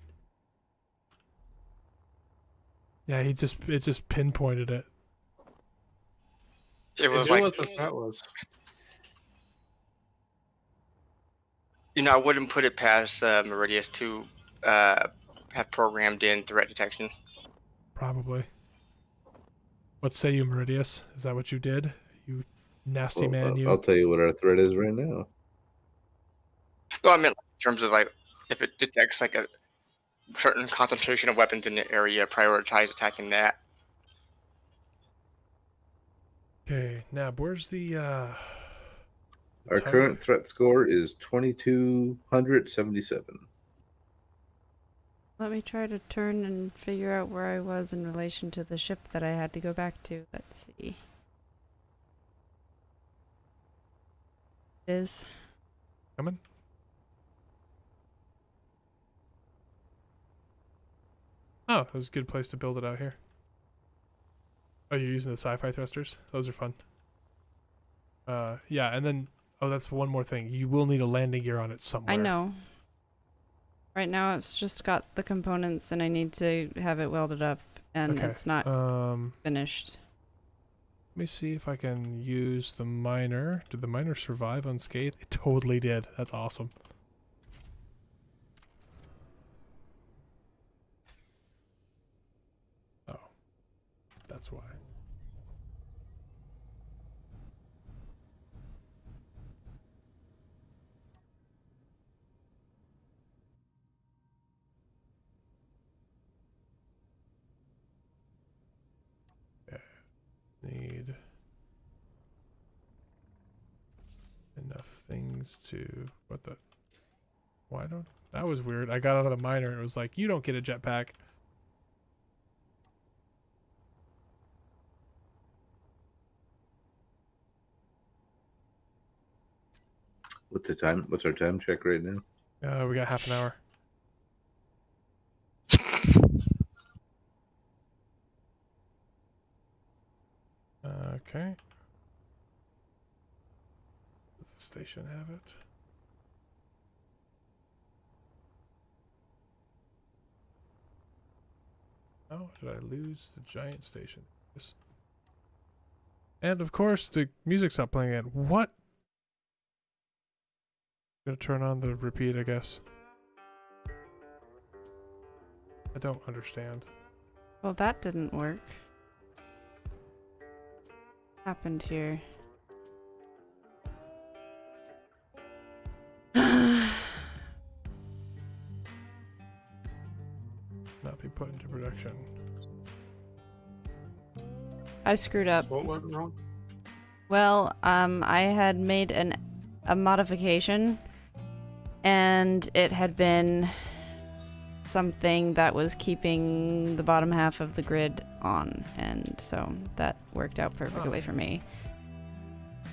Yeah, it just pinpointed it. It was You know like, what the threat was? I wouldn't put it past Meridius to have programmed in threat detection. Probably. What say you, Meridius? Is that what you did? You nasty Well, man, you. I'll tell you what our threat is right now. No, I meant in terms of like if it detects like a certain concentration of weapons in the area, prioritize attacking that. Okay, Nab, where's the Our tug? current threat score is 2277. Let me try to turn and figure out where I was in relation to the ship that I had to go back to. Let's see. Is coming? Oh, it was a good place to build it out here. Oh, you're using the sci-fi thrusters? Those are fun. Yeah, and then, oh, that's one more thing. You will need a landing gear on it somewhere. I know. Right now it's just got the components and I need to have it welded up and Okay. it's not Let finished. me see if I can use the miner. Did the miner survive unscathed? It totally did. That's awesome. Oh. That's why. Need enough things to what the why don't that was weird. I got out of the miner and it was like, you don't get a jetpack. What's the time? What's our time check right now? We got half an hour. Okay. Does the station have it? Oh, did I lose the giant station? Yes. And of course, the music stopped playing again. What? Gonna turn on the repeat, I guess. I don't understand. Well, that didn't work. Happened here. Not be put into production. I screwed up. What went wrong? Well, I had made a modification, and it had been something that was keeping the bottom half of the grid on, and so that worked out perfectly for me.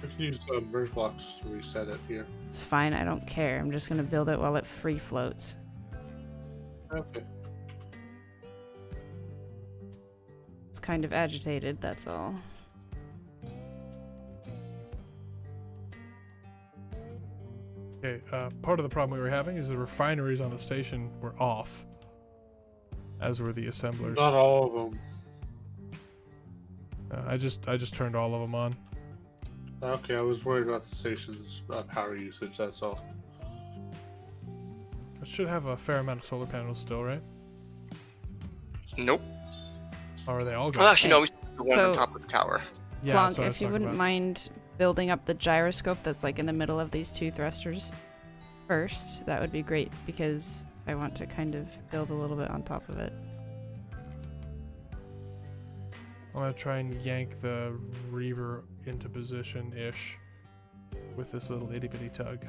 We can use merge blocks to reset it here. It's fine, I don't care. I'm just gonna build it while it free floats. Okay. It's kind of agitated, that's all. Okay, part of the problem we were having is the refineries on the station were off, as were the assemblers. Not all of them. I just turned all of them on. Okay, I was worried about the station's power usage, that's all. It should have a fair amount of solar panels still, right? Nope. Or are they all Well, gone? actually, no. We still have the one on So- top of the tower. Yeah, Flonk, that's what I was if you talking wouldn't about. mind building up the gyroscope that's like in the middle of these two thrusters first, that would be great because I want to kind of build a little bit on top of it. I'm gonna try and yank the Reaver into position-ish with this little itty-bitty tug.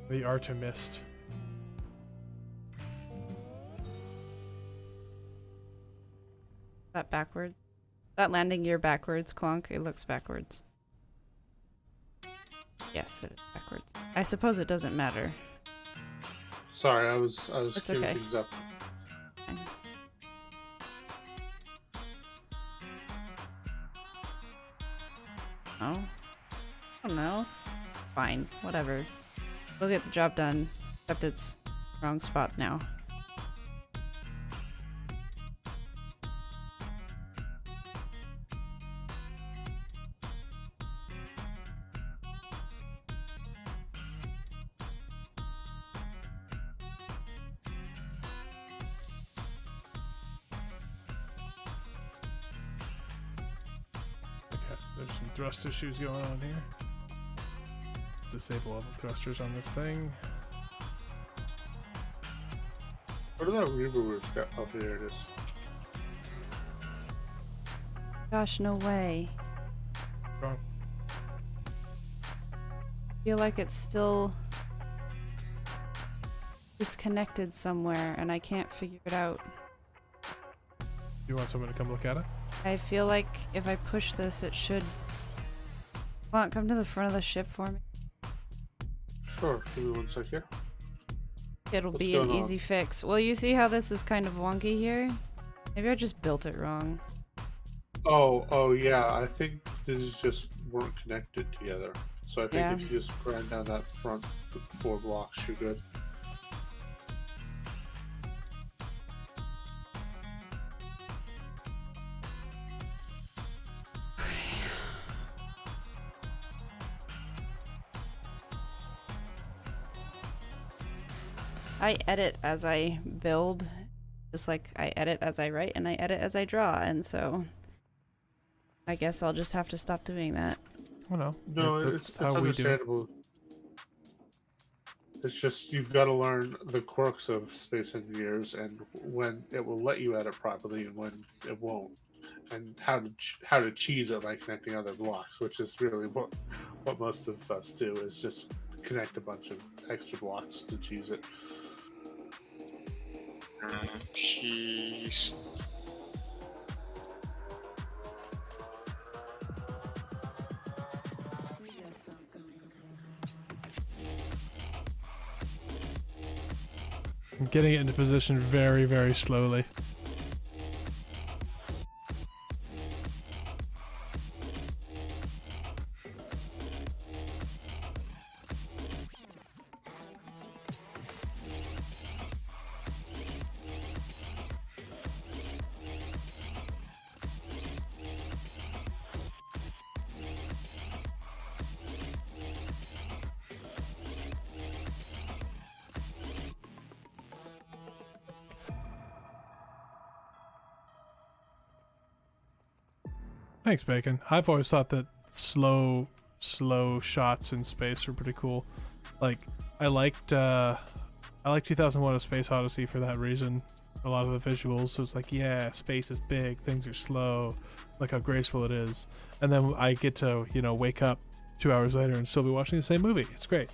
The Artemist. That backwards? That landing gear backwards, Clonk? It looks backwards. Yes, it is backwards. I suppose it doesn't matter. Sorry, I was It's queuing okay. things up. Fine. Oh? I don't know. Fine, whatever. We'll get the job done. Except it's wrong spot now. Okay, there's some thrust issues going on here. Disable all the thrusters on this thing. Where did that Reaver roof go? Oh, here it is. Gosh, no way. Wrong. Feel like it's still disconnected somewhere and I can't figure it out. You want someone to come look at it? I feel like if I push this, it should... Come on, come to the front of the ship for me. Sure, give me 1 sec here. It'll What's be an going on? easy fix. Well, you see how this is kind of wonky here? Maybe I just built it wrong. Oh yeah, I think these just weren't connected together. So I think Yeah. if you just grind down that front 4 blocks, you're good. I edit as I build, just like I edit as I write and I edit as I draw, and so I guess I'll just have to stop doing that. Oh no. No, That's it's how we do it. understandable. It's just you've got to learn the quirks of Space Engineers and when it will let you edit properly and when it won't, and how to cheese it by connecting other blocks, which is really what most of us do is just connect a bunch of extra blocks to cheese it. Jeez. I'm getting it into position very, very slowly. Thanks, Bacon. I've always thought that slow shots in space were pretty cool. Like, I liked 2001: A Space Odyssey for that reason. A lot of the visuals, so it's like, yeah, space is big, things are slow, look how graceful it is. And then I get to, wake up 2 hours later and still be watching the same movie. It's great.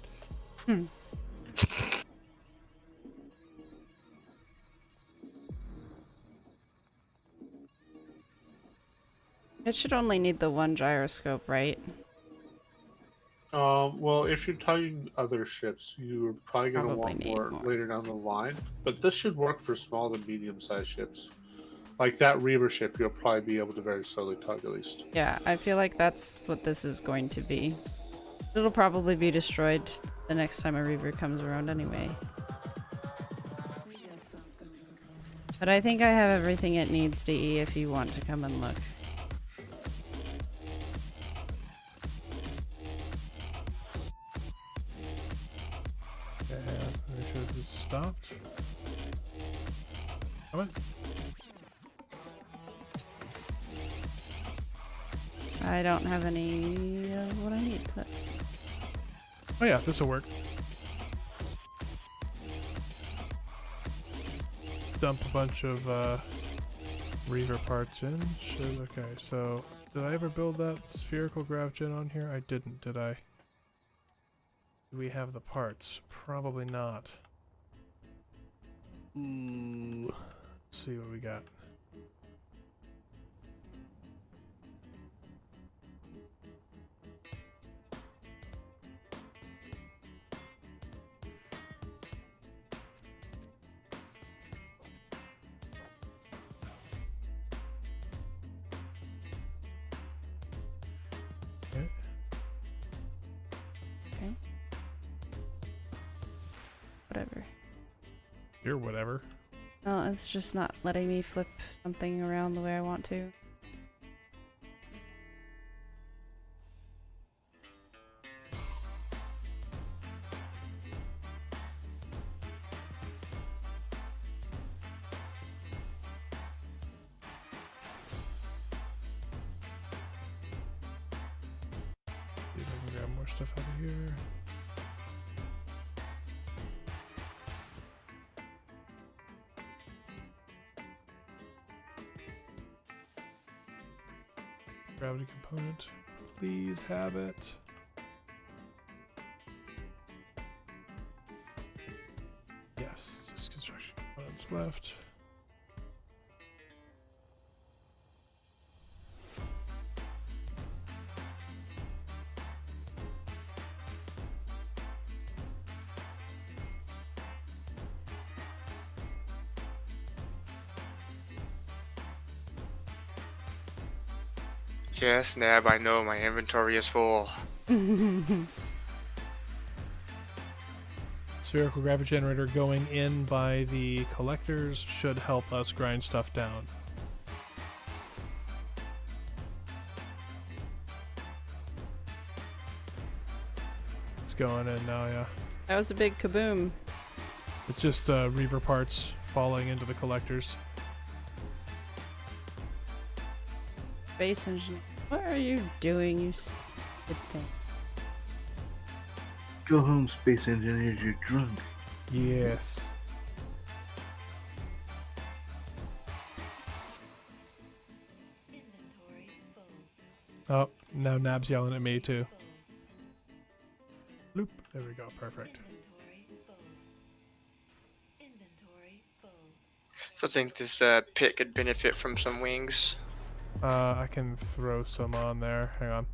It should only need the one gyroscope, right? Well, if you're tugging other ships, you're probably going to Probably want need more more. later down the line. But this should work for small to medium-sized ships. Like that Reaver ship, you'll probably be able to very slowly tug at least. Yeah, I feel like that's what this is going to be. It'll probably be destroyed the next time a Reaver comes around anyway. But I think I have everything it needs, DE, if you want to come and look. it stopped? Come on. I don't have any of what I need. Let's see. Oh yeah, this will work. Dump a bunch of Reaver parts in. Okay, so did I ever build that spherical grav gen on here? I didn't, did I? Do we have the parts? Probably not. Ooh. Let's see what we got. Okay. Okay. Whatever. You're whatever. No, it's just not letting me flip something around the way I want to. See if I can grab more stuff out of here. Gravity component. Please have it. Yes, just construction components left. Yes, Nab, I know my inventory is full. Spherical gravity generator going in by the collectors should help us grind stuff down. It's going in now, yeah. That was a big kaboom. It's just Reaver parts falling into the collectors. Space engineer. What are you doing, you stupid thing? Go home, space engineers, you're drunk. Yes. Inventory full. Oh, now Nab's yelling at me too. Full. Bloop. There we go. Perfect. Inventory full. Inventory full. So I think this pit could benefit from some wings. I can throw some on there. Hang on.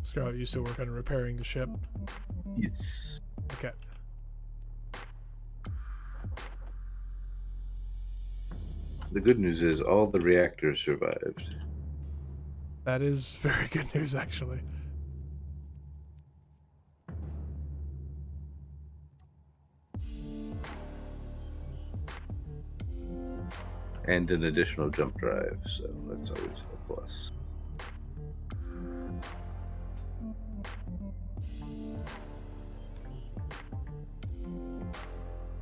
Scarlet, you still work on repairing the ship? Yes. Okay. The good news is all the reactors survived. That is very good news, actually. And an additional jump drive, so that's always a plus.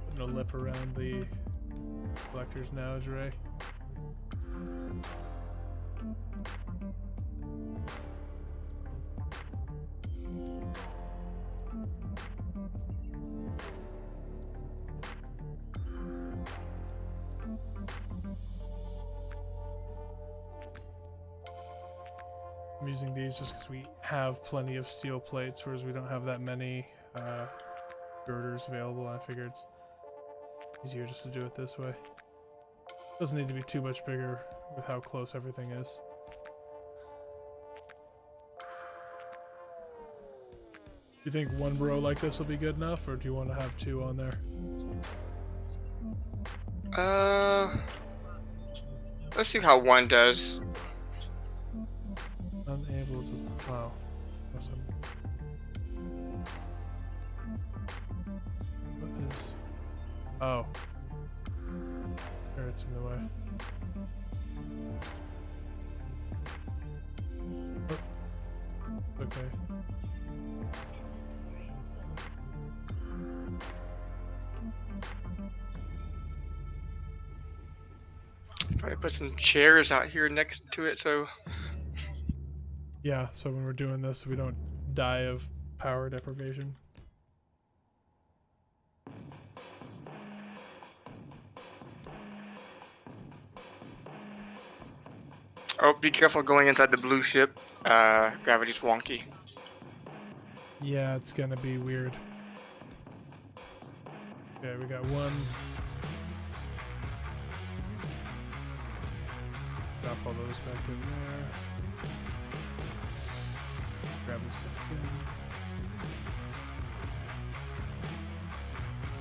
Putting a lip around the collectors now, Ray. I'm using these just because we have plenty of steel plates, whereas we don't have that many girders available. I figure it's easier just to do it this way. Doesn't need to be too much bigger with how close everything is. Do you think one row like this will be good enough, or do you want to have two on there? Let's see how one does. Unable to. Wow. Awesome. What is. Oh. There, it's in the way. Okay. Probably put some chairs out here next to it, so Yeah, so when we're doing this, we don't die of power deprivation. oh, be careful going inside the blue ship. Gravity's wonky. Yeah, it's gonna be weird. Okay, we got one. Drop all those back in there. Grab this stuff again.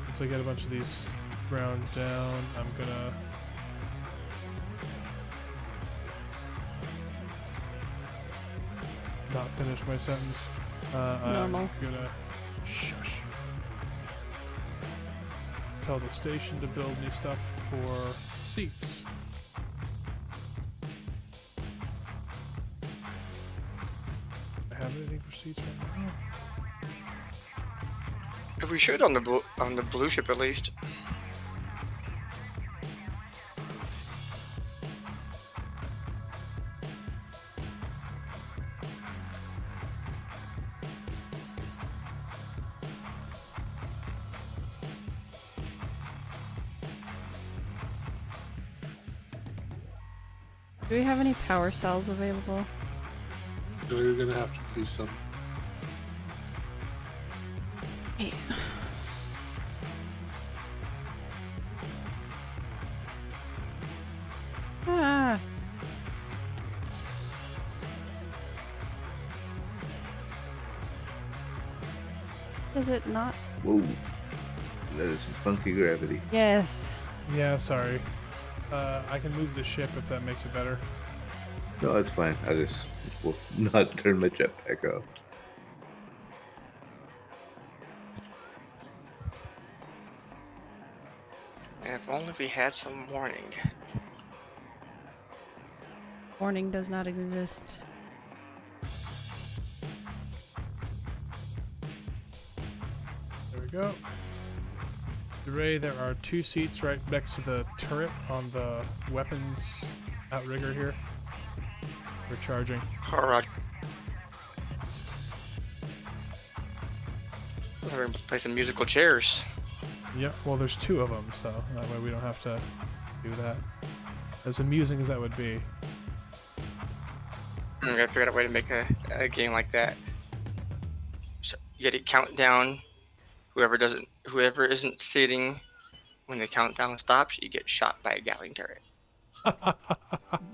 Once I get a bunch of these ground down, I'm gonna not finish my sentence. Normal. I'm gonna shush. Tell the station to build new stuff for seats. I have anything for seats right now? If we should on the blue ship at least. Do we have any power cells available? So you're gonna have to do some. Hey. Ah. Is it not? Whoa. That is some funky gravity. Yes. Yeah, sorry. I can move the ship if that makes it better. No, it's fine. I just will not turn my jetpack off. And if only we had some warning. Warning does not exist. There we go. Ray, there are 2 seats right next to the turret on the weapons outrigger here. We're charging. Alright. We're gonna play some musical chairs. Yep, well there's 2 of them, so that way we don't have to do that. As amusing as that would be. I'm gonna figure out a way to make a game like that. So you get a countdown. Whoever isn't sitting when the countdown stops, you get shot by a Gatling turret.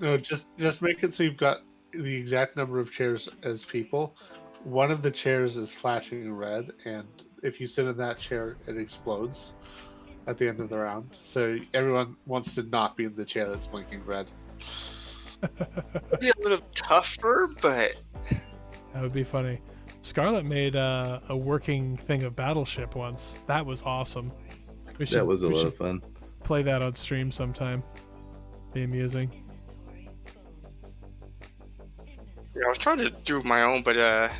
No, just make it so you've got the exact number of chairs as people. One of the chairs is flashing red, and if you sit in that chair, it explodes at the end of the round. So everyone wants to not be in the chair that's blinking red. It'd be a little tougher, but That would be funny. Scarlett made a working thing of Battleship once. That was awesome. That was a we lot should of fun. play that on stream sometime. Be amusing. yeah, I was trying to do my own, but I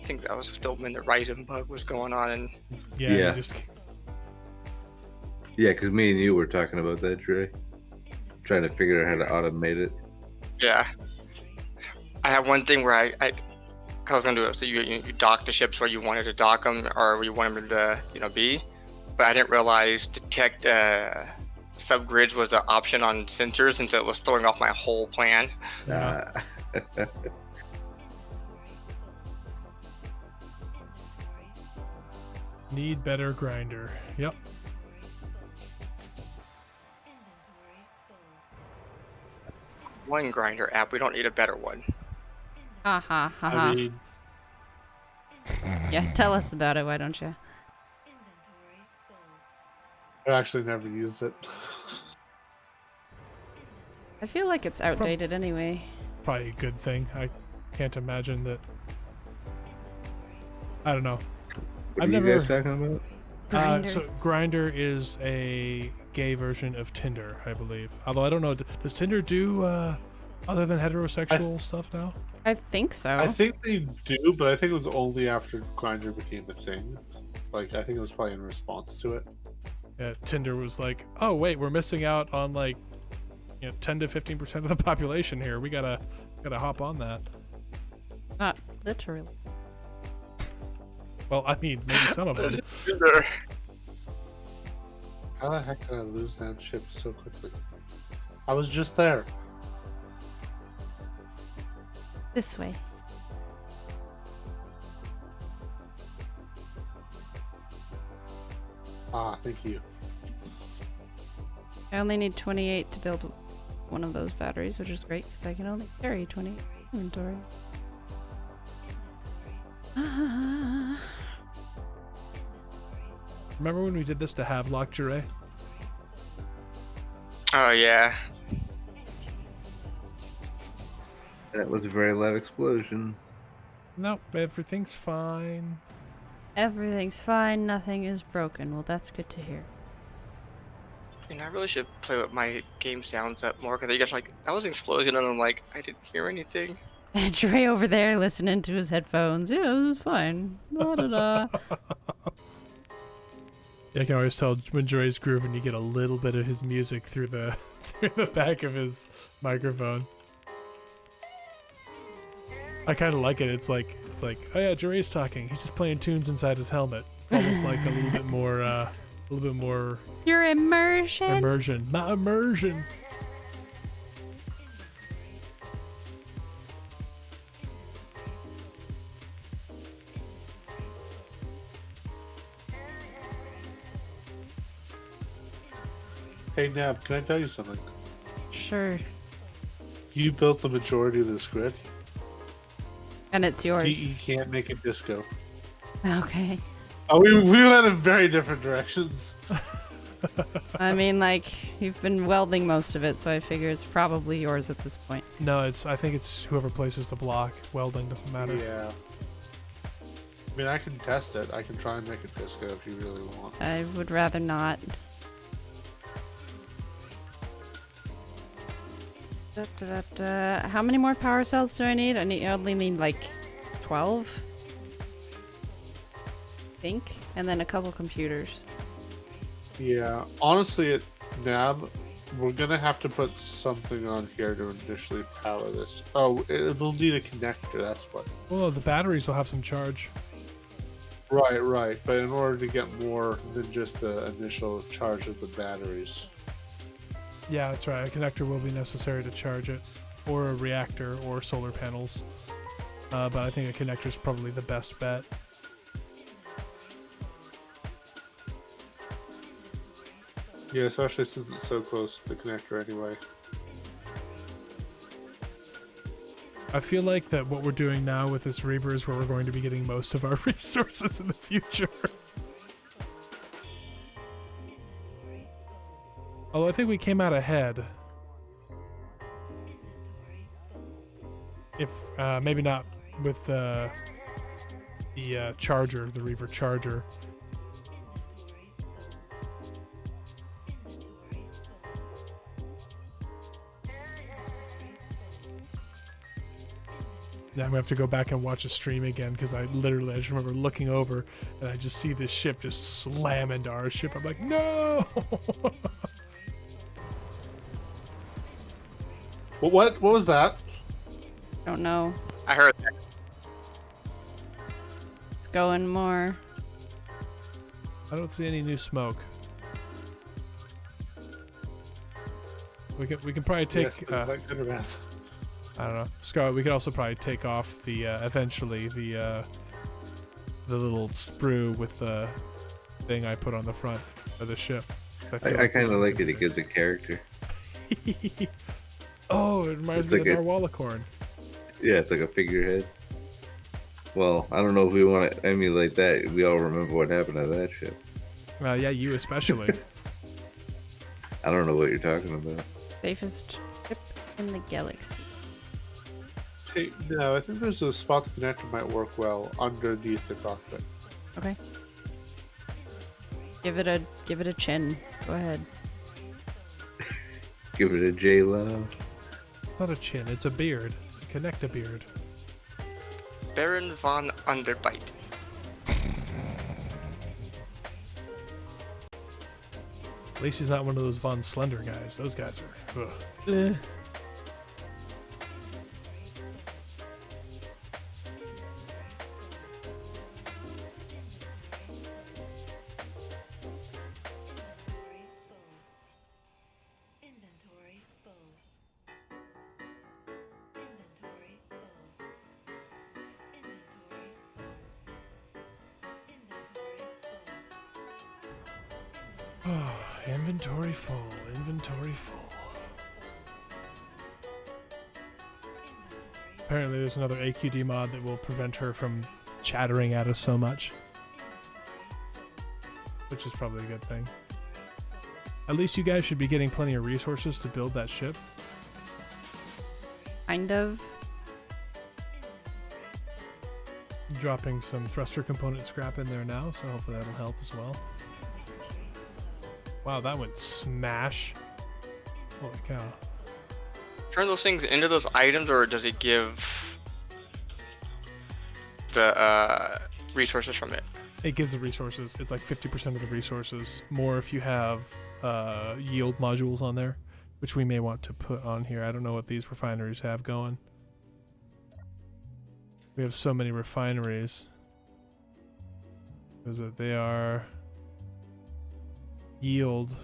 think that was still when the Ryzen bug was going on, and Yeah, Yeah. you just Yeah, because me and you were talking about that, Trey. Trying to figure out how to automate it. yeah, I have one thing where I was gonna do it. So you dock the ships where you wanted to dock them or where you want them to be, but I didn't realize detect subgrids was an option on sensors, and so it was throwing off my whole plan. Yeah. need better grinder. Yep. One grinder app. We don't need a better one. Ha ha ha I ha. mean, Yeah, tell us about it, why don't you? I actually never used it. I feel like it's outdated anyway. Probably a good thing. I can't imagine that. I don't know. What I've are you never- guys talking about? Grindr. So Grinder is a gay version of Tinder, I believe. Although I don't know, does Tinder do Other than heterosexual stuff now? I think so. I think they do, but I think it was only after Grindr became a thing. Like, I think it was probably in response to it. Yeah, Tinder was like, oh wait, we're missing out on like, 10 to 15% of the population here. We gotta hop on that. Not literally. Well, I mean, maybe some of them. How the heck did I lose that ship so quickly? I was just there. This way. Ah, thank you. I only need 28 to build one of those batteries, which is great because I can only carry 20 inventory. Remember when we did this to Havelock Jure? Oh yeah. That was a very loud explosion. Nope, everything's fine. Everything's fine, nothing is broken. Well, that's good to hear. I really should play with my game sounds up more because you guys are like, that was an explosion, and I'm like, I didn't hear anything. Dre over there listening to his headphones. Yeah, this is fine. Da da da. Yeah, I can always tell when Dre's grooving, you get a little bit of his music through the through the back of his microphone. I kind of like it. It's like, oh yeah, Dre's talking. He's just playing tunes inside his helmet. It's almost like a little bit more Your immersion. immersion, not immersion. Hey, Nab, can I tell you something? Sure. You built the majority of this grid. And it's yours. You can't make it disco. Okay. Oh, we went in very different directions. I mean, like, you've been welding most of it, so I figure it's probably yours at this point. No, I think it's whoever places the block. Welding doesn't matter. Yeah. I mean, I can test it. I can try and make it disco if you really want. I would rather not. How many more power cells do I need? I only need like 12, I think, and then a couple computers. Yeah, honestly, at Nab, we're gonna have to put something on here to initially power this. Oh, it'll need a connector. That's what. Well, the batteries will have some charge. Right. But in order to get more than just the initial charge of the batteries. Yeah, that's right. A connector will be necessary to charge it, or a reactor, or solar panels. But I think a connector is probably the best bet. Yeah, especially since it's so close to the connector anyway. I feel like that what we're doing now with this Reaver is where we're going to be getting most of our resources in the future. Although I think we came out ahead. If maybe not with the charger, the Reaver charger. Yeah, I'm gonna have to go back and watch a stream again because I just remember looking over and I just see this ship just slam into our ship. I'm like, no! What was that? Don't know. I heard that. It's going more. I don't see any new smoke. We can probably take. Yes, but is that good or bad? I don't know, Scott. We could also probably take off the eventually the little sprue with the thing I put on the front of the ship. I kind of like it. It gives a character. Oh, it reminds It's me like of a- Narwhalicorn. Yeah, it's like a figurehead. Well, I don't know if we want to emulate that. We all remember what happened to that ship. Yeah, you especially. I don't know what you're talking about. Safest ship in the galaxy. Hey, no, I think there's a spot the connector might work well underneath the cockpit. Okay. Give it a chin. Go ahead. Give it a J-Lo. not a chin, it's a beard. It's a connect-a-beard. Baron von Underbite. At least he's not one of those Von Slender guys. Those guys are... Ugh. Inventory full. Inventory full. Inventory full. Inventory full. Inventory full. Inventory full. Apparently there's another AQD mod that will prevent her from chattering at us so much. Which is probably a good thing. At least you guys should be getting plenty of resources to build that ship. Kind of. Dropping some thruster component scrap in there now, so hopefully that'll help as well. Wow, that went smash. Holy cow. Turn those things into those items, or does it give the resources from it? It gives the resources. It's like 50% of the resources. More if you have yield modules on there, which we may want to put on here. I don't know what these refineries have going. We have so many refineries. They are yield.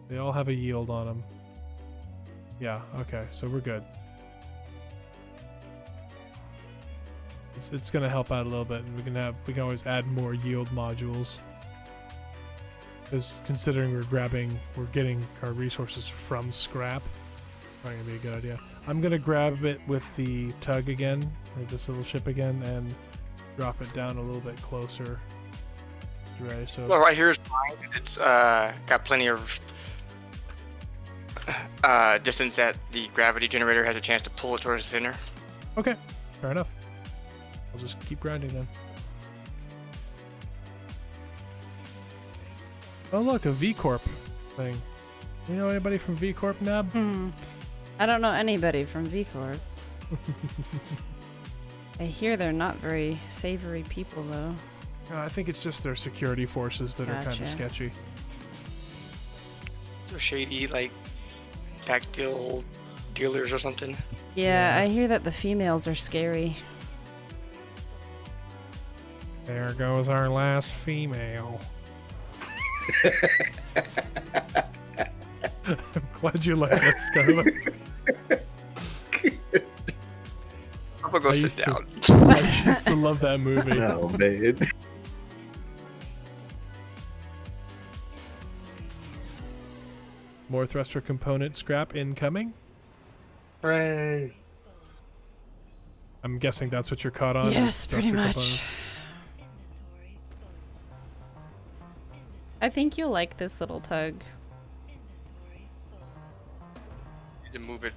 They all have a yield on them. Yeah, okay, so we're good. It's gonna help out a little bit, and we can always add more yield modules. Because considering we're getting our resources from scrap, probably gonna be a good idea. I'm gonna grab it with the tug again, or this little ship again, and drop it down a little bit closer. Dre, so Well, right here is fine. It's got plenty of distance that the gravity generator has a chance to pull it towards the center. okay, fair enough. I'll just keep grinding then. Oh look, a V Corp thing. You know anybody from V Corp, Nab? I don't know anybody from V Corp. I hear they're not very savory people, though. I think it's just their security forces that are kind Gotcha. of sketchy. They're shady, like tactile dealers or something. Yeah, I hear that the females are scary. There goes our last female. I'm glad you like that, Scarlet. I'm gonna go I sit used to- down. I used to love that movie. Oh, man. More thruster component scrap incoming. Hooray! I'm guessing that's what you're caught on. is Yes, pretty thruster much. components. Inventory full. I think you'll like this little tug. Inventory full. Need to move it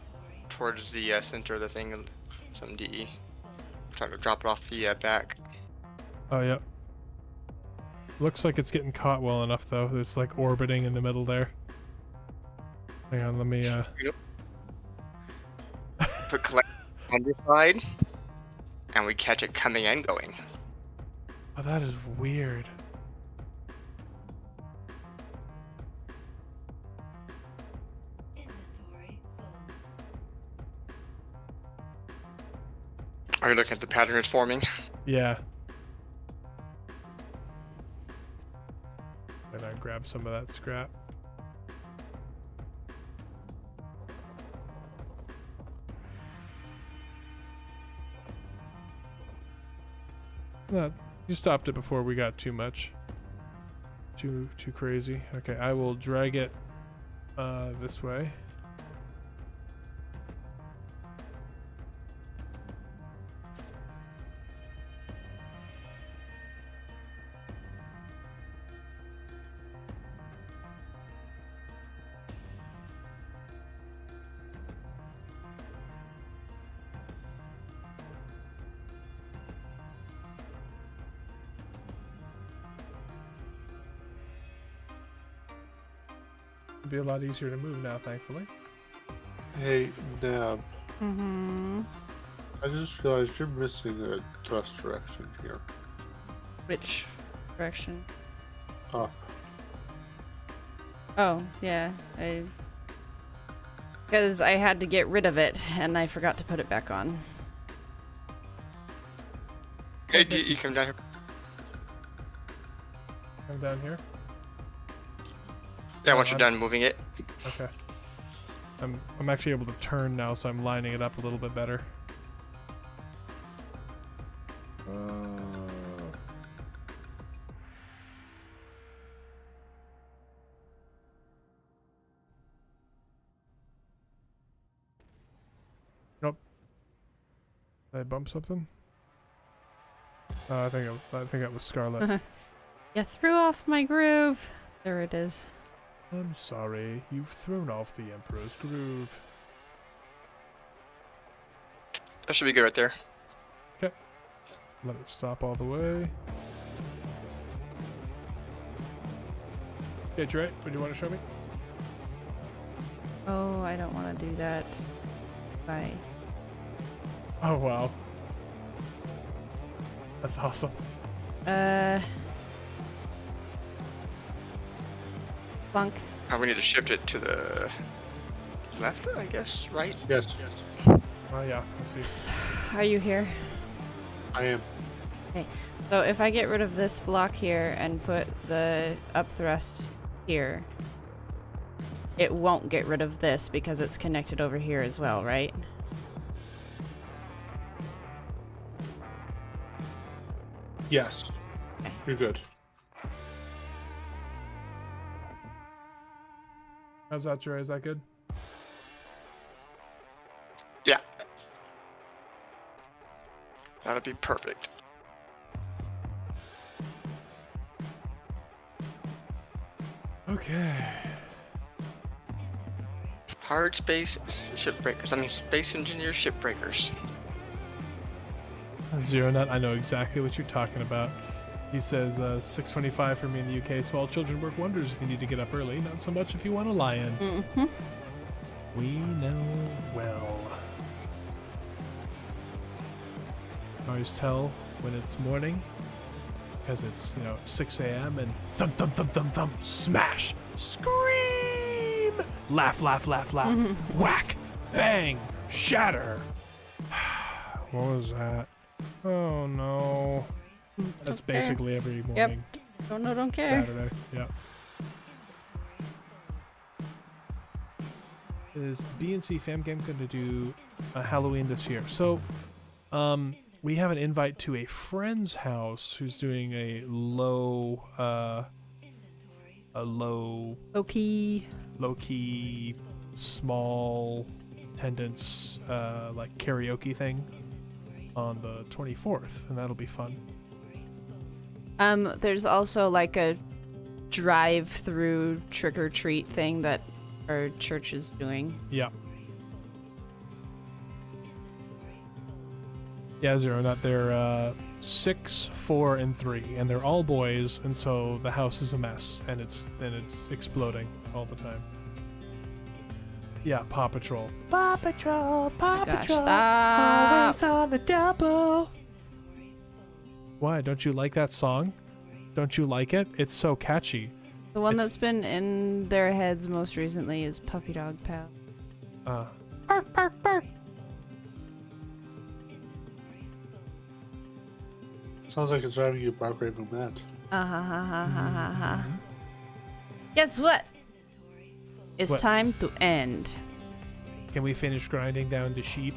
towards the center of the thing, and some DE. Try to drop it off the back. Oh, yeah. Looks like it's getting caught well enough, though. It's like orbiting in the middle there. Hang on, let me, Put collect on this side, and we catch it coming and going. Oh, that is weird. Inventory full. Are you looking at the pattern it's forming? Yeah. And I grab some of that scrap. No, you stopped it before we got too much. Too crazy. Okay, I will drag it this way. It'll be a lot easier to move now, thankfully. Hey, Neb, Mm-hmm. I just realized you're missing a thrust direction here. Which direction? Up. Oh, yeah. Because I had to get rid of it, and I forgot to put it back on. Hey, you come down here. I'm down here. Yeah, once I'm- you're done moving it. Okay. I'm actually able to turn now, so I'm lining it up a little bit better. Nope. Did I bump something? I think that was Scarlet. You threw off my groove. There it is. I'm sorry, you've thrown off the Emperor's groove. That should be good right there. Let it stop all the way. Okay, Trey, what do you want to show me? Oh, I don't want to do that. Bye. Oh, wow. That's awesome. Plunk. We need to shift it to the left, I guess, right? Yes, Oh, yeah, I see. Are you here? I am. So if I get rid of this block here and put the up thrust here, it won't get rid of this because it's connected over here as well, right? Yes. Okay. You're good. How's that, Trey? Is that good? Yeah. That'll be perfect. Okay. Hard space shipbreakers. I mean, space engineer shipbreakers. Zero Nut, I know exactly what you're talking about. He says 6:25 for me in the UK. Small children work wonders if you need to get up early. Not so much if you want to lie in. Mm-hmm. We know well. I always tell when it's morning because it's 6 a.m. and thump thump thump thump thump smash scream laugh laugh laugh laugh whack bang shatter. What was that? Oh no. That's Okay. basically every morning. Don't know, don't care. Saturday. Yeah. Is B&C Fam Game going to do a Halloween this year? So, we have an invite to a friend's house who's doing a low Okay. key, small attendance, like karaoke thing on the 24th, and that'll be fun. There's also like a drive-through trick-or-treat thing that our church is doing. Yeah. Yeah, Zero Nut. They're 6, 4, and 3, and they're all boys, and so the house is a mess, and it's exploding all the time. Yeah, Paw Patrol. Paw Patrol, Paw Gosh, Patrol, stop. always on the double. Why? Don't you like that song? Don't you like it? It's so catchy. The one It's- that's been in their heads most recently is Puppy Dog Pal. Bark, bark, bark. Sounds like it's driving you bark raving mad. Guess what? It's What? time to end. Can we finish grinding down the sheep?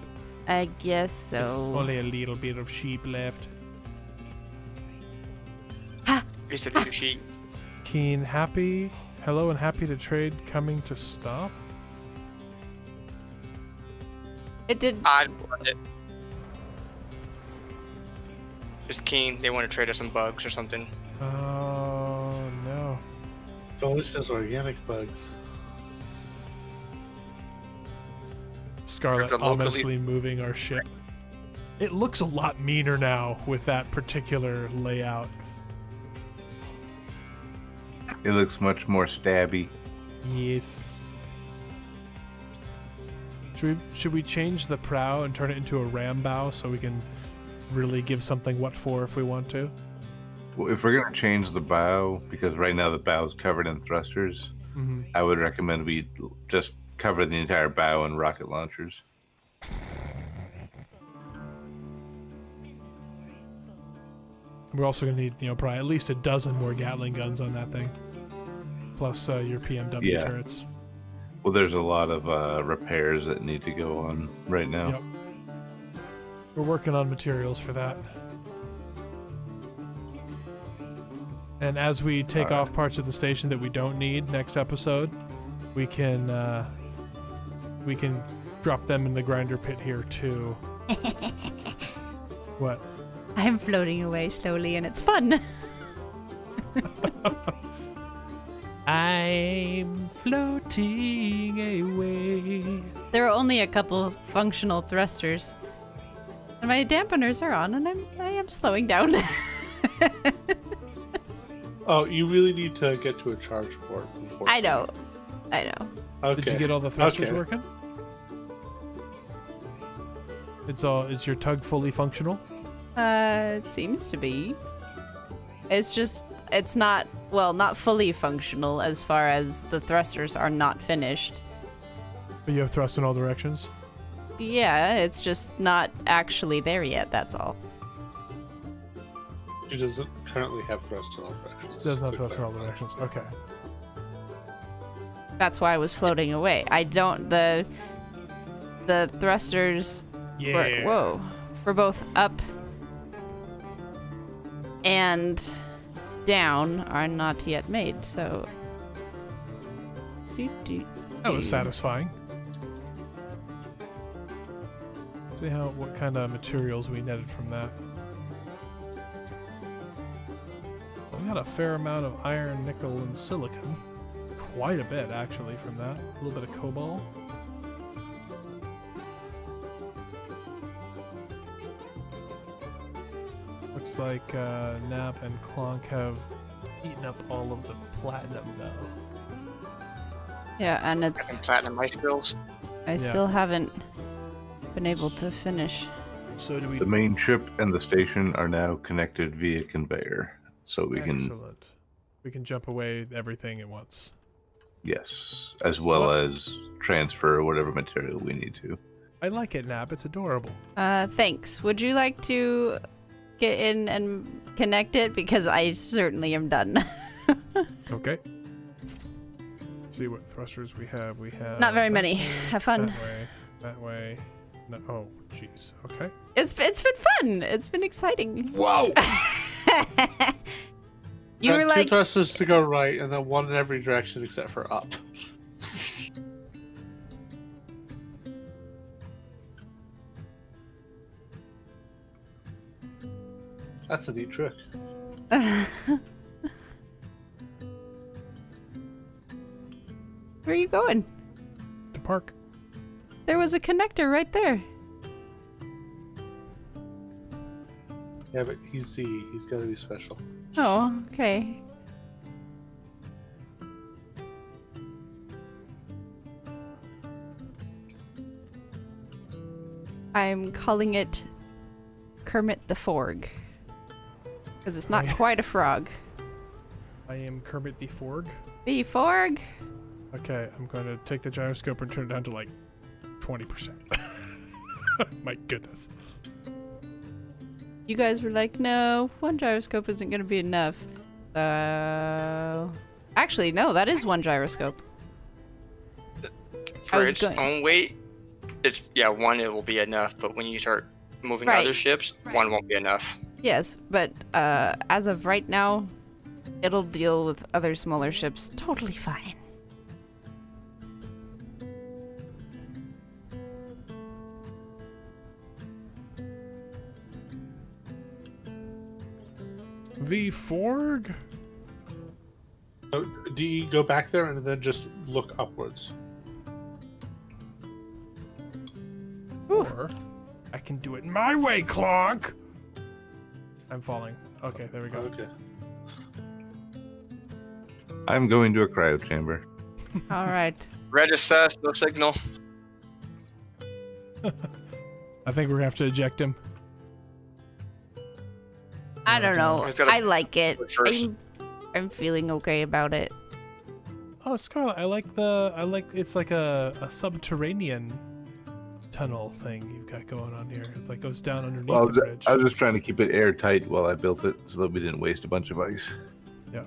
I guess There's so. only a little bit of sheep left. It's a little sheet. Keen, happy. Hello and happy to trade coming to stop. It did. I want it. It's Keen. They want to trade us some bugs or something. Oh no. Delicious organic bugs. Scarlet There's a locally- ominously moving our ship. It looks a lot meaner now with that particular layout. It looks much more stabby. Yes. Should we change the prow and turn it into a ram bow so we can really give something what for if we want to? Well, if we're gonna change the bow, because right now the bow is covered in thrusters, Mm-hmm. I would recommend we just cover the entire bow in rocket launchers. We're also gonna need, probably at least a dozen more Gatling guns on that thing, plus your PMW Yeah. turrets. Well, there's a lot of repairs that need to go on right now. Yep. We're working on materials for that. And as we take Alright. off parts of the station that we don't need next episode, we can drop them in the grinder pit here too. What? I'm floating away slowly and it's fun. I'm floating away. There are only a couple functional thrusters. And my dampeners are on and I am slowing down. Oh, you really need to get to a charge port. I know. I know. Okay. Did you get all the thrusters Okay. working? Is your tug fully functional? It seems to be. It's not fully functional as far as the thrusters are not finished. But you have thrust in all directions? Yeah, it's just not actually there yet, that's all. It doesn't currently have thrust in all directions. It doesn't have To thrust in all clarify. directions. Okay. That's why I was floating away. The thrusters for both up and down are not yet made, so That was satisfying. See what kind of materials we netted from that. We got a fair amount of iron, nickel, and silicon. Quite a bit, actually, from that. A little bit of cobalt. Looks like Nap and Clonk have eaten up all of the platinum, though. yeah, and And platinum ice bills. I still haven't been able to finish. So do we... The main ship and the station are now connected via conveyor, so we can, Excellent. We can jump away everything at once. yes, as well What? as transfer whatever material we need to. I like it, Nap. It's adorable. Thanks. Would you like to get in and connect it? Because I certainly am done. Okay. Let's see what thrusters we have. We have... Not very that many. way, Have fun. That way. That way. No, oh, jeez. Okay. It's been fun. It's been exciting. Whoa! You were Two like, thrusters to go right, and then one in every direction except for up. That's a neat trick. where are you going? To park. There was a connector right there. Yeah, but he's Z. He's got to be special. Oh, okay. I'm calling it Kermit the Forg. Because it's not Okay. quite a frog. I am Kermit the Forg. The Forg? Okay, I'm going to take the gyroscope and turn it down to like 20%. My goodness. You guys were like, no, one gyroscope isn't going to be enough. Actually, no, that is one gyroscope. For was its going- own weight, one it will be enough, but when you start moving Right. other ships, one won't be enough. Yes, but as of right now, it'll deal with other smaller ships totally fine. The Forg? So, do you go back there and then just look upwards? Or I can do it my way, Clonk! I'm falling. Okay, there we go. Okay. I'm going to a cryo chamber. All right. Red is sus, no signal. I think we're gonna have to eject him. I don't know. He's gotta- I like it. First. I'm feeling okay about it. Oh, Scarlet, I like it's like a subterranean tunnel thing you've got going on here. It's like goes down underneath Well, the bridge. I was just trying to keep it airtight while I built it so that we didn't waste a bunch of ice. Yeah.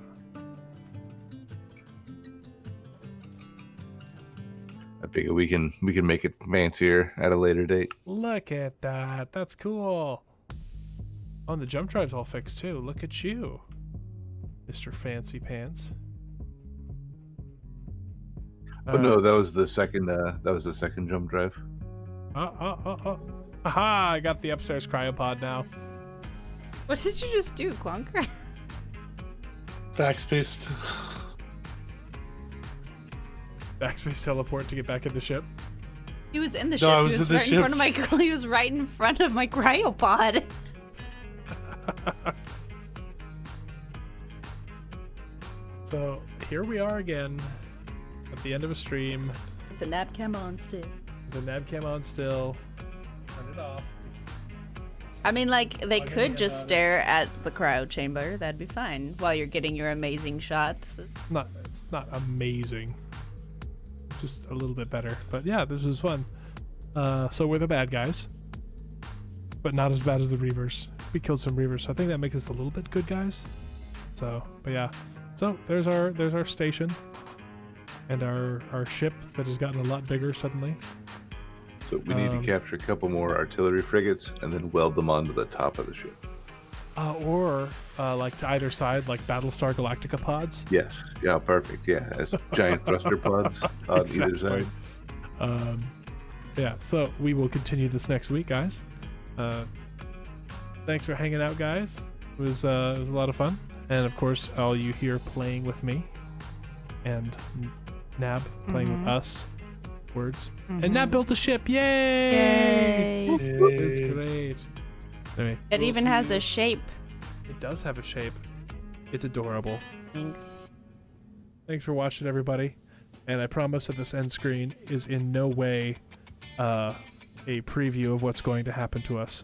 I figure we can make it fancier at a later date. Look at that. That's cool. Oh, and the jump drive's all fixed too. Look at you, Mr. Fancy Pants. But no, that was the second. That was the second jump drive. Oh. Aha! I got the upstairs cryopod now. What did you just do, Clunk? Backspace. Backspace teleport to get back in the ship. He was in the No, ship. I was He was in the right in ship. front of my. He was right in front of my cryopod. So here we are again at the end of a stream. With the nap cam on still. The nav cam on still. Turn it off. I mean, like, they Talking could just about stare at the cryo chamber. That'd be fine while you're getting your amazing shot. It's not amazing. Just a little bit better. But yeah, this was fun. So we're the bad guys. But not as bad as the Reavers. We killed some Reavers, so I think that makes us a little bit good guys. So, but yeah. So there's our station. And our ship that has gotten a lot bigger suddenly. So we need to capture a couple more artillery frigates and then weld them onto the top of the ship. Or like to either side, like Battlestar Galactica pods. Yes. Yeah. Perfect. Yeah. As giant thruster pods on either Exactly. side. Yeah. So we will continue this next week, guys. Thanks for hanging out, guys. It was a lot of fun, and of course, all you here playing with me, and Nab playing with us. Words. And Nab built a ship. Yay! Yay! It's great. Anyway, It we'll even see has you- a shape. It does have a shape. It's adorable. Thanks. Thanks for watching, everybody. And I promise that this end screen is in no way a preview of what's going to happen to us.